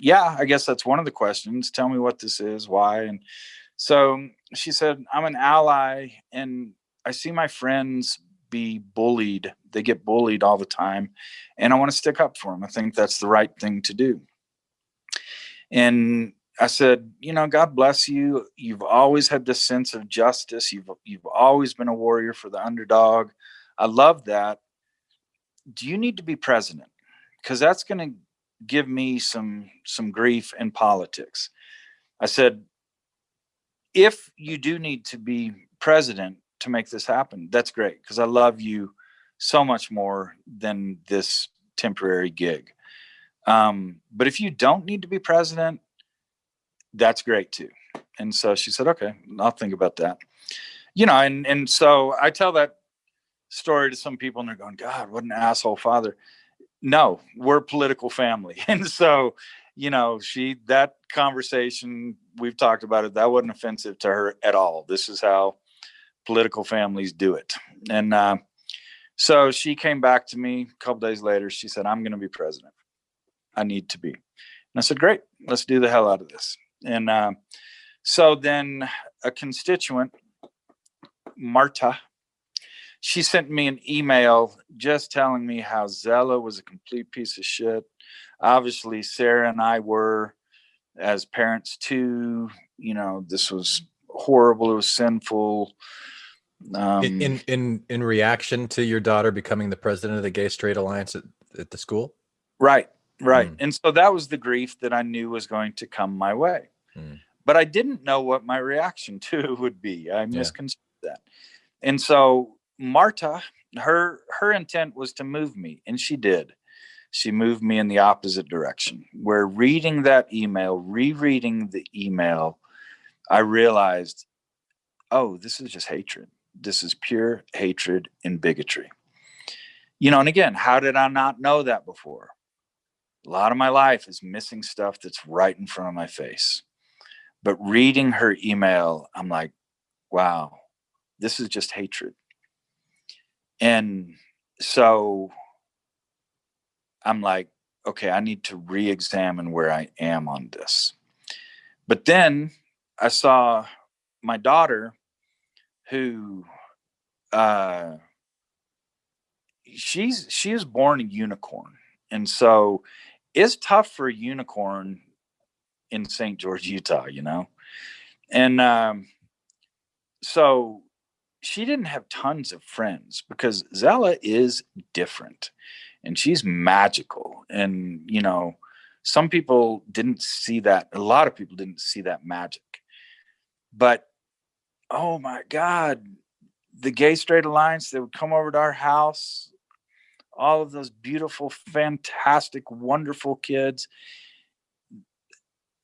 B: yeah, I guess that's one of the questions. Tell me what this is, why. And so she said, I'm an ally, and I see my friends be bullied. They get bullied all the time, and I want to stick up for them. I think that's the right thing to do. And I said, God bless you. You've always had this sense of justice. You've always been a warrior for the underdog. I love that. Do you need to be president? Because that's going to give me some grief in politics. I said, if you do need to be president to make this happen, that's great, because I love you so much more than this temporary gig. But if you don't need to be president, that's great too. And so she said, okay, I'll think about that. And so I tell that story to some people, and they're going, God, what an asshole father. No, we're a political family. And so, that conversation, we've talked about it, that wasn't offensive to her at all. This is how political families do it. And so she came back to me a couple days later. She said, I'm going to be president. I need to be. And I said, great, let's do the hell out of this. And so then a constituent, Marta, she sent me an email just telling me how Zella was a complete piece of shit. Obviously, Sarah and I were, as parents too. This was horrible. It was sinful.
A: In reaction to your daughter becoming the president of the Gay Straight Alliance at the school?
B: Right. And so that was the grief that I knew was going to come my way. But I didn't know what my reaction to it would be. I misconceived that. And so Marta, her intent was to move me, and she did. She moved me in the opposite direction, where reading that email, rereading the email, I realized, oh, this is just hatred. This is pure hatred and bigotry. And again, how did I not know that before? A lot of my life is missing stuff that's right in front of my face. But reading her email, I'm like, wow, this is just hatred. And so I'm like, okay, I need to re-examine where I am on this. But then I saw my daughter, who she is born a unicorn. And so it's tough for a unicorn in St. George, Utah, And so she didn't have tons of friends, because Zella is different and she's magical. And, some people didn't see that. A lot of people didn't see that magic. But, oh my God, the Gay Straight Alliance, they would come over to our house, all of those beautiful, fantastic, wonderful kids.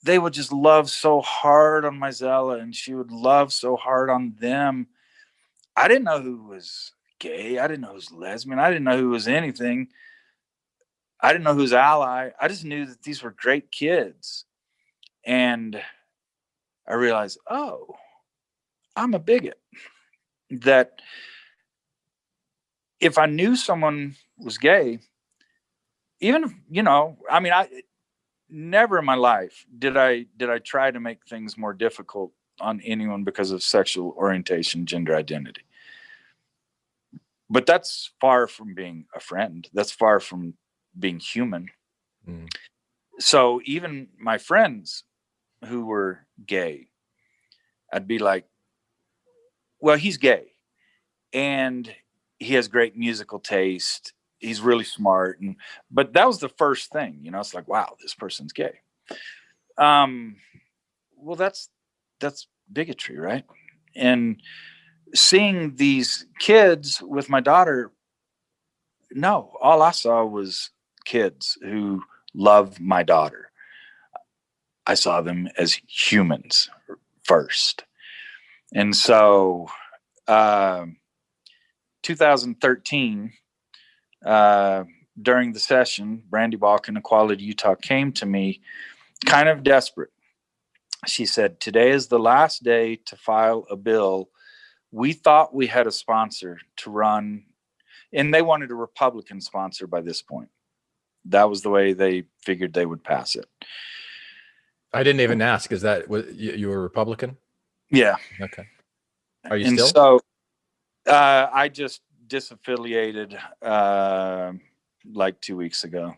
B: they would just love so hard on Mizella, and she would love so hard on them. I didn't know who was gay. I didn't know who was lesbian. I didn't know who was anything. I didn't know who was ally. I just knew that these were great kids. And I realized, oh, I'm a bigot. That if I knew someone was gay, even if, I never in my life did I try to make things more difficult on anyone because of sexual orientation, gender identity. But that's far from being a friend. That's far from being human. Mm. So even my friends who were gay, I'd be like, well, he's gay and he has great musical taste. He's really smart. But that was the first thing, it's like, wow, this person's gay. Well, that's bigotry, right? And seeing these kids with my daughter, no, all I saw was kids who love my daughter. I saw them as humans first. And so 2013, during the session, Brandy Balkan, Equality Utah, came to me kind of desperate. She said, today is the last day to file a bill. We thought we had a sponsor to run, and they wanted a Republican sponsor by this point. That was the way they figured they would pass it.
A: I didn't even ask. Is that you were a Republican?
B: Yeah.
A: Okay. Are you
B: and
A: still?
B: So I just disaffiliated like 2 weeks ago.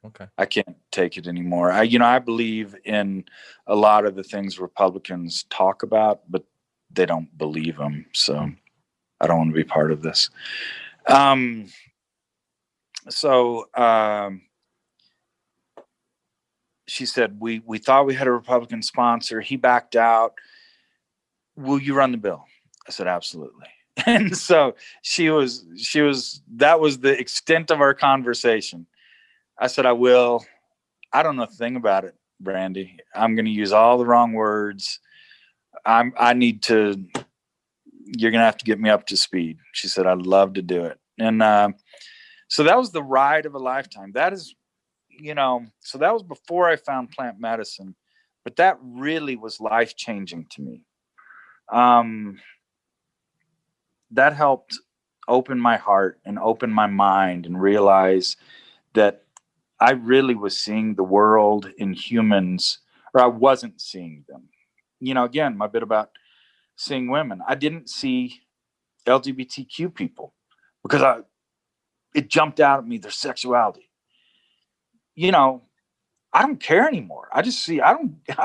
A: Okay.
B: I can't take it anymore. I believe in a lot of the things Republicans talk about, but they don't believe them. So I don't want to be part of this. She said, we thought we had a Republican sponsor. He backed out. Will you run the bill? I said, absolutely. And so that was the extent of our conversation. I said, I will. I don't know a thing about it, Brandy. I'm going to use all the wrong words. You're going to have to get me up to speed. She said, I'd love to do it. And so that was the ride of a lifetime. That is, so that was before I found plant medicine, but that really was life-changing to me. That helped open my heart and open my mind and realize that I really was seeing the world in humans, or I wasn't seeing them. Again, my bit about seeing women. I didn't see LGBTQ people because it jumped out at me, their sexuality. I don't care anymore. I just see, I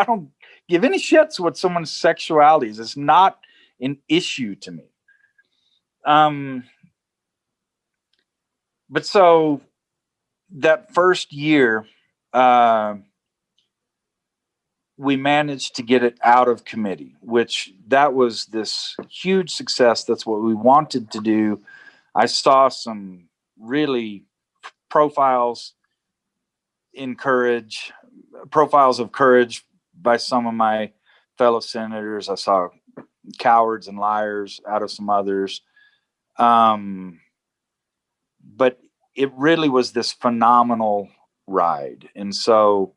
B: don't give any shits what someone's sexuality is. It's not an issue to me. But so that first year, we managed to get it out of committee, which that was this huge success. That's what we wanted to do. I saw some really profiles of courage by some of my fellow senators. I saw cowards and liars out of some others. But it really was this phenomenal ride. And so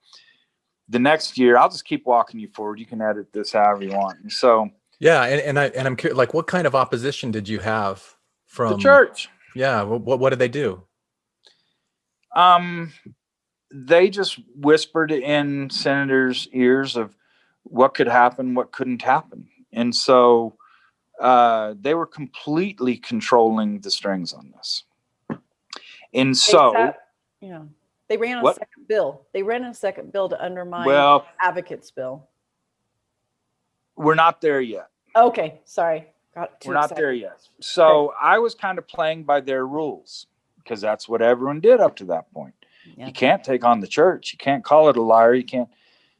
B: the next year, I'll just keep walking you forward. You can edit this however you want. And so,
A: yeah. And I'm curious, like, what kind of opposition did you have from
B: the church?
A: Yeah. What did they do?
B: They just whispered in senators' ears of what could happen, what couldn't happen. And so they were completely controlling the strings on this. And so
C: they ran a second bill. They ran a second bill to undermine advocates' bill.
B: We're not there yet.
C: Okay, sorry.
B: We're not there yet. So okay. I was kind of playing by their rules because that's what everyone did up to that point. Yeah. You can't take on the church. You can't call it a liar. You can't.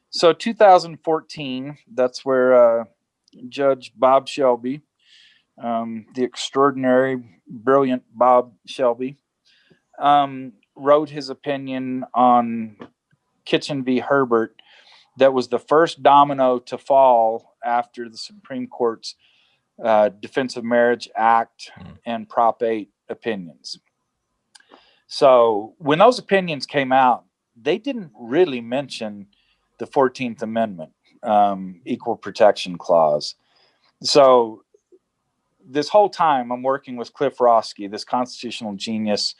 B: So 2014, that's where Judge Bob Shelby, the extraordinary, brilliant Bob Shelby, wrote his opinion on Kitchen v. Herbert. that was the first domino to fall after the Supreme Court's Defense of Marriage Act and Prop 8 opinions. So when those opinions came out, they didn't really mention the 14th Amendment, Equal Protection Clause. So this whole time I'm working with Cliff Roski, this constitutional genius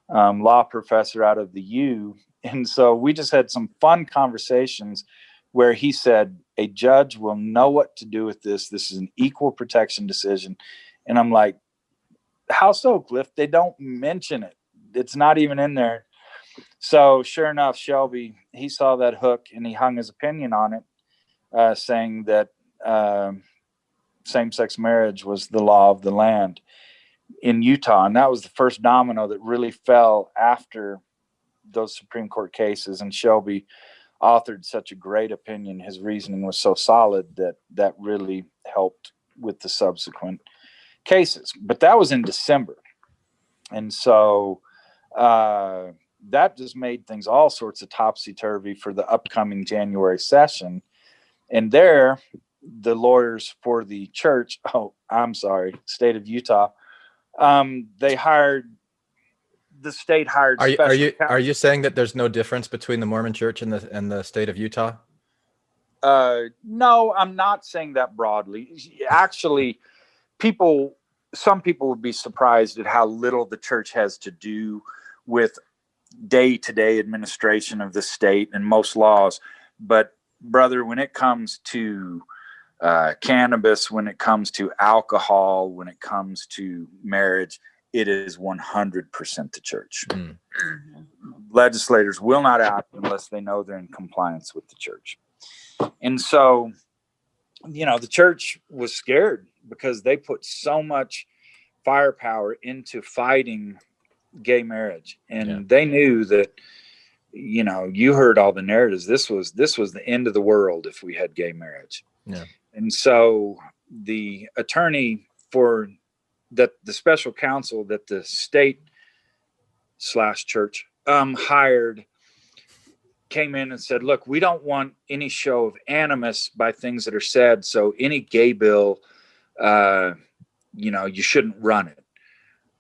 B: law professor out of the U. And so we just had some fun conversations where he said, a judge will know what to do with this. This is an equal protection decision. And I'm like, how so, Cliff? They don't mention it. It's not even in there. So sure enough, Shelby, he saw that hook and he hung his opinion on it, saying that same-sex marriage was the law of the land in Utah. And that was the first domino that really fell after those Supreme Court cases. And Shelby authored such a great opinion. His reasoning was so solid that really helped with the subsequent cases. But that was in December. And so that just made things all sorts of topsy-turvy for the upcoming January session. And there, the lawyers for the church, state of Utah, the state hired.
A: Are you saying that there's no difference between the Mormon Church and the state of Utah?
B: No, I'm not saying that broadly. Actually, some people would be surprised at how little the church has to do with day-to-day administration of the state and most laws. But brother, when it comes to cannabis, when it comes to alcohol, when it comes to marriage, it is 100% the church. Legislators will not act unless they know they're in compliance with the church. And so, the church was scared because they put so much firepower into fighting gay marriage. And they knew that, you heard all the narratives. This was the end of the world if we had gay marriage. Yeah. And so the attorney for the special counsel that the state / church hired came in and said, look, we don't want any show of animus by things that are said. So any gay bill, you shouldn't run it.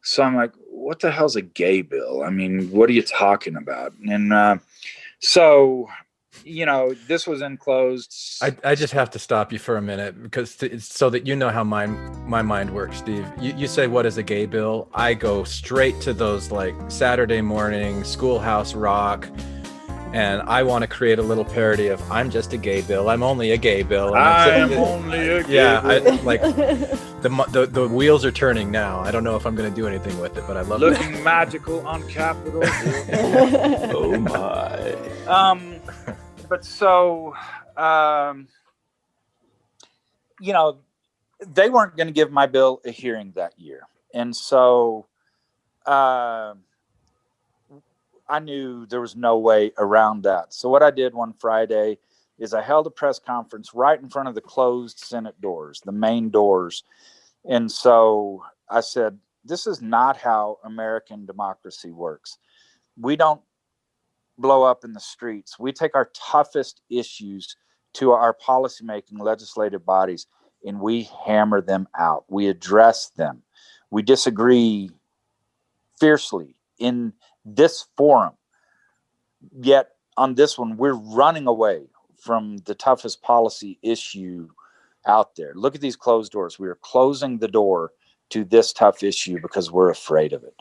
B: So I'm like, what the hell's a gay bill? I mean, what are you talking about? And so this was enclosed.
A: I just have to stop you for a minute because so that you know how my mind works, Steve. You say, what is a gay bill? I go straight to those like Saturday morning Schoolhouse Rock. And I want to create a little parody of I'm just a gay bill. I'm only a gay bill.
B: I'm only a gay bill.
A: The wheels are turning now. I don't know if I'm going to do anything with it, but I love it.
B: Looking magical on Capitol Hill.
A: Oh my.
B: But so, they weren't going to give my bill a hearing that year. And so, I knew there was no way around that. So what I did one Friday is I held a press conference right in front of the closed Senate doors, the main doors. And so I said, this is not how American democracy works. We don't blow up in the streets. We take our toughest issues to our policymaking legislative bodies and we hammer them out. We address them. We disagree fiercely in this forum. Yet on this one, we're running away from the toughest policy issue out there. Look at these closed doors. We are closing the door to this tough issue because we're afraid of it.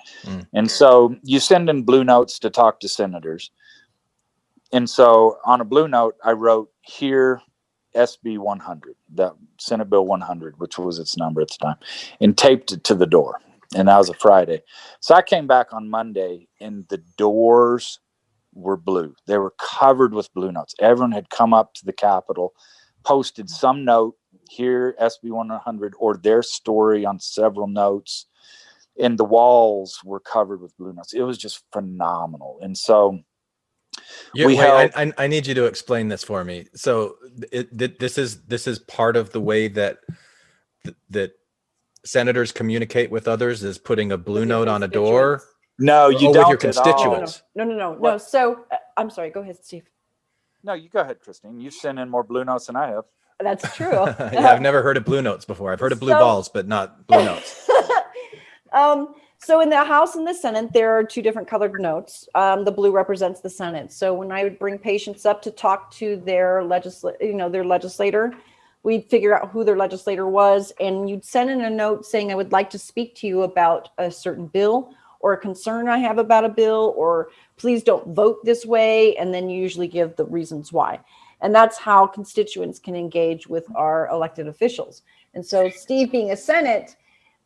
B: And so you send in blue notes to talk to senators. And so on a blue note, I wrote here SB 100, the Senate Bill 100, which was its number at the time, and taped it to the door. And that was a Friday. So I came back on Monday and the doors were blue. They were covered with blue notes. Everyone had come up to the Capitol, posted some note here, SB 100, or their story on several notes. And the walls were covered with blue notes. It was just phenomenal. And so
A: I need you to explain this for me. So this is part of the way that senators communicate with others is putting a blue note on a door.
B: No, you don't.
A: With your constituents.
C: No. So I'm sorry. Go ahead, Steve.
B: No, you go ahead, Christine. You've sent in more blue notes than I have.
C: That's true.
A: Yeah, I've never heard of blue notes before. I've heard of blue balls, but not blue notes.
C: So in the House and the Senate, there are two different colored notes. The blue represents the Senate. So when I would bring patients up to talk to their legislator, we'd figure out who their legislator was, and you'd send in a note saying, I would like to speak to you about a certain bill or a concern I have about a bill, or please don't vote this way. And then you usually give the reasons why. And that's how constituents can engage with our elected officials. And so Steve, being a Senate,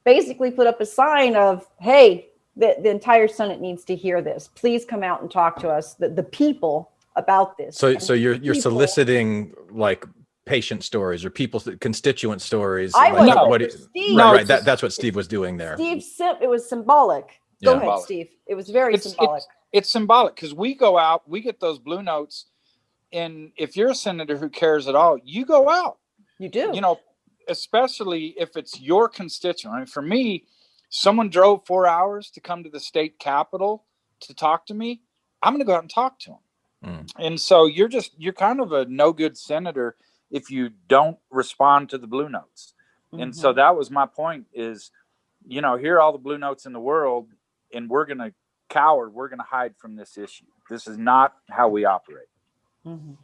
C: basically put up a sign of, hey, the entire Senate needs to hear this. Please come out and talk to us, the people, about this.
A: So you're soliciting like patient stories or constituent stories.
C: I
A: like,
C: was.
A: Right. That's what Steve was doing there.
C: It was symbolic. Go ahead, Steve. It was very symbolic.
B: It's symbolic because we go out, we get those blue notes, and if you're a senator who cares at all, you go out.
C: You do.
B: You know, especially if it's your constituent. I mean, for me, someone drove 4 hours to come to the state capitol to talk to me. I'm going to go out and talk to them. And so you're kind of a no good senator if you don't respond to the blue notes. And so that was my point is, here are all the blue notes in the world, and we're going to cower. We're going to hide from this issue. This is not how we operate.
C: And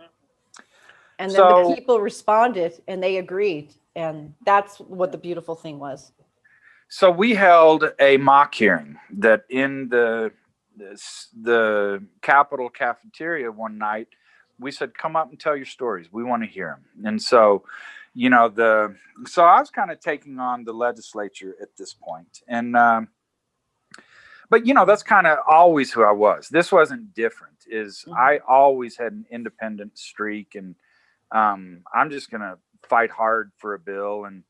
C: then the people responded and they agreed. And that's what the beautiful thing was.
B: So we held a mock hearing that in the Capitol cafeteria one night, we said, come up and tell your stories. We want to hear them. And so, so I was kind of taking on the legislature at this point. And, but that's kind of always who I was. This wasn't different. I always had an independent streak, and I'm just going to fight hard for a bill. And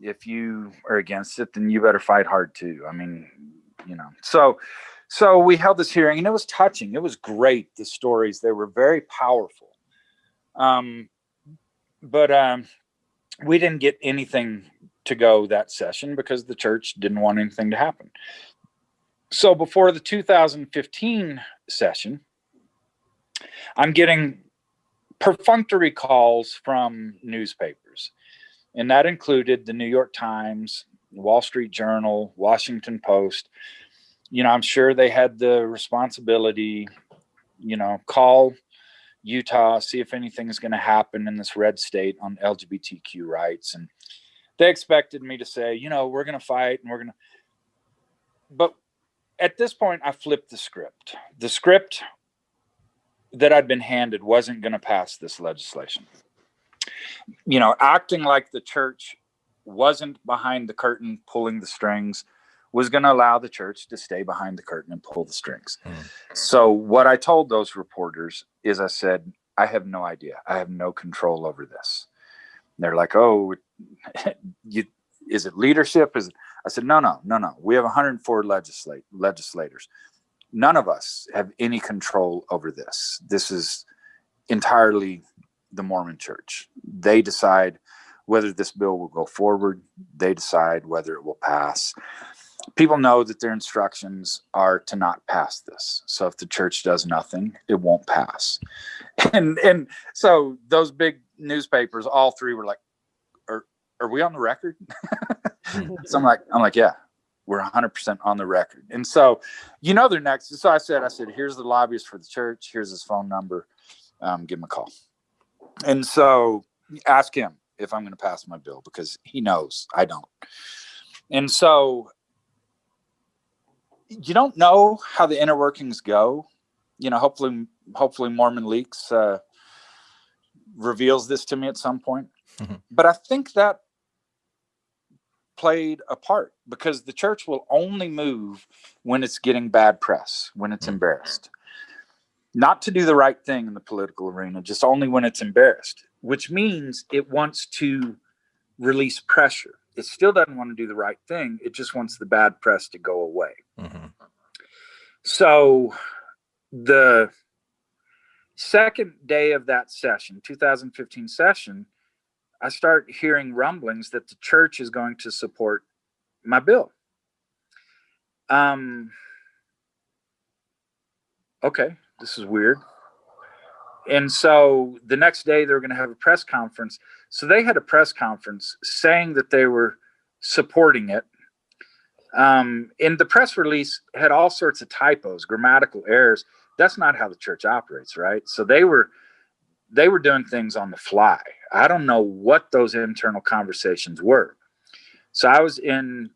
B: if you are against it, then you better fight hard too. I mean, so we held this hearing, and it was touching. It was great. The stories, they were very powerful. But we didn't get anything to go that session because the church didn't want anything to happen. So before the 2015 session, I'm getting perfunctory calls from newspapers. And that included the New York Times, Wall Street Journal, Washington Post. I'm sure they had the responsibility, call Utah, see if anything is going to happen in this red state on LGBTQ rights. And they expected me to say, we're going to fight and but at this point, I flipped the script. The script that I'd been handed wasn't going to pass this legislation. Acting like the church wasn't behind the curtain pulling the strings was going to allow the church to stay behind the curtain and pull the strings. So what I told those reporters is I said, I have no idea. I have no control over this. And they're like, oh, is it leadership? I said, no. We have 104 legislators. None of us have any control over this. This is entirely the Mormon Church. They decide whether this bill will go forward. They decide whether it will pass. People know that their instructions are to not pass this. So if the church does nothing, it won't pass. And so those big newspapers, all three were like, are we on the record? So I'm like, yeah, we're 100% on the record. And so, they're next. So I said, here's the lobbyist for the church. Here's his phone number. Give him a call. And so ask him if I'm going to pass my bill, because he knows I don't. And so you don't know how the inner workings go. Hopefully Mormon Leaks reveals this to me at some point. But I think that played a part, because the church will only move when it's getting bad press, when it's embarrassed. Not to do the right thing in the political arena, just only when it's embarrassed, which means it wants to release pressure. It still doesn't want to do the right thing. It just wants the bad press to go away. So the second day of that session, 2015 session, I start hearing rumblings that the church is going to support my bill. Okay, this is weird. And so the next day they were going to have a press conference. So they had a press conference saying that they were supporting it. And the press release had all sorts of typos, grammatical errors. That's not how the church operates, right? So they were doing things on the fly. I don't know what those internal conversations were. So I was in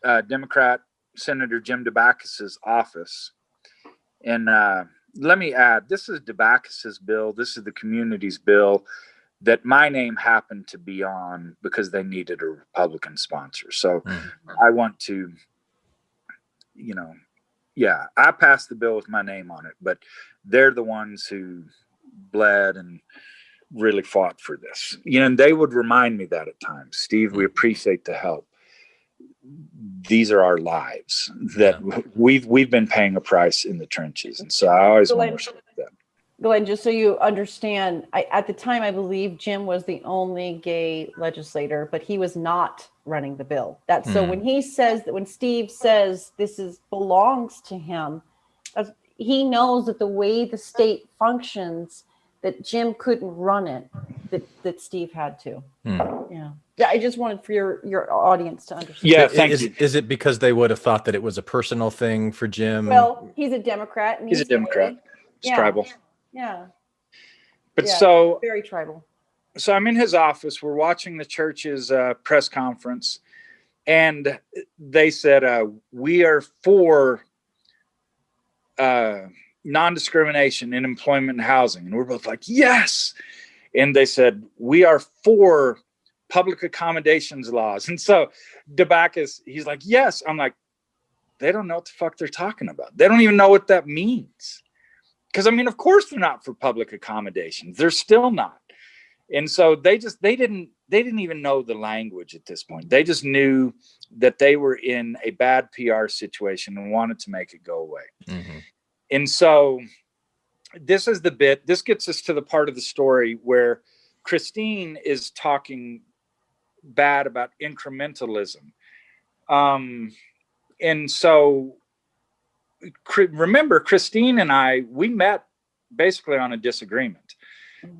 B: Democrat Senator Jim DeBaccus's office. And let me add, this is DeBaccus's bill. This is the community's bill that my name happened to be on because they needed a Republican sponsor. So I want to, I passed the bill with my name on it, but they're the ones who bled and really fought for this. And they would remind me that at times, Steve, we appreciate the help. These are our lives that we've been paying a price in the trenches. And so I always want to respect that.
C: Glenn, just so you understand, at the time, I believe Jim was the only gay legislator, but he was not running the bill. So when Steve says belongs to him, he knows that the way the state functions, that Jim couldn't run it, that Steve had to. Yeah. I just wanted for your audience to understand.
B: Yeah, thank you.
A: Is it because they would have thought that it was a personal thing for Jim?
C: Well, he's a Democrat. And
B: he's a Democrat. It's tribal.
C: Yeah.
B: But so
C: very tribal.
B: So I'm in his office. We're watching the church's press conference, and they said, we are for non-discrimination in employment and housing. And we're both like, yes. And they said, we are for public accommodations laws. And so DeBaccus, he's like, yes. I'm like, they don't know what the fuck they're talking about. They don't even know what that means. Because, of course they're not for public accommodations. They're still not. And so they didn't even know the language at this point. They just knew that they were in a bad PR situation and wanted to make it go away. Mm-hmm. And so this gets us to the part of the story where Christine is talking bad about incrementalism. And so remember, Christine and we met basically on a disagreement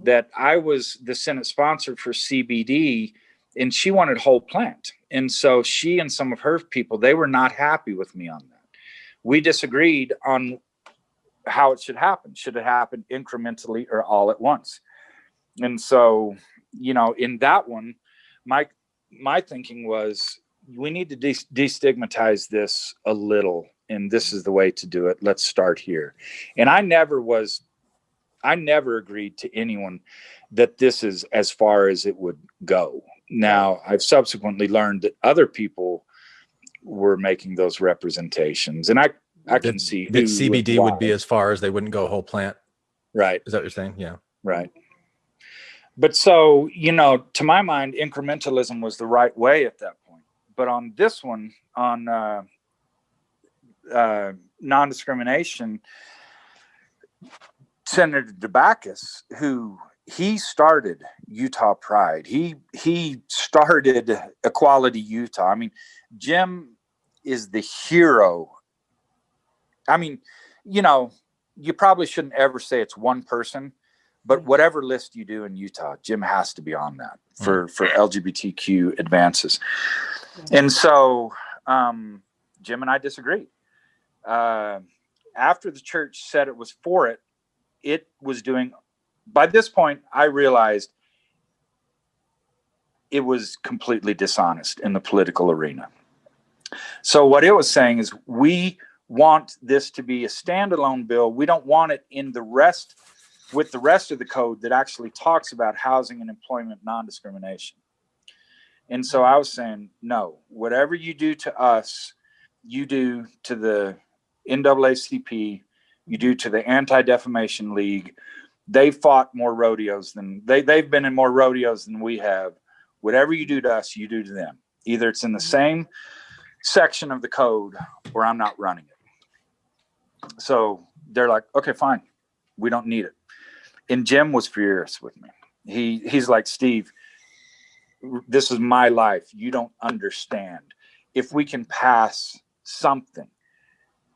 B: that I was the Senate sponsor for CBD and she wanted whole plant. And so she and some of her people, they were not happy with me on that. We disagreed on how it should happen. Should it happen incrementally or all at once? And so, in that one, my thinking was we need to destigmatize this a little. And this is the way to do it. Let's start here. And I never agreed to anyone that this is as far as it would go. Now, I've subsequently learned that other people were making those representations. And I can see
A: that CBD would be as far as they wouldn't go whole plant.
B: Right.
A: Is that what you're saying? Yeah.
B: Right. But so, to my mind, incrementalism was the right way at that point. But on this one, on non-discrimination, Senator DeBaccus, he started Utah Pride. He started Equality Utah. Jim is the hero. You probably shouldn't ever say it's one person, but whatever list you do in Utah, Jim has to be on that for LGBTQ advances. And so Jim and I disagreed. After the church said it was for it, it was doing, by this point, I realized it was completely dishonest in the political arena. So what it was saying is, we want this to be a standalone bill. We don't want it in with the rest of the code that actually talks about housing and employment non-discrimination. And so I was saying, no, whatever you do to us, you do to the NAACP, you do to the Anti-Defamation League. They fought more rodeos than they've been in more rodeos than we have. Whatever you do to us, you do to them. Either it's in the same section of the code or I'm not running it. So they're like, okay, fine. We don't need it. And Jim was furious with me. He's like, Steve, this is my life. You don't understand. If we can pass something,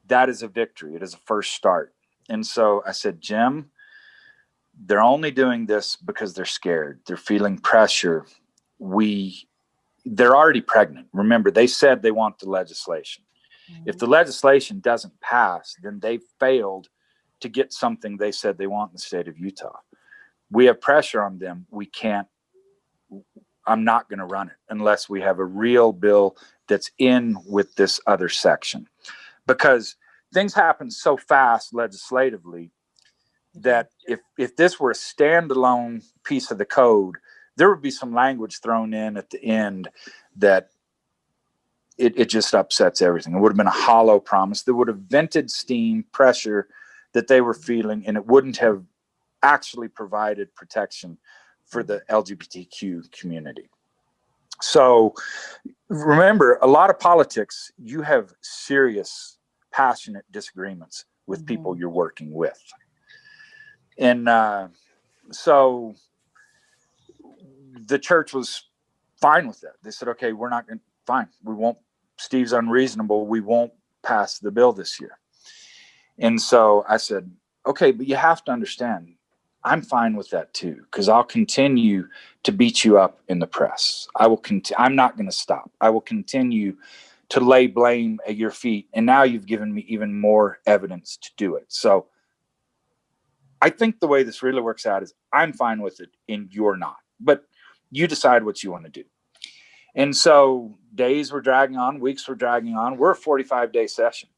B: that is a victory. It is a first start. And so I said, Jim, they're only doing this because they're scared. They're feeling pressure. They're already pregnant. Remember, they said they want the legislation. If the legislation doesn't pass, then they failed to get something they said they want in the state of Utah. We have pressure on them. I'm not going to run it unless we have a real bill that's in with this other section, because things happen so fast legislatively that if this were a standalone piece of the code, there would be some language thrown in at the end that it just upsets everything. It would have been a hollow promise that would have vented steam pressure that they were feeling, and it wouldn't have actually provided protection for the LGBTQ community. So remember, a lot of politics, you have serious, passionate disagreements with people you're working with. And so the church was fine with that. They said, okay, we're not going to, fine. We won't, Steve's unreasonable. We won't pass the bill this year. And so I said, okay, but you have to understand, I'm fine with that too, because I'll continue to beat you up in the press. I'm not going to stop. I will continue to lay blame at your feet. And now you've given me even more evidence to do it. So I think the way this really works out is I'm fine with it and you're not, but you decide what you want to do. And so days were dragging on, weeks were dragging on. We're a 45-day session.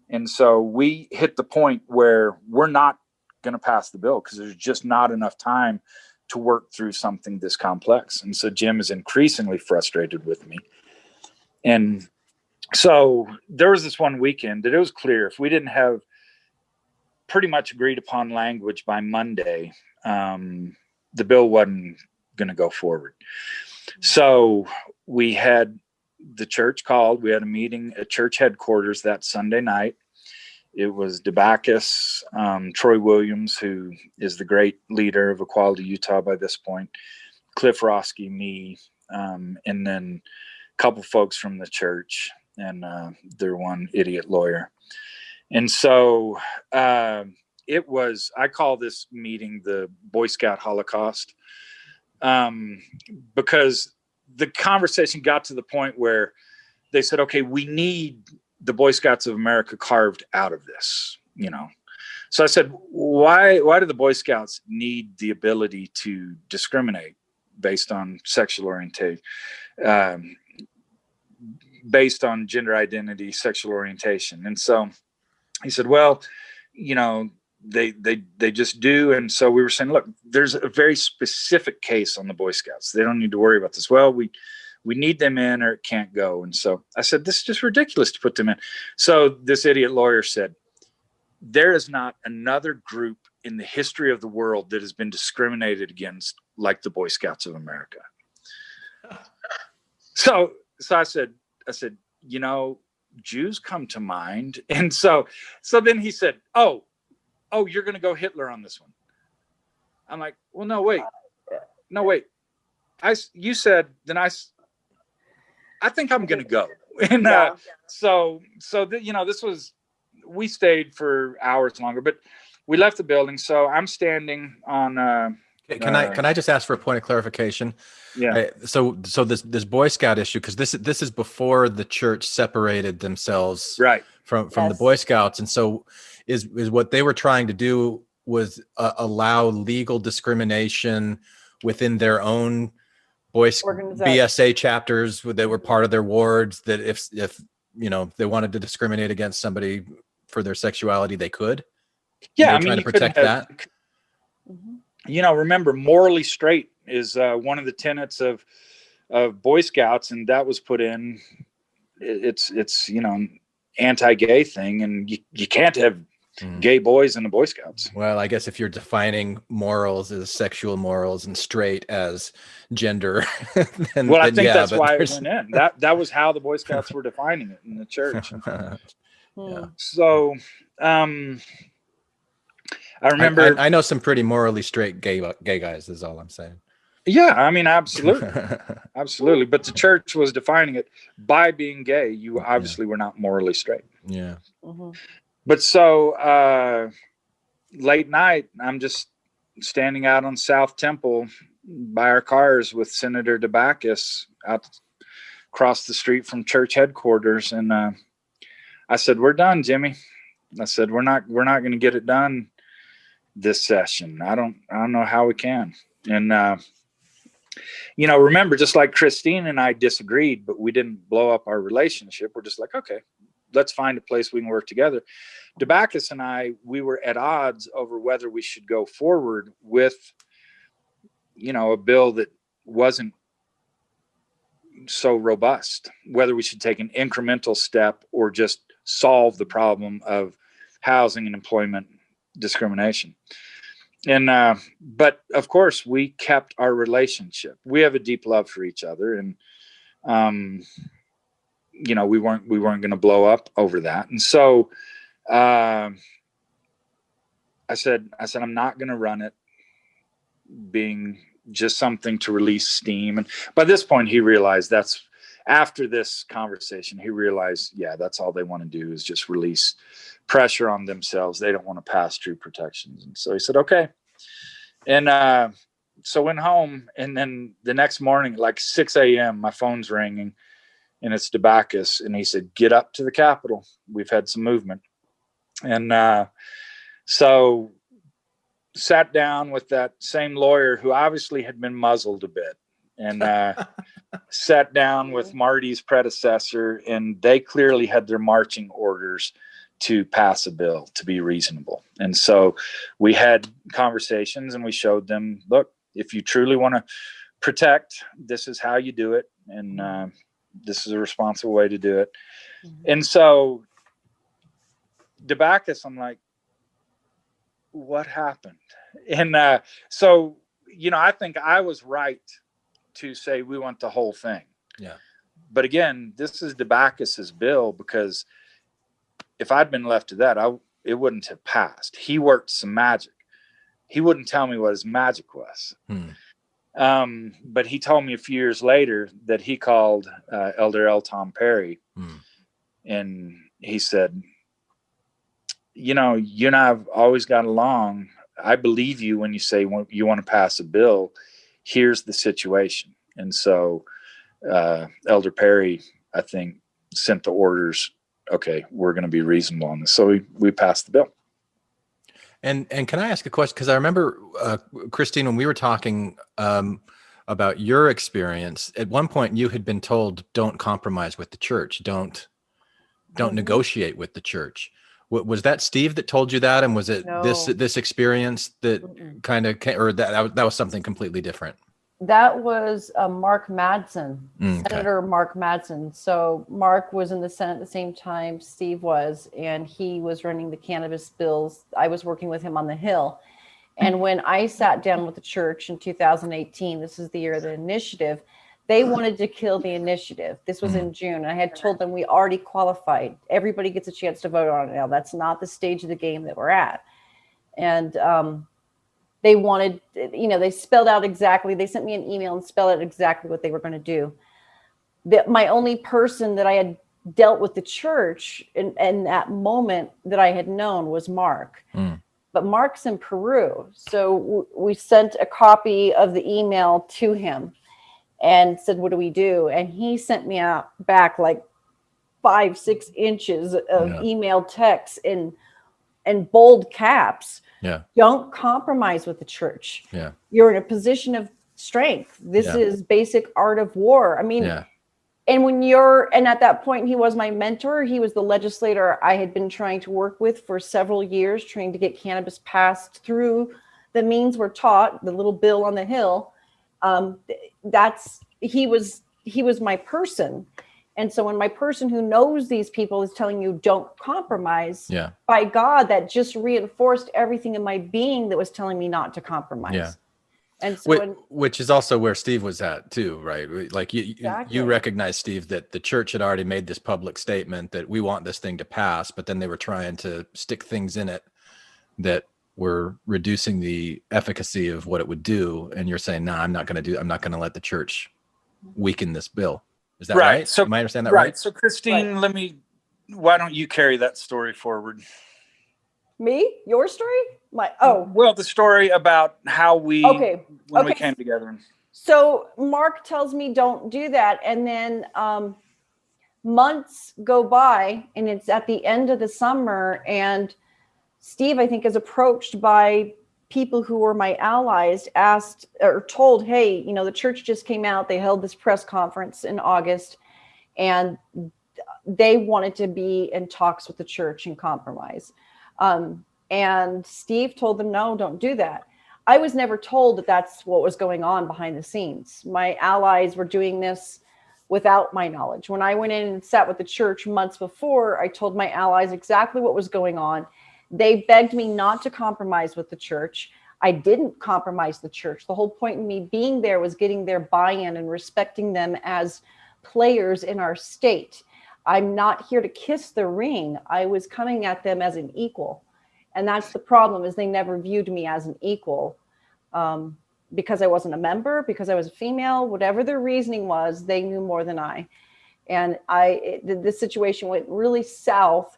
B: And so we hit the point where we're not going to pass the bill because there's just not enough time to work through something this complex. And so Jim is increasingly frustrated with me. And so there was this one weekend that it was clear if we didn't have pretty much agreed upon language by Monday, the bill wasn't going to go forward. So we had the church called. We had a meeting at church headquarters that Sunday night. It was DeBacchus, Troy Williams, who is the great leader of Equality Utah by this point, Cliff Roski, me, and then a couple folks from the church, and their one idiot lawyer. And so it was, I call this meeting the Boy Scout Holocaust, because the conversation got to the point where they said, okay, we need the Boy Scouts of America carved out of this, you know? So I said, why do the Boy Scouts need the ability to discriminate based on sexual orientation, based on gender identity, sexual orientation? And so he said, well, you know, they just do. And so we were saying, look, there's a very specific case on the Boy Scouts. They don't need to worry about this. Well, we need them in or it can't go. And so I said, this is just ridiculous to put them in. So this idiot lawyer said, there is not another group in the history of the world that has been discriminated against like the Boy Scouts of America. So I said, you know, Jews come to mind. And so then he said, oh, you're going to go Hitler on this one. I'm like, well, no, wait. You said, then I think I'm going to go. And so you know, we stayed for hours longer, but we left the building. So I'm standing on,
A: Can I just ask for a point of clarification?
B: Yeah.
A: So this Boy Scout issue, because this is before the church separated themselves
B: right
A: from the Boy Scouts, and so is what they were trying to do was allow legal discrimination within their own BSA chapters that were part of their wards. That if you know they wanted to discriminate against somebody for their sexuality, they could.
B: Yeah,
A: I mean, trying to protect that.
B: You know, remember, morally straight is one of the tenets of Boy Scouts, and that was put in. It's you know, anti-gay thing, and you can't have gay boys in the Boy Scouts.
A: Well, I guess if you're defining morals as sexual morals and straight as gender, then
B: I think that's
A: but
B: why it went in. That was how the Boy Scouts were defining it in the church.
A: Yeah.
B: So, I remember.
A: I know some pretty morally straight gay guys. Is all I'm saying.
B: Yeah, I mean, absolutely, absolutely. But the church was defining it by being gay. You obviously were not morally straight.
A: Yeah.
B: But so late night, I'm just standing out on South Temple by our cars with Senator DeBacchus out across the street from church headquarters. And I said, we're done, Jimmy. I said, we're not going to get it done this session. I don't know how we can. And, remember, just like Christine and I disagreed, but we didn't blow up our relationship. We're just like, okay, let's find a place we can work together. DeBacchus and I, we were at odds over whether we should go forward with, a bill that wasn't so robust, whether we should take an incremental step or just solve the problem of housing and employment discrimination. And, but of course we kept our relationship. We have a deep love for each other, and, we weren't going to blow up over that. And so, I said, I'm not going to run it being just something to release steam. And by this point he realized after this conversation, he realized, yeah, that's all they want to do is just release pressure on themselves. They don't want to pass through protections. And so he said, okay. And, so went home, and then the next morning, like 6 a.m., my phone's ringing, and it's DeBacchus. And he said, get up to the Capitol. We've had some movement. And, so sat down with that same lawyer who obviously had been muzzled a bit, and, sat down with Marty's predecessor, and they clearly had their marching orders to pass a bill, to be reasonable. And so we had conversations, and we showed them, look, if you truly want to protect, this is how you do it. And this is a responsible way to do it. Mm-hmm. And so DeBacchus, I'm like, what happened? And so, I think I was right to say we want the whole thing.
A: Yeah.
B: But again, this is DeBacchus's bill, because if I'd been left to that, it wouldn't have passed. He worked some magic. He wouldn't tell me what his magic was. But he told me a few years later that he called Elder L. Tom Perry, and he said, you and I have always got along. I believe you when you say you want to pass a bill. Here's the situation. And so Elder Perry, I think, sent the orders. Okay, we're going to be reasonable on this. So we passed the bill.
A: And can I ask a question? Because I remember, Christine, when we were talking about your experience, at one point you had been told, don't compromise with the church. Don't negotiate with the church. Was that Steve that told you that? And was it this experience that kind of came, or that was something completely different?
C: That was Mark Madsen,
A: Okay.
C: Senator Mark Madsen. So Mark was in the Senate at the same time Steve was, and he was running the cannabis bills. I was working with him on the Hill. And when I sat down with the church in 2018, this is the year of the initiative, they wanted to kill the initiative. This was in June. I had told them we already qualified. Everybody gets a chance to vote on it now. That's not the stage of the game that we're at. And they wanted, they spelled out exactly, they sent me an email and spelled out exactly what they were going to do. My only person that I had dealt with the church in that moment that I had known was Mark. But Mark's in Peru. So we sent a copy of the email to him and said, what do we do? And he sent me back like 5-6 inches of email text in bold caps.
A: Yeah.
C: Don't compromise with the church.
A: Yeah.
C: You're in a position of strength. This is basic art of war. I mean, and at that point, he was my mentor. He was the legislator I had been trying to work with for several years, trying to get cannabis passed through the means we're taught, the little bill on the Hill. He was my person. And so when my person who knows these people is telling you don't compromise, by God, that just reinforced everything in my being that was telling me not to compromise.
A: Yeah.
C: And so
A: which is also where Steve was at too, right? Like you recognize, Steve, that the church had already made this public statement that we want this thing to pass, but then they were trying to stick things in it that were reducing the efficacy of what it would do. And you're saying, no, I'm not going to let the church weaken this bill. Is that right?
B: So,
A: am I understand that right?
B: So Christine, why don't you carry that story forward?
C: Me? Your story?
B: Well, the story about how we when we came together.
C: So Mark tells me don't do that, and then months go by, and it's at the end of the summer, and Steve, I think, is approached by people who were my allies, asked or told, hey, the church just came out. They held this press conference in August, and they wanted to be in talks with the church and compromise. And Steve told them, no, don't do that. I was never told that that's what was going on behind the scenes. My allies were doing this without my knowledge. When I went in and sat with the church months before, I told my allies exactly what was going on. They begged me not to compromise with the church. I didn't compromise the church. The whole point of me being there was getting their buy-in and respecting them as players in our state. I'm not here to kiss the ring. I was coming at them as an equal. And that's the problem, is they never viewed me as an equal, because I wasn't a member, because I was a female, whatever their reasoning was, they knew more than I. And the situation went really south.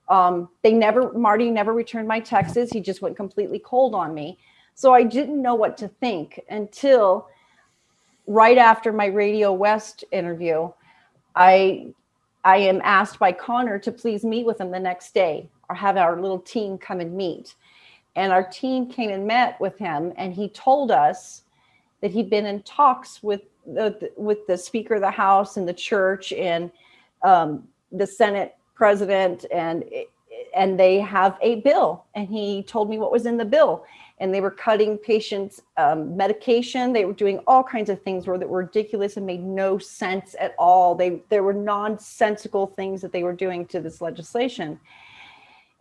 C: Marty never returned my texts. He just went completely cold on me. So I didn't know what to think until right after my Radio West interview. I am asked by Connor to please meet with him the next day, or have our little team come and meet. And our team came and met with him, and he told us that he'd been in talks with the Speaker of the House and the church and the Senate president, and they have a bill. And he told me what was in the bill. And they were cutting patients' medication. They were doing all kinds of things that were ridiculous and made no sense at all. There were nonsensical things that they were doing to this legislation.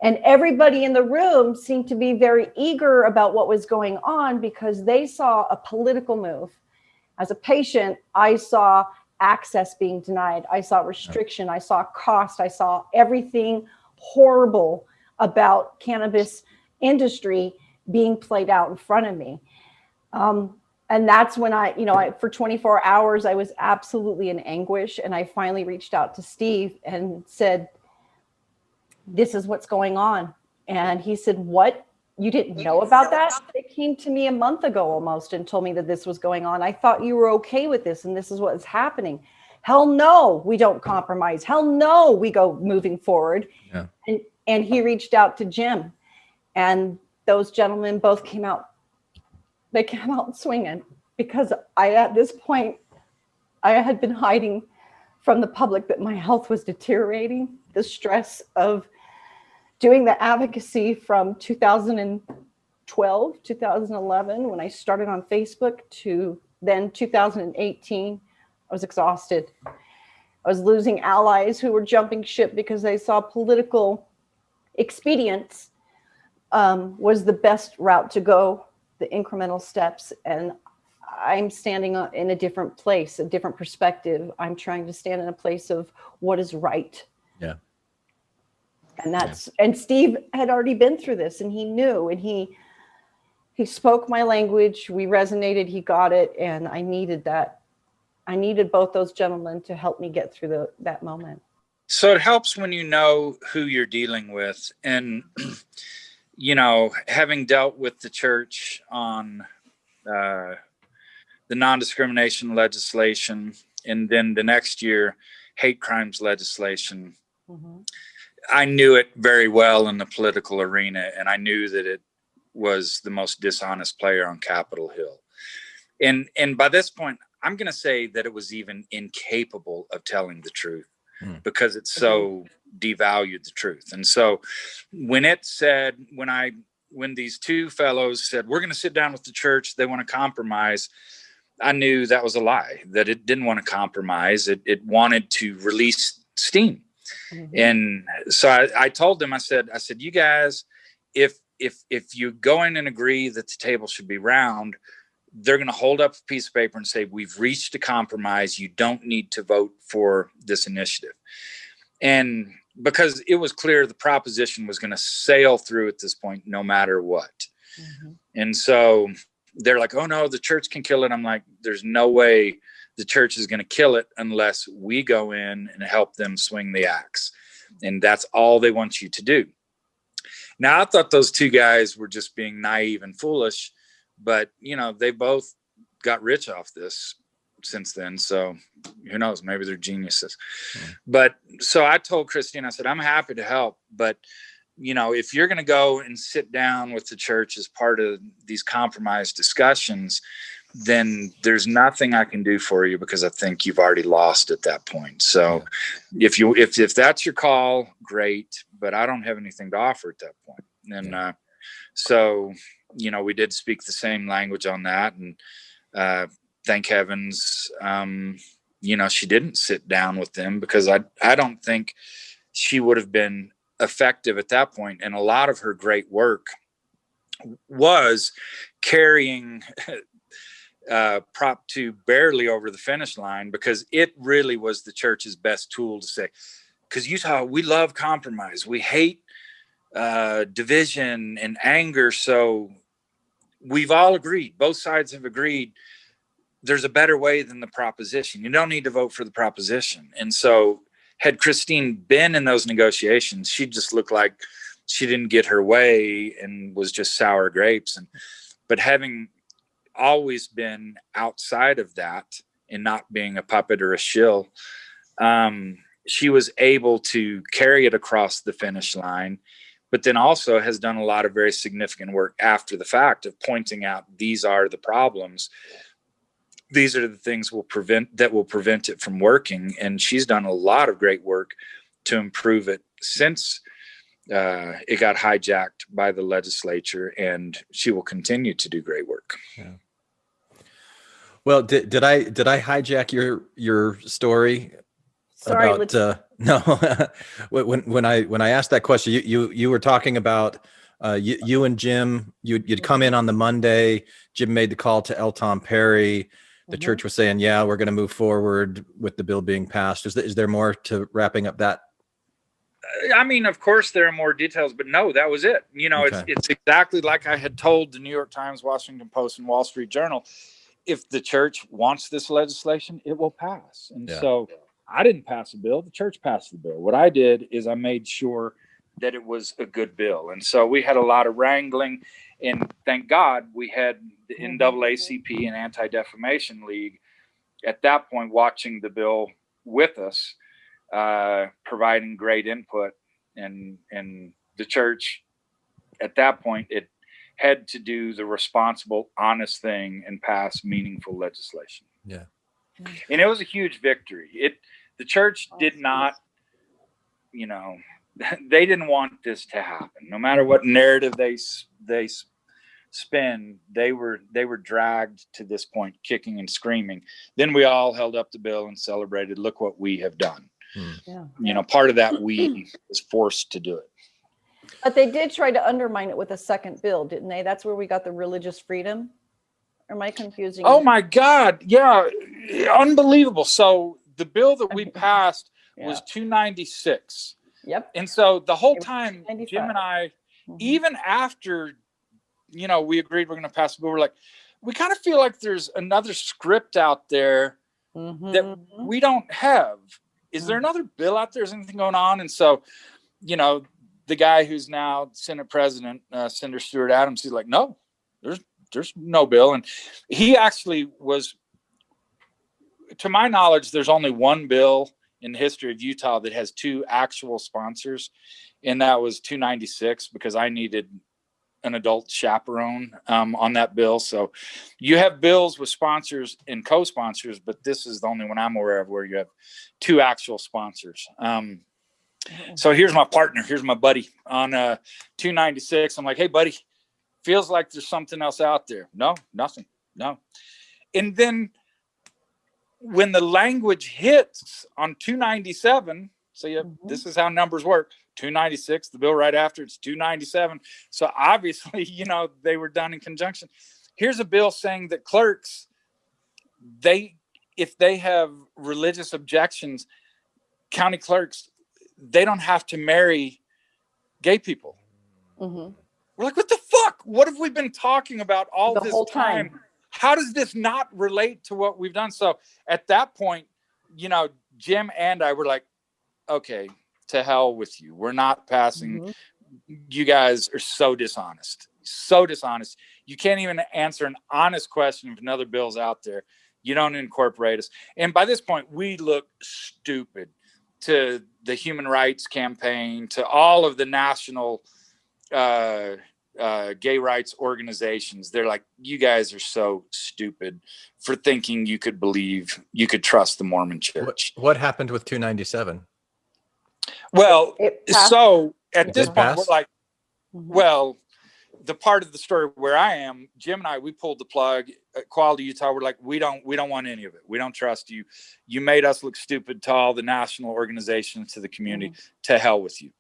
C: And everybody in the room seemed to be very eager about what was going on, because they saw a political move. As a patient, I saw access being denied. I saw restriction. I saw cost. I saw everything horrible about cannabis industry being played out in front of me. And that's when for 24 hours, I was absolutely in anguish. And I finally reached out to Steve and said, this is what's going on. And he said, what? You didn't know about that? They came to me a month ago almost and told me that this was going on. I thought you were okay with this, and this is what is happening. Hell no, we don't compromise. Hell no, we go moving forward. Yeah. And he reached out to Jim, and those gentlemen both came out. They came out swinging, because at this point, I had been hiding from the public that my health was deteriorating. The stress of doing the advocacy from 2012, 2011, when I started on Facebook, to then 2018, I was exhausted. I was losing allies who were jumping ship because they saw political expedience was the best route to go, the incremental steps. And I'm standing in a different place, a different perspective. I'm trying to stand in a place of what is right.
A: Yeah.
C: And Steve had already been through this, and he knew, and he spoke my language. We resonated, he got it. And I needed that. I needed both those gentlemen to help me get through that moment.
B: So it helps when you know who you're dealing with. And, having dealt with the church on the non-discrimination legislation, and then the next year, hate crimes legislation, mm-hmm. I knew it very well in the political arena, and I knew that it was the most dishonest player on Capitol Hill. And by this point, I'm going to say that it was even incapable of telling the truth, because it so devalued the truth. And so when these two fellows said, we're going to sit down with the church, they want to compromise, I knew that was a lie, that it didn't want to compromise. It wanted to release steam. Mm-hmm. And so I told them, I said, you guys, if you go in and agree that the table should be round, they're going to hold up a piece of paper and say, we've reached a compromise. You don't need to vote for this initiative. And because it was clear the proposition was going to sail through at this point, no matter what. Mm-hmm. And so they're like, oh no, the church can kill it. I'm like, there's no way the church is going to kill it unless we go in and help them swing the axe. And that's all they want you to do. Now, I thought those two guys were just being naive and foolish, but, you know, they both got rich off this since then. So who knows, maybe they're geniuses. But so I told Christine, I said, I'm happy to help, but you know, if you're going to go and sit down with the church as part of these compromise discussions, then there's nothing I can do for you, because I think you've already lost at that point. So if that's your call, great, but I don't have anything to offer at that point. And so, you know, we did speak the same language on that, and thank heavens, you know, she didn't sit down with them, because I don't think she would have been effective at that point. And a lot of her great work was carrying Prop 2 barely over the finish line, because it really was the church's best tool to say, because Utah, we love compromise. We hate division and anger. So we've all agreed, both sides have agreed, there's a better way than the proposition. You don't need to vote for the proposition. And so had Christine been in those negotiations, she just looked like she didn't get her way and was just sour grapes. But having always been outside of that and not being a puppet or a shill, she was able to carry it across the finish line, but then also has done a lot of very significant work after the fact of pointing out, these are the problems. These are the things that will prevent it from working. And she's done a lot of great work to improve it since it got hijacked by the legislature, and she will continue to do great work.
A: Yeah. Well, did I hijack your story?
C: Sorry,
A: about no. when I asked that question, you were talking about you and Jim. You'd come in on the Monday. Jim made the call to L. Tom Perry. The church was saying, yeah, we're going to move forward with the bill being passed. Is there more to wrapping up that?
B: I mean, of course there are more details, but no, that was it. You know, okay. It's exactly like I had told the New York Times, Washington Post, and Wall Street Journal. If the church wants this legislation, it will pass. And so I didn't pass a bill. The church passed the bill. What I did is I made sure that it was a good bill. And so we had a lot of wrangling, and thank God we had the NAACP and Anti-Defamation League at that point watching the bill with us, providing great input. And the church at that point, it had to do the responsible, honest thing and pass meaningful legislation.
A: Yeah.
B: And it was a huge victory. The church did not, you know, they didn't want this to happen. No matter what narrative they spin, they were dragged to this point, kicking and screaming. Then we all held up the bill and celebrated, look what we have done.
C: Yeah.
B: You know, part of that we was forced to do it.
C: But they did try to undermine it with a second bill, didn't they? That's where we got the religious freedom. Or am I confusing?
B: Oh my God. Yeah. Unbelievable. So the bill that we passed was 296.
C: Yep.
B: And so the whole time, Jim and I, even after, you know, we agreed we're going to pass the bill, we're like, we kind of feel like there's another script out there that we don't have. Is there another bill out there? Is anything going on? And so, you know, the guy who's now Senate President, Senator Stuart Adams, he's like, no, there's no bill. And he actually was, to my knowledge, there's only one bill in the history of Utah that has two actual sponsors. And that was 296, because I needed an adult chaperone on that bill. So you have bills with sponsors and co-sponsors, but this is the only one I'm aware of where you have two actual sponsors. So here's my partner. Here's my buddy on 296. I'm like, hey, buddy, feels like there's something else out there. No, nothing. No. And then when the language hits on 297, so this is how numbers work. 296, the bill right after, it's 297. So obviously, you know, they were done in conjunction. Here's a bill saying that clerks, if they have religious objections, county clerks, they don't have to marry gay people. We're like, what the fuck? What have we been talking about all this
C: whole time?
B: How does this not relate to what we've done? So at that point, you know, Jim and I were like, okay, to hell with you. We're not passing you guys are so dishonest. So dishonest. You can't even answer an honest question if another bill's out there. You don't incorporate us. And by this point, we look stupid to the human rights campaign, to all of the national gay rights organizations. They're like, you guys are so stupid for thinking you could trust the Mormon church.
A: What happened with 297?
B: Well, so at this
A: did
B: point,
A: pass?
B: we're like, well, the part of the story where I am, Jim and I, we pulled the plug at Quality Utah. We're like, we don't want any of it. We don't trust you. You made us look stupid to all the national organizations, to the community. To hell with you.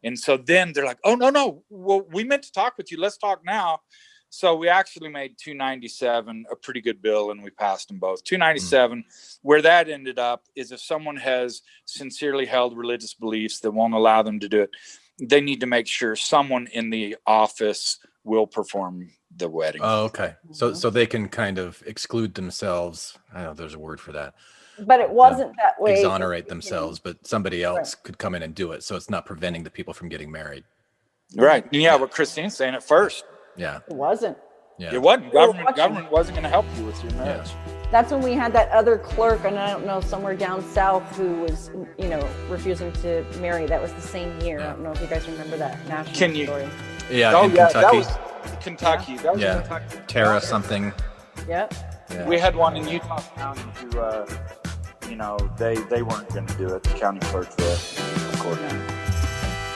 B: And so then they're like, oh, no. Well, we meant to talk with you. Let's talk now. So we actually made 297 a pretty good bill, and we passed them both. 297, where that ended up is if someone has sincerely held religious beliefs that won't allow them to do it, they need to make sure someone in the office will perform the wedding.
A: Oh, okay. So they can kind of exclude themselves. I don't know if there's a word for that.
C: But it wasn't that way.
A: Exonerate themselves, but somebody else could come in and do it. So it's not preventing the people from getting married.
B: Right. Yeah, what Christine's saying at first.
A: Yeah.
C: It wasn't.
A: Yeah.
B: It wasn't. Government wasn't going to help you with your marriage.
A: Yeah.
C: That's when we had that other clerk, and I don't know, somewhere down south, who was, refusing to marry. That was the same year.
A: Yeah.
C: I don't know if you guys remember that national
B: Can you?
C: story.
A: Yeah. In
B: Kentucky.
A: Kentucky.
B: That was Kentucky. That was Kentucky.
A: Tara something.
C: Yep.
A: Yeah.
B: We had one in Utah County who, they weren't going to do it. The county clerk there.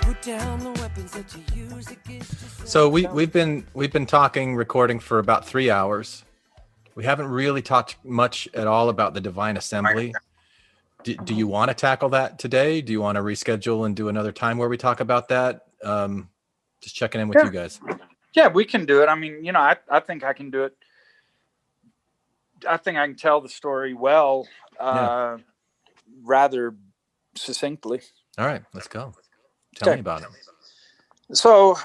G: Put down the weapons that you use against yourself.
A: So we've been recording for about 3 hours. We haven't really talked much at all about the Divine Assembly. Do you want to tackle that today? Do you want to reschedule and do another time where we talk about that? Just checking in with you guys.
B: Yeah, we can do it. I mean, I think I can do it. I think I can tell the story well, rather succinctly.
A: All right, let's go. Tell me about it.
B: So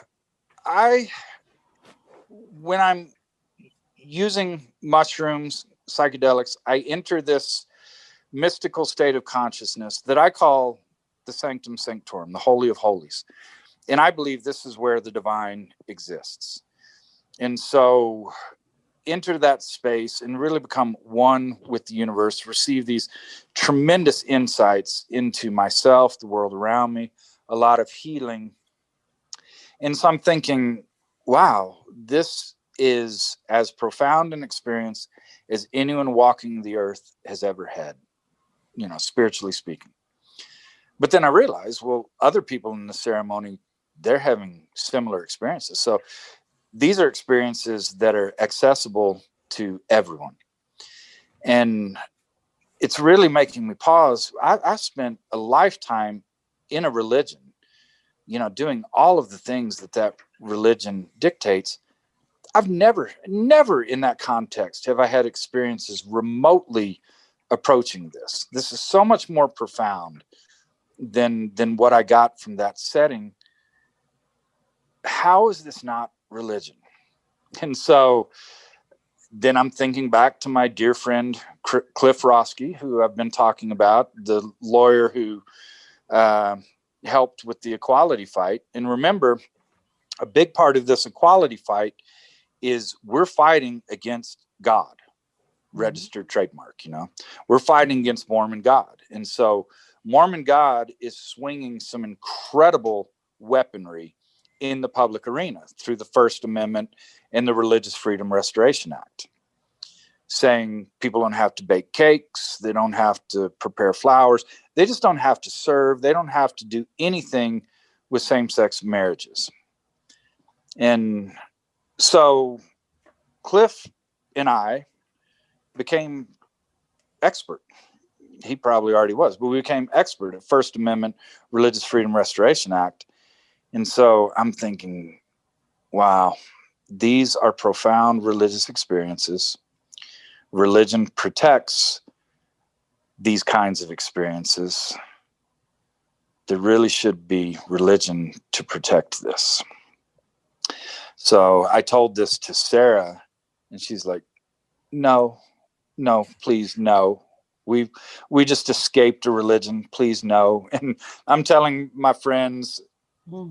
B: when I'm using mushrooms, psychedelics, I enter this mystical state of consciousness that I call the Sanctum Sanctorum, the Holy of Holies. And I believe this is where the divine exists. And so enter that space and really become one with the universe, receive these tremendous insights into myself, the world around me, a lot of healing. And so I'm thinking, wow, this is as profound an experience as anyone walking the earth has ever had, spiritually speaking. But then I realized, well, other people in the ceremony, they're having similar experiences. So these are experiences that are accessible to everyone. And it's really making me pause. I spent a lifetime in a religion, doing all of the things that religion dictates. I've never in that context have I had experiences remotely approaching this. This is so much more profound than what I got from that setting. How is this not religion? And so then I'm thinking back to my dear friend Cliff Roski, who I've been talking about, the lawyer who helped with the equality fight. And remember, a big part of this equality fight is we're fighting against God, registered trademark, we're fighting against Mormon God. And so Mormon God is swinging some incredible weaponry in the public arena through the First Amendment and the Religious Freedom Restoration Act, saying people don't have to bake cakes, they don't have to prepare flowers, they just don't have to serve, they don't have to do anything with same-sex marriages. And so Cliff and I became expert. He probably already was, but we became expert at First Amendment Religious Freedom Restoration Act. And so I'm thinking, wow, these are profound religious experiences. Religion protects these kinds of experiences. There really should be religion to protect this. So I told this to Sarah, and she's like, no, please, no. We just escaped a religion. Please, no. And I'm telling my friends,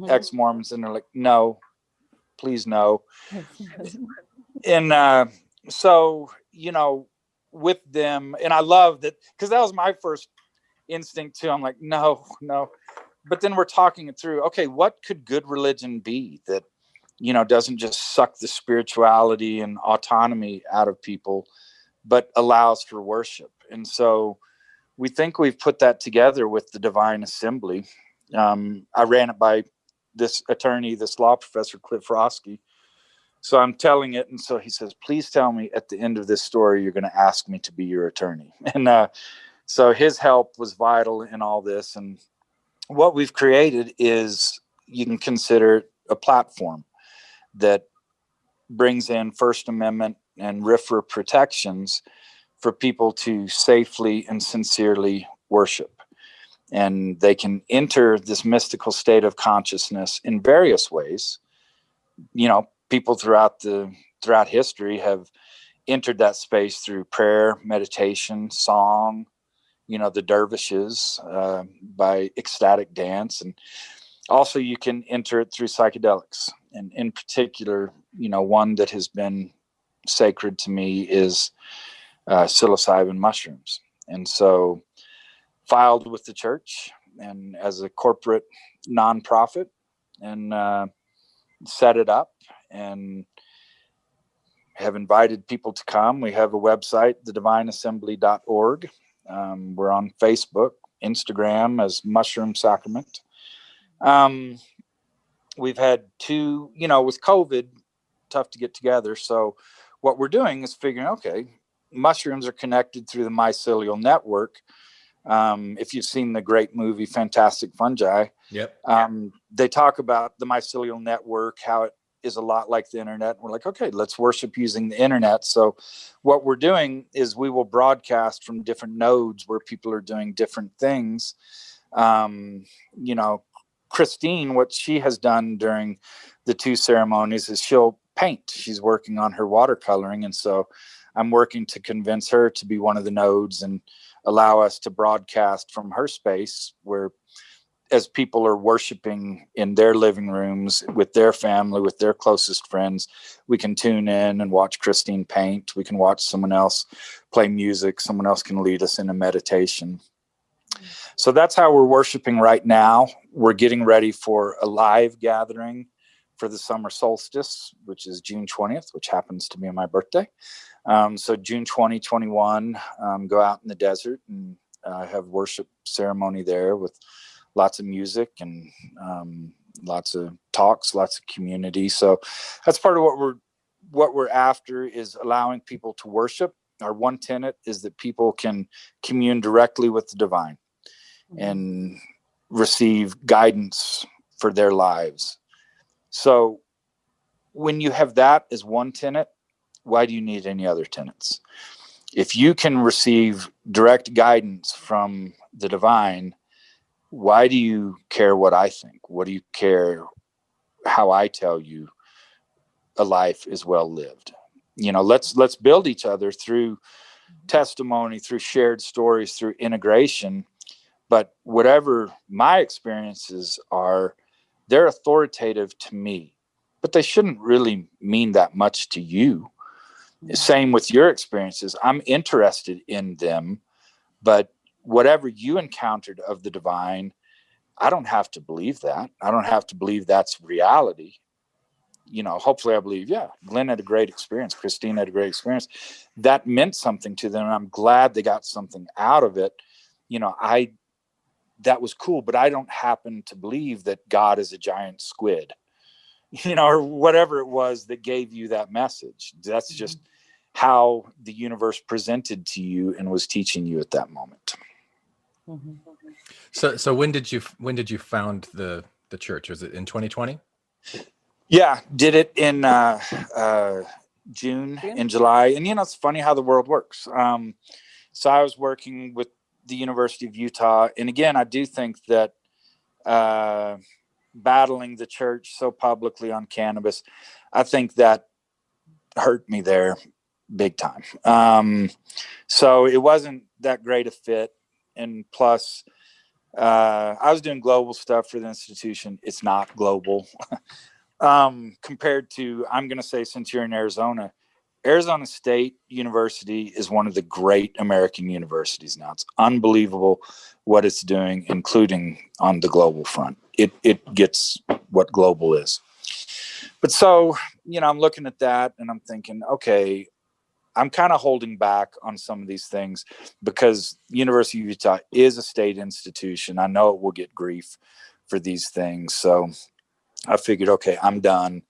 B: ex-Mormons, and they're like, no, please no. And so, with them, and I love that, because that was my first instinct too. I'm like, no. But then we're talking it through. Okay, what could good religion be that, doesn't just suck the spirituality and autonomy out of people, but allows for worship? And so we think we've put that together with the Divine Assembly. I ran it by this attorney, this law professor, Cliff Roski. So I'm telling it. And so he says, please tell me at the end of this story, you're going to ask me to be your attorney. And so his help was vital in all this. And what we've created is, you can consider a platform that brings in First Amendment and RFRA protections for people to safely and sincerely worship. And they can enter this mystical state of consciousness in various ways. People throughout history have entered that space through prayer, meditation, song, the dervishes, by ecstatic dance. And also you can enter it through psychedelics. And in particular, one that has been sacred to me is psilocybin mushrooms. And so filed with the church and as a corporate nonprofit, and set it up and have invited people to come. We have a website, thedivineassembly.org. We're on Facebook, Instagram as Mushroom Sacrament. We've had two, with COVID, tough to get together. So what we're doing is figuring, okay, mushrooms are connected through the mycelial network. If you've seen the great movie Fantastic Fungi,
A: yep.
B: They talk about the mycelial network, how it is a lot like the internet. And we're like, okay, let's worship using the internet. So what we're doing is we will broadcast from different nodes where people are doing different things. Christine, what she has done during the two ceremonies is she'll paint. She's working on her watercoloring. And so I'm working to convince her to be one of the nodes and allow us to broadcast from her space, where as people are worshiping in their living rooms with their family, with their closest friends, we can tune in and watch Christine paint. We can watch someone else play music. Someone else can lead us in a meditation. So that's how we're worshiping right now. We're getting ready for a live gathering for the summer solstice, which is June 20th, which happens to be my birthday. So June 2021, go out in the desert and have worship ceremony there with lots of music and lots of talks, lots of community. So that's part of what we're after, is allowing people to worship. Our one tenet is that people can commune directly with the divine and receive guidance for their lives. So when you have that as one tenet, why do you need any other tenets? If you can receive direct guidance from the divine, why do you care what I think? What do you care how I tell you a life is well lived? Let's build each other through testimony, through shared stories, through integration. But whatever my experiences are, they're authoritative to me, but they shouldn't really mean that much to you. Same with your experiences. I'm interested in them, but whatever you encountered of the divine, I don't have to believe that. I don't have to believe that's reality. Hopefully I believe, yeah, Glenn had a great experience. Christine had a great experience. That meant something to them. And I'm glad they got something out of it. That was cool, but I don't happen to believe that God is a giant squid, or whatever it was that gave you that message. That's just how the universe presented to you and was teaching you at that moment.
A: So when did you found the church? Was it in 2020?
B: Yeah, did it in June and July. And it's funny how the world works. So I was working with the University of Utah, and again, I do think that battling the church so publicly on cannabis, I think that hurt me there big time. So it wasn't that great a fit, and plus I was doing global stuff for the institution. It's not global. Compared to, I'm going to say, since you're in Arizona, Arizona State University is one of the great American universities now. It's unbelievable what it's doing, including on the global front. It gets what global is. But so, I'm looking at that and I'm thinking, okay, I'm kind of holding back on some of these things because University of Utah is a state institution. I know it will get grief for these things. So I figured, okay, I'm done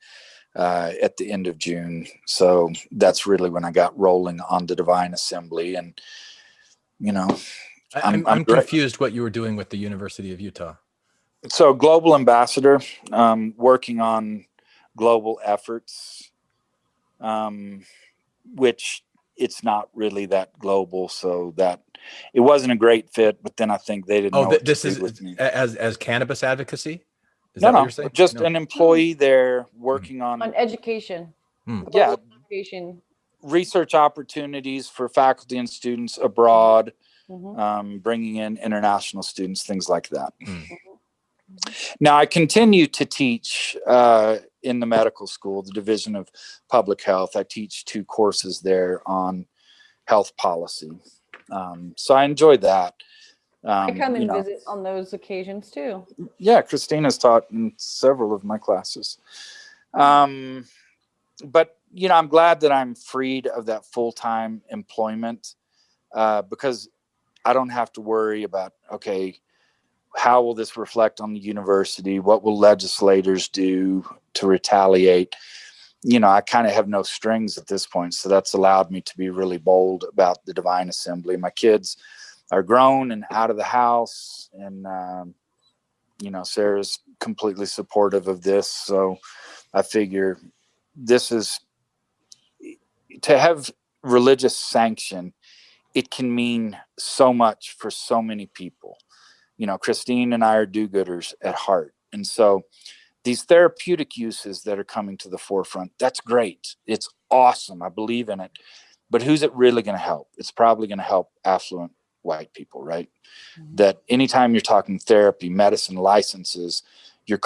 B: at the end of June. So that's really when I got rolling on the Divine Assembly. And,
A: I'm confused what you were doing with the University of Utah.
B: So global ambassador, working on global efforts, which it's not really that global. So that it wasn't a great fit, but then I think they didn't know what
A: this
B: to do
A: is
B: with me.
A: as cannabis advocacy? Is
B: No,
A: that what you're saying?
B: just an employee there working on
C: education.
B: Yeah,
C: Education.
B: research opportunities for faculty and students abroad,
C: Mm-hmm.
B: bringing in international students, things like that. Now, I continue to teach in the medical school, the Division of Public Health. I teach 2 courses there on health policy. So I enjoy that.
C: I come and visit on those occasions too.
B: Yeah, Christina's taught in several of my classes. But, I'm glad that I'm freed of that full-time employment because I don't have to worry about, okay, how will this reflect on the university? What will legislators do to retaliate? I kind of have no strings at this point. So that's allowed me to be really bold about the Divine Assembly. My kids are grown and out of the house. And, Sarah's completely supportive of this. So I figure this is to have religious sanction. It can mean so much for so many people. Christine and I are do-gooders at heart. And so these therapeutic uses that are coming to the forefront, that's great. It's awesome. I believe in it. But who's it really going to help? It's probably going to help affluent white people, right? Mm-hmm. That anytime you're talking therapy, medicine, licenses, you're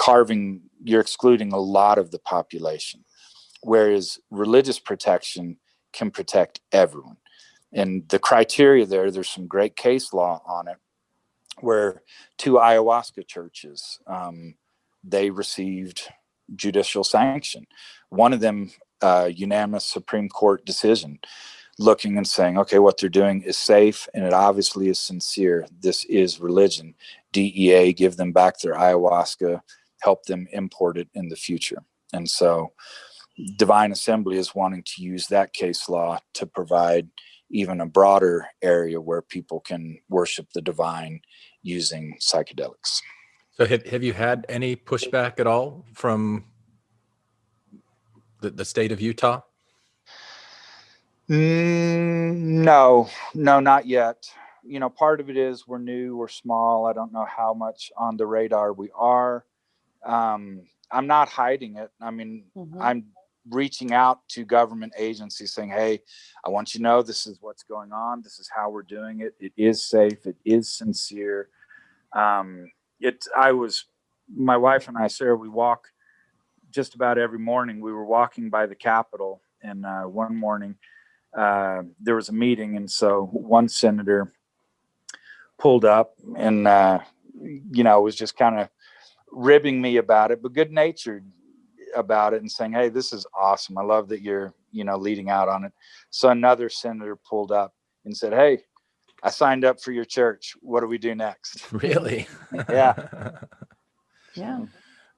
B: excluding a lot of the population. Whereas religious protection can protect everyone. And the criteria there's some great case law on it, where 2 ayahuasca churches, they received judicial sanction. One of them, unanimous Supreme Court decision, looking and saying, okay, what they're doing is safe and it obviously is sincere. This is religion. DEA, give them back their ayahuasca, help them import it in the future. And so Divine Assembly is wanting to use that case law to provide even a broader area where people can worship the divine using psychedelics.
A: So have you had any pushback at all from the state of Utah?
B: No, not yet. Part of it is we're new, we're small. I don't know how much on the radar we are. I'm not hiding it. I mean, I'm reaching out to government agencies saying, hey, I want you to know this is what's going on. This is how we're doing it. It is safe. It is sincere. My wife and I, Sarah, we walk just about every morning. We were walking by the Capitol, and one morning there was a meeting. And so one senator pulled up and, was just kind of ribbing me about it, but good-natured about it and saying, hey, this is awesome. I love that you're, leading out on it. So another senator pulled up and said, hey, I signed up for your church. What do we do next?
A: Really?
B: Yeah.
C: Yeah.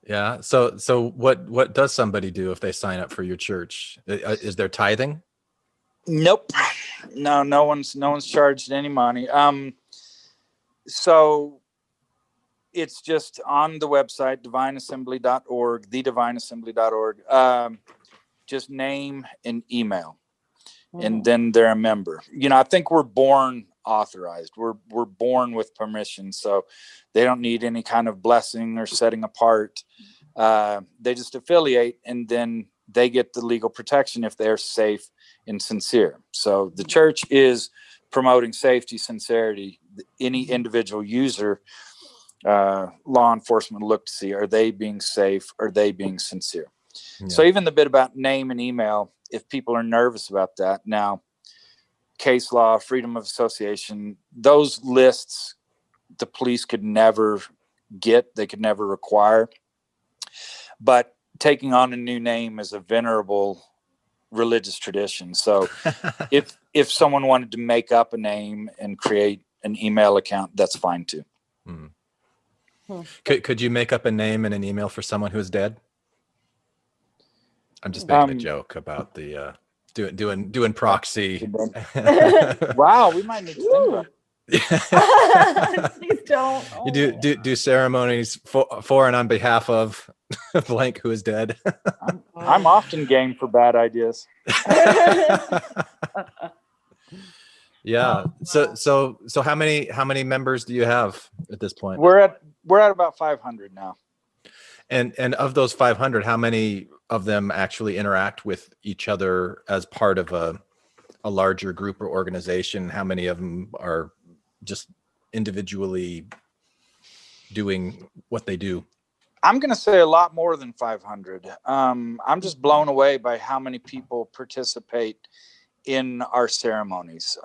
A: Yeah. So what does somebody do if they sign up for your church? Is there tithing?
B: Nope. No one's charged any money. So it's just on the website, divineassembly.org, thedivineassembly.org. Just name and email, and then they're a member. I think we're born authorized. We're born with permission, so they don't need any kind of blessing or setting apart. They just affiliate, and then they get the legal protection if they're safe and sincere. So the church is promoting safety, sincerity. Any individual user law enforcement look to see, are they being safe? Are they being sincere?
A: Yeah.
B: So even the bit about name and email, if people are nervous about that, now case law, freedom of association, those lists the police could never get, they could never require. But taking on a new name is a venerable religious tradition. So if someone wanted to make up a name and create an email account, that's fine too.
A: Mm. Could you make up a name and an email for someone who is dead? I'm just making a joke about the doing proxy.
B: Wow, we might need to think about it.
C: Please don't.
A: You do ceremonies for and on behalf of blank who is dead.
B: I'm often game for bad ideas.
A: Yeah. So how many members do you have at this point?
B: We're at about 500 now.
A: And of those 500, how many of them actually interact with each other as part of a larger group or organization? How many of them are just individually doing what they do?
B: I'm going to say a lot more than 500. I'm just blown away by how many people participate in our ceremonies.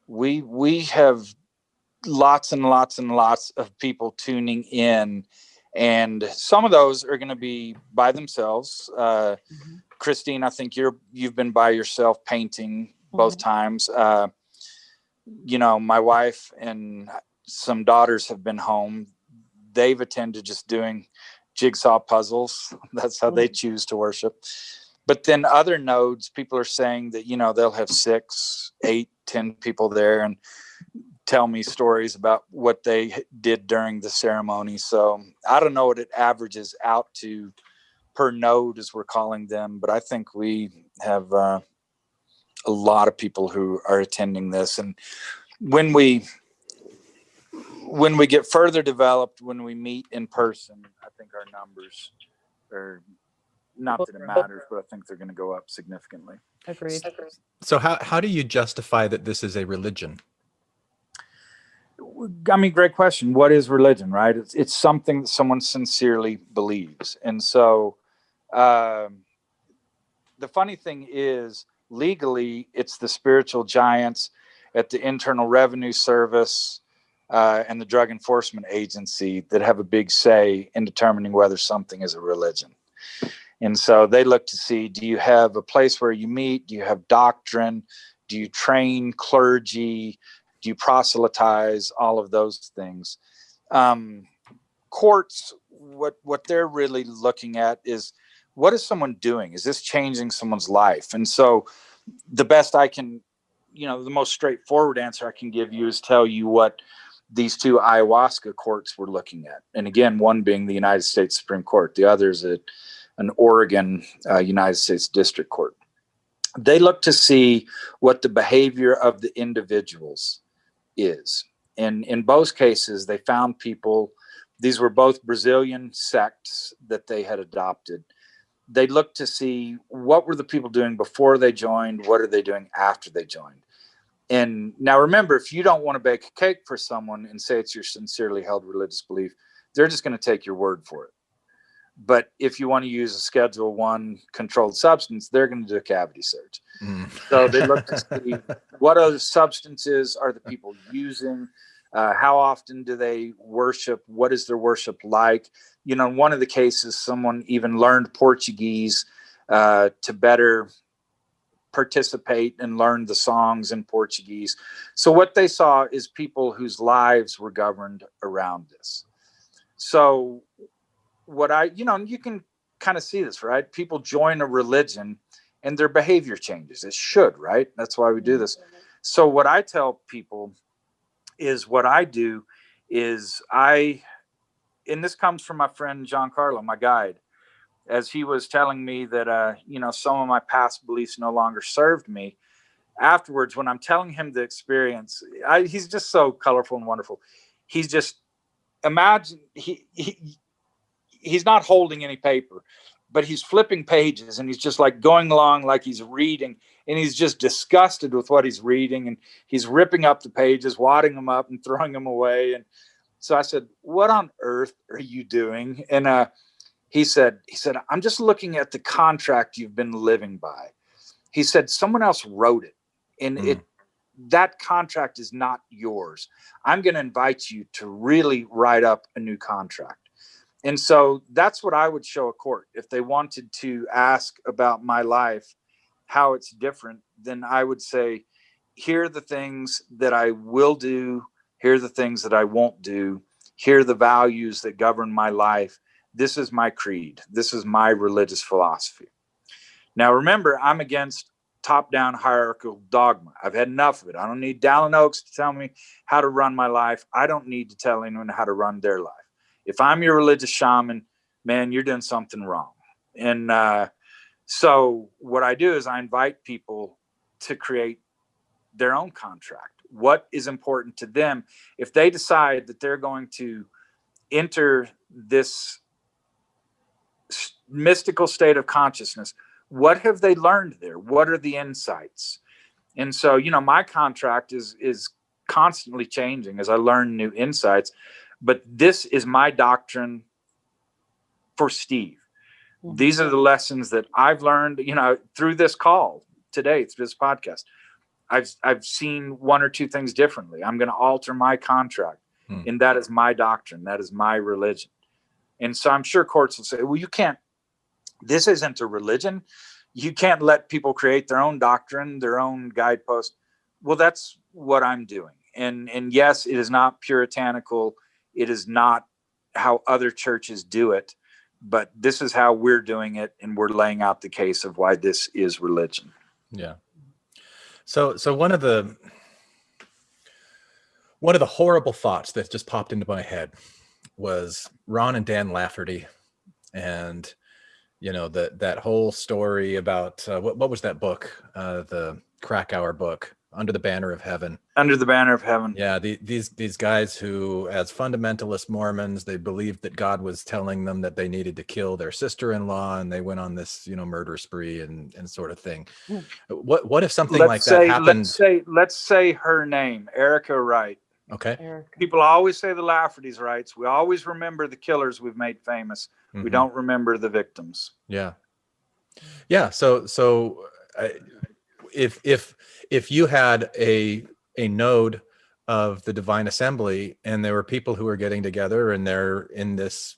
B: We have lots and lots and lots of people tuning in, and some of those are going to be by themselves. Christine, I think you've been by yourself painting both times. My wife and some daughters have been home. They've attended just doing jigsaw puzzles. That's how they choose to worship. But then other nodes, people are saying that, they'll have 6, 8, 10 people there and tell me stories about what they did during the ceremony. So I don't know what it averages out to per node, as we're calling them, but I think we have a lot of people who are attending this. And when we get further developed, when we meet in person, I think our numbers are, not that it matters, but I think they're going to go up significantly.
C: Agreed.
A: So how do you justify that this is a religion?
B: I mean, great question. What is religion, right? It's something that someone sincerely believes. And so the funny thing is, legally, it's the spiritual giants at the Internal Revenue Service and the Drug Enforcement Agency that have a big say in determining whether something is a religion. And so they look to see, do you have a place where you meet? Do you have doctrine? Do you train clergy? Do you proselytize? All of those things. Courts, what they're really looking at is, what is someone doing? Is this changing someone's life? And so the best I can, the most straightforward answer I can give you is tell you what these 2 ayahuasca courts were looking at. And again, one being the United States Supreme Court, the other is an Oregon United States District Court. They look to see what the behavior of the individuals is. And in both cases, they found people, these were both Brazilian sects that they had adopted. They looked to see, what were the people doing before they joined? What are they doing after they joined? And now remember, if you don't want to bake a cake for someone and say it's your sincerely held religious belief, they're just going to take your word for it. But if you want to use a Schedule 1 controlled substance, they're going to do a cavity search. So they look to see, what other substances are the people using? How often do they worship? What is their worship like? In one of the cases, someone even learned Portuguese to better participate and learn the songs in Portuguese. So what they saw is people whose lives were governed around this. So you can kind of see this, right? People join a religion and their behavior changes. It should, right? That's why we do this. So what I tell people is, what I do is and this comes from my friend Giancarlo, my guide, as he was telling me that, some of my past beliefs no longer served me. Afterwards, when I'm telling him the experience, he's just so colorful and wonderful. He's just, imagine, he's not holding any paper, but he's flipping pages, and he's just like going along like he's reading, and he's just disgusted with what he's reading, and he's ripping up the pages, wadding them up and throwing them away. So I said, what on earth are you doing? And he said, I'm just looking at the contract you've been living by. He said, someone else wrote it, and that contract is not yours. I'm going to invite you to really write up a new contract. And so that's what I would show a court. If they wanted to ask about my life, how it's different, then I would say, here are the things that I will do. Here are the things that I won't do. Here are the values that govern my life. This is my creed. This is my religious philosophy. Now, remember, I'm against top-down hierarchical dogma. I've had enough of it. I don't need Dallin Oaks to tell me how to run my life. I don't need to tell anyone how to run their life. If I'm your religious shaman, man, you're doing something wrong. And so what I do is I invite people to create their own contract. What is important to them? If they decide that they're going to enter this mystical state of consciousness, what have they learned there? What are the insights? And so, my contract is constantly changing as I learn new insights. But this is my doctrine for Steve. Mm-hmm. These are the lessons that I've learned, through this call today, through this podcast. I've seen one or two things differently. I'm going to alter my contract, and that is my doctrine. That is my religion. And so I'm sure courts will say, well, you can't, this isn't a religion. You can't let people create their own doctrine, their own guidepost. Well, that's what I'm doing. And yes, it is not puritanical. It is not how other churches do it, but this is how we're doing it. And we're laying out the case of why this is religion.
A: Yeah. So one of the horrible thoughts that just popped into my head was Ron and Dan Lafferty, and that whole story about what was that book, the Krakauer book, Under the Banner of Heaven.
B: Under the Banner of Heaven.
A: Yeah, these guys who, as fundamentalist Mormons, they believed that God was telling them that they needed to kill their sister-in-law, and they went on this, murder spree and sort of thing. What if something like that happened?
B: Let's say her name, Erica Wright.
A: Okay.
C: Erica.
B: People always say the Lafferty's rights. We always remember the killers we've made famous. Mm-hmm. We don't remember the victims.
A: Yeah. Yeah. So if you had a node of the Divine Assembly, and there were people who are getting together and they're in this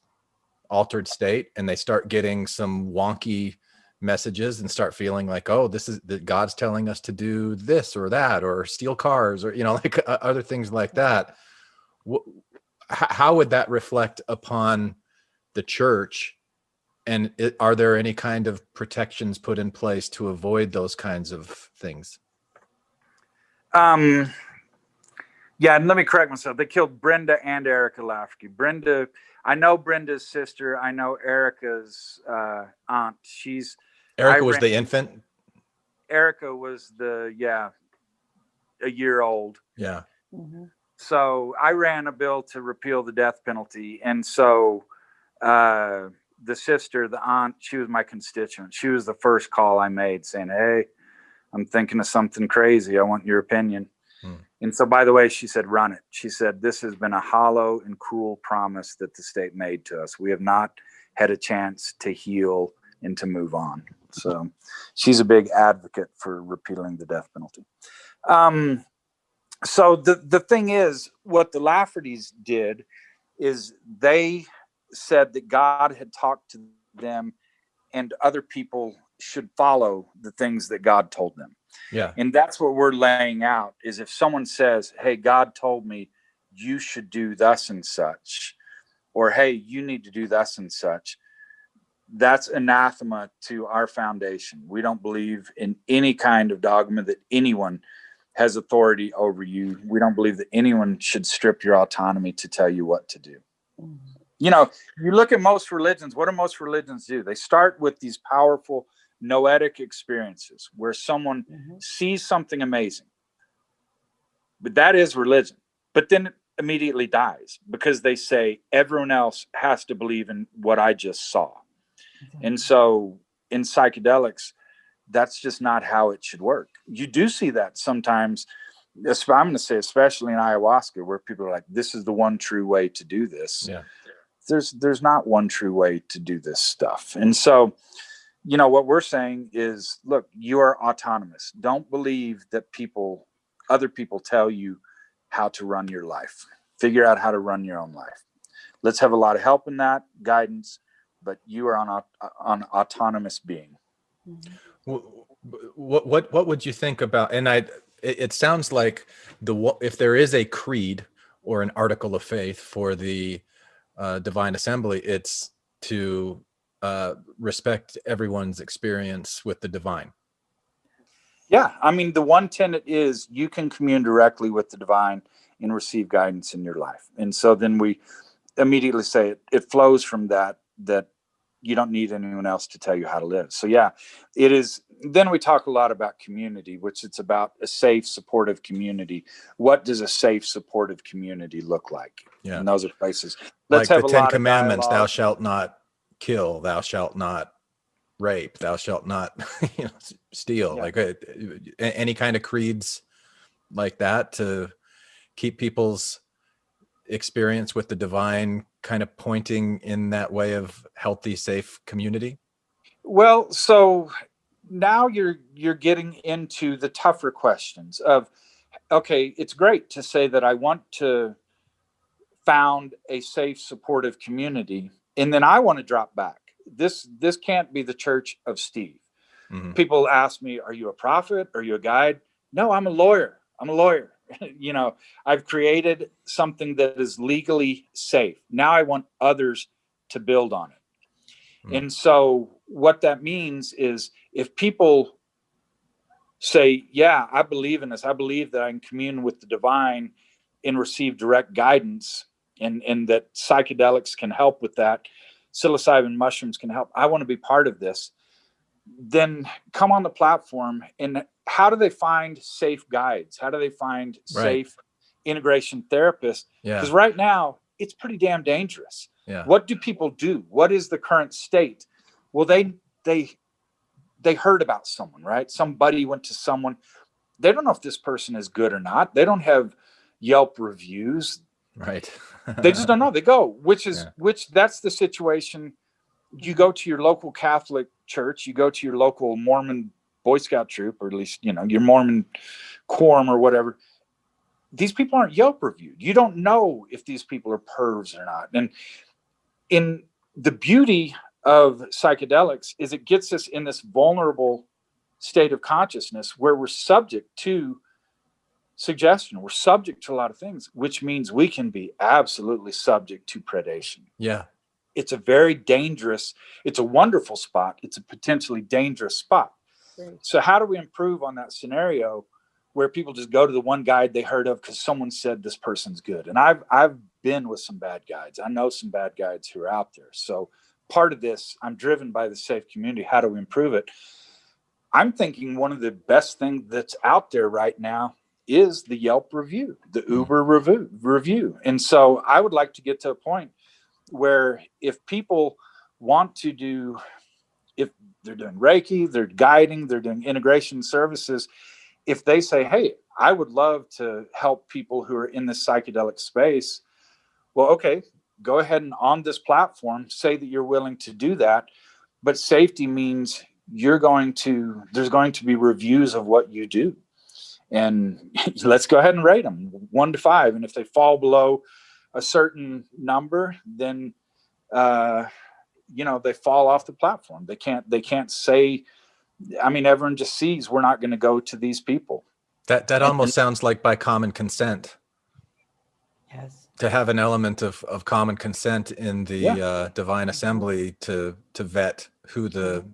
A: altered state, and they start getting some wonky messages and start feeling like, oh, this is that God's telling us to do this or that, or steal cars, or like other things like that, how would that reflect upon the church? And are there any kind of protections put in place to avoid those kinds of things?
B: Yeah, and let me correct myself. They killed Brenda and Erica Lafferty. I know Brenda's sister. I know Erica's aunt.
A: Erica was the infant?
B: Erica was a year old.
A: Yeah.
C: Mm-hmm.
B: So I ran a bill to repeal the death penalty. And so the sister, the aunt, she was my constituent. She was the first call I made saying, hey, I'm thinking of something crazy. I want your opinion. And so, by the way, she said, run it. She said, this has been a hollow and cruel promise that the state made to us. We have not had a chance to heal and to move on. So she's a big advocate for repealing the death penalty. So the thing is, what the Laffertys did is they said that God had talked to them and other people should follow the things that God told them.
A: Yeah.
B: And that's what we're laying out, is if someone says, hey, God told me you should do thus and such, or, hey, you need to do thus and such, that's anathema to our foundation. We don't believe in any kind of dogma that anyone has authority over you. We don't believe that anyone should strip your autonomy to tell you what to do. You look at most religions. What do most religions do? They start with these powerful noetic experiences where someone sees something amazing. But that is religion. But then it immediately dies because they say everyone else has to believe in what I just saw. And so in psychedelics, that's just not how it should work. You do see that sometimes I'm going to say, especially in ayahuasca, where people are like, this is the one true way to do this.
A: Yeah.
B: There's not one true way to do this stuff. And so, what we're saying is, look, you are autonomous. Don't believe that other people tell you how to run your life. Figure out how to run your own life. Let's have a lot of help in that, guidance, but you are an autonomous being.
A: What would you think about, and it sounds like if there is a creed or an article of faith for the Divine Assembly, it's to respect everyone's experience with the divine.
B: Yeah, I mean, the one tenet is you can commune directly with the divine and receive guidance in your life. And so then we immediately say it flows from that you don't need anyone else to tell you how to live. So yeah, it is. Then we talk a lot about community, which it's about a safe, supportive community. What does a safe, supportive community look like?
A: Yeah.
B: And those are places. Let's
A: like
B: have
A: the
B: a
A: 10
B: lot
A: Commandments,
B: of
A: thou
B: dialogue.
A: shalt not kill, thou shalt not rape, thou shalt not steal.
B: Yeah.
A: Like any kind of creeds like that to keep people's experience with the divine kind of pointing in that way of healthy, safe community.
B: Well, so now you're getting into the tougher questions of, okay, it's great to say that I want to found a safe, supportive community, and then I want to drop back. This can't be the church of Steve.
A: Mm-hmm.
B: People ask me, are you a prophet? Are you a guide? No, I'm a lawyer. I've created something that is legally safe. Now I want others to build on it. Mm. And so what that means is, if people say, yeah, I believe in this, I believe that I can commune with the divine and receive direct guidance, and that psychedelics can help with that, psilocybin mushrooms can help, I want to be part of this, then come on the platform. And how do they find safe guides? How do they find safe integration therapists? Because right now it's pretty damn dangerous.
A: Yeah.
B: What do people do? What is the current state? Well, they heard about someone, right? Somebody went to someone. They don't know if this person is good or not. They don't have Yelp reviews.
A: Right.
B: They just don't know. They go, which that's the situation. You go to your local Catholic church, you go to your local Mormon Boy Scout troop, or at least, your Mormon quorum or whatever. These people aren't Yelp reviewed. You don't know if these people are pervs or not. And in the beauty of psychedelics is it gets us in this vulnerable state of consciousness where we're subject to suggestion. We're subject to a lot of things, which means we can be absolutely subject to predation.
A: Yeah.
B: It's a very dangerous, it's a wonderful spot. It's a potentially dangerous spot. Right. So how do we improve on that scenario where people just go to the one guide they heard of because someone said this person's good? And I've been with some bad guides. I know some bad guides who are out there. So part of this, I'm driven by the safe community. How do we improve it? I'm thinking one of the best things that's out there right now is the Yelp review, the Uber review. And so I would like to get to a point where if people want to do, if they're doing Reiki, they're guiding, they're doing integration services, if they say, hey, I would love to help people who are in this psychedelic space, well, okay, go ahead and on this platform, say that you're willing to do that. But safety means there's going to be reviews of what you do. And let's go ahead and rate them 1 to 5. And if they fall below a certain number, then, they fall off the platform. They can't say, I mean, everyone just sees we're not going to go to these people.
A: That almost sounds like by common consent.
C: Yes.
A: To have an element of common consent in the Divine Assembly to vet who the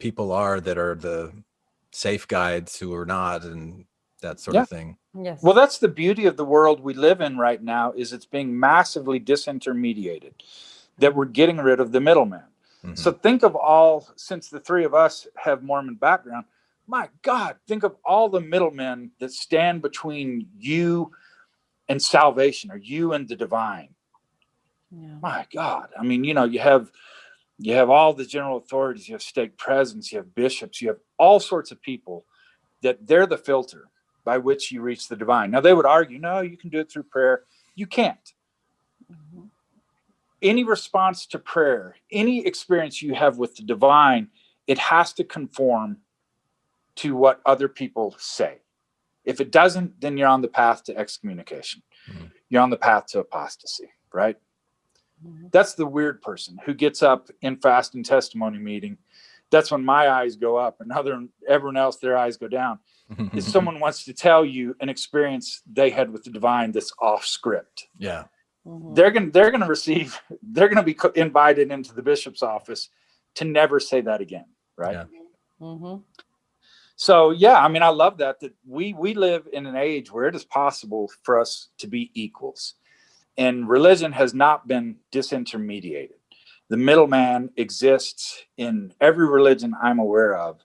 A: people are that are the safe guides, who are not, and that sort of thing.
C: Yes.
B: Well, that's the beauty of the world we live in right now, is it's being massively disintermediated, that we're getting rid of the middleman. Mm-hmm. So think of since the three of us have Mormon background, my God, think of all the middlemen that stand between you and salvation, or you and the divine. Yeah. My God. I mean, you have all the general authorities, you have stake presidents, you have bishops, you have all sorts of people that they're the filter. by which you reach the divine. Now, they would argue, no, you can do it through prayer. You can't.
C: Mhm.
B: Any response to prayer, any experience you have with the divine, it has to conform to what other people say. If it doesn't, then you're on the path to excommunication. Mm-hmm. You're on the path to apostasy, right? Mm-hmm. That's the weird person who gets up in fast and testimony meeting. That's when my eyes go up and everyone else, their eyes go down. If someone wants to tell you an experience they had with the divine that's off script.
A: Yeah.
B: Mm-hmm. They're going to be invited into the bishop's office to never say that again. Right. Yeah. Mm-hmm. So, yeah, I mean, I love that we live in an age where it is possible for us to be equals, and religion has not been disintermediated. The middleman exists in every religion I'm aware of.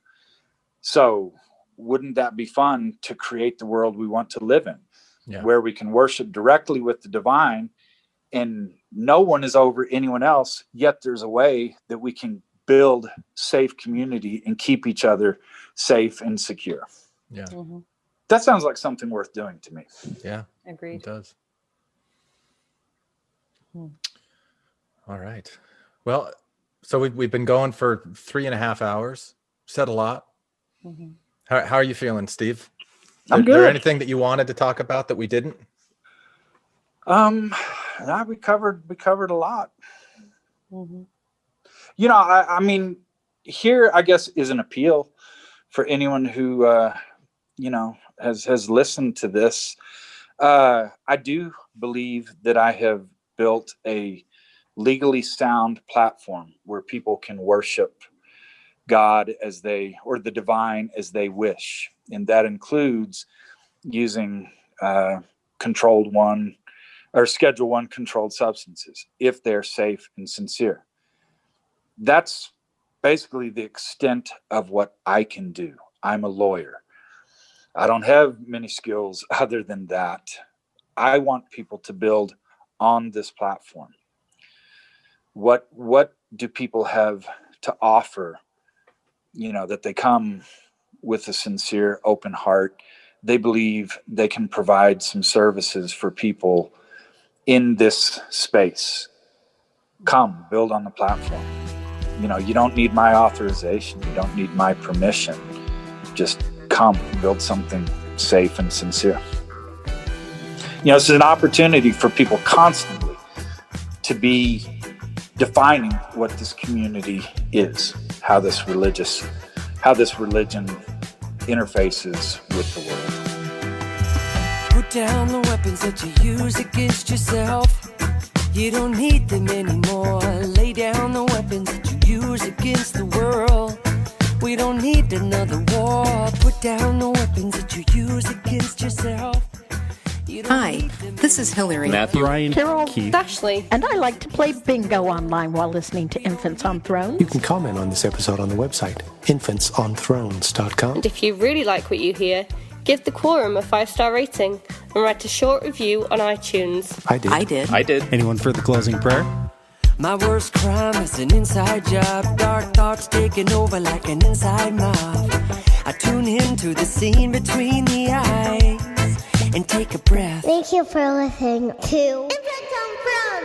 B: So wouldn't that be fun to create the world we want to live in, where we can worship directly with the divine and no one is over anyone else, yet there's a way that we can build safe community and keep each other safe and secure.
A: Yeah.
C: Mm-hmm.
B: That sounds like something worth doing to me.
A: Yeah.
C: Agreed.
A: It does. All right. Well, so we've been going for 3.5 hours, said a lot. Mm-hmm. How are you feeling, Steve?
B: I'm good.
A: Is there anything that you wanted to talk about that we didn't?
B: We covered a lot. Mm-hmm. You know, I mean, here, I guess, is an appeal for anyone who, has listened to this. I do believe that I have built a legally sound platform where people can worship God or the divine as they wish. And that includes using Schedule 1 controlled substances if they're safe and sincere. That's basically the extent of what I can do. I'm a lawyer. I don't have many skills other than that. I want people to build on this platform. What do people have to offer? You know, that they come with a sincere, open heart. They believe they can provide some services for people in this space. Come, build on the platform. You know, you don't need my authorization. You don't need my permission. Just come, build something safe and sincere. You know, this is an opportunity for people constantly to be defining what this community is, how this religion interfaces with the world.
G: Put down the weapons that you use against yourself. You don't need them anymore. Lay down the weapons that you use against the world. We don't need another war. Put down the weapons that you use against yourself.
H: Hi, this is Hillary.
I: Matthew, Ryan,
J: Carol,
I: Keith,
J: Ashley, and I like to play bingo online while listening to Infants on Thrones.
I: You can comment on this episode on the website, infantsonthrones.com.
K: And if you really like what you hear, give the Quorum a 5-star rating and write a short review on iTunes.
I: I did. Anyone for the closing prayer?
G: My worst crime is an inside job. Dark thoughts taking over like an inside mob. I tune into the scene between the eyes and take a breath.
L: Thank you for listening to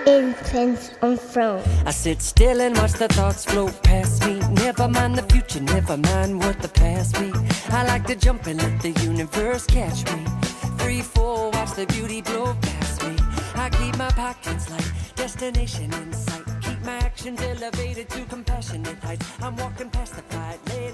L: Infants on Thrones.
G: I sit still and watch the thoughts float past me. Never mind the future, never mind what the past be. I like to jump and let the universe catch me. Free fall, watch the beauty blow past me. I keep my pockets light, destination in sight. Keep my actions elevated to compassionate heights. I'm walking past the fight, late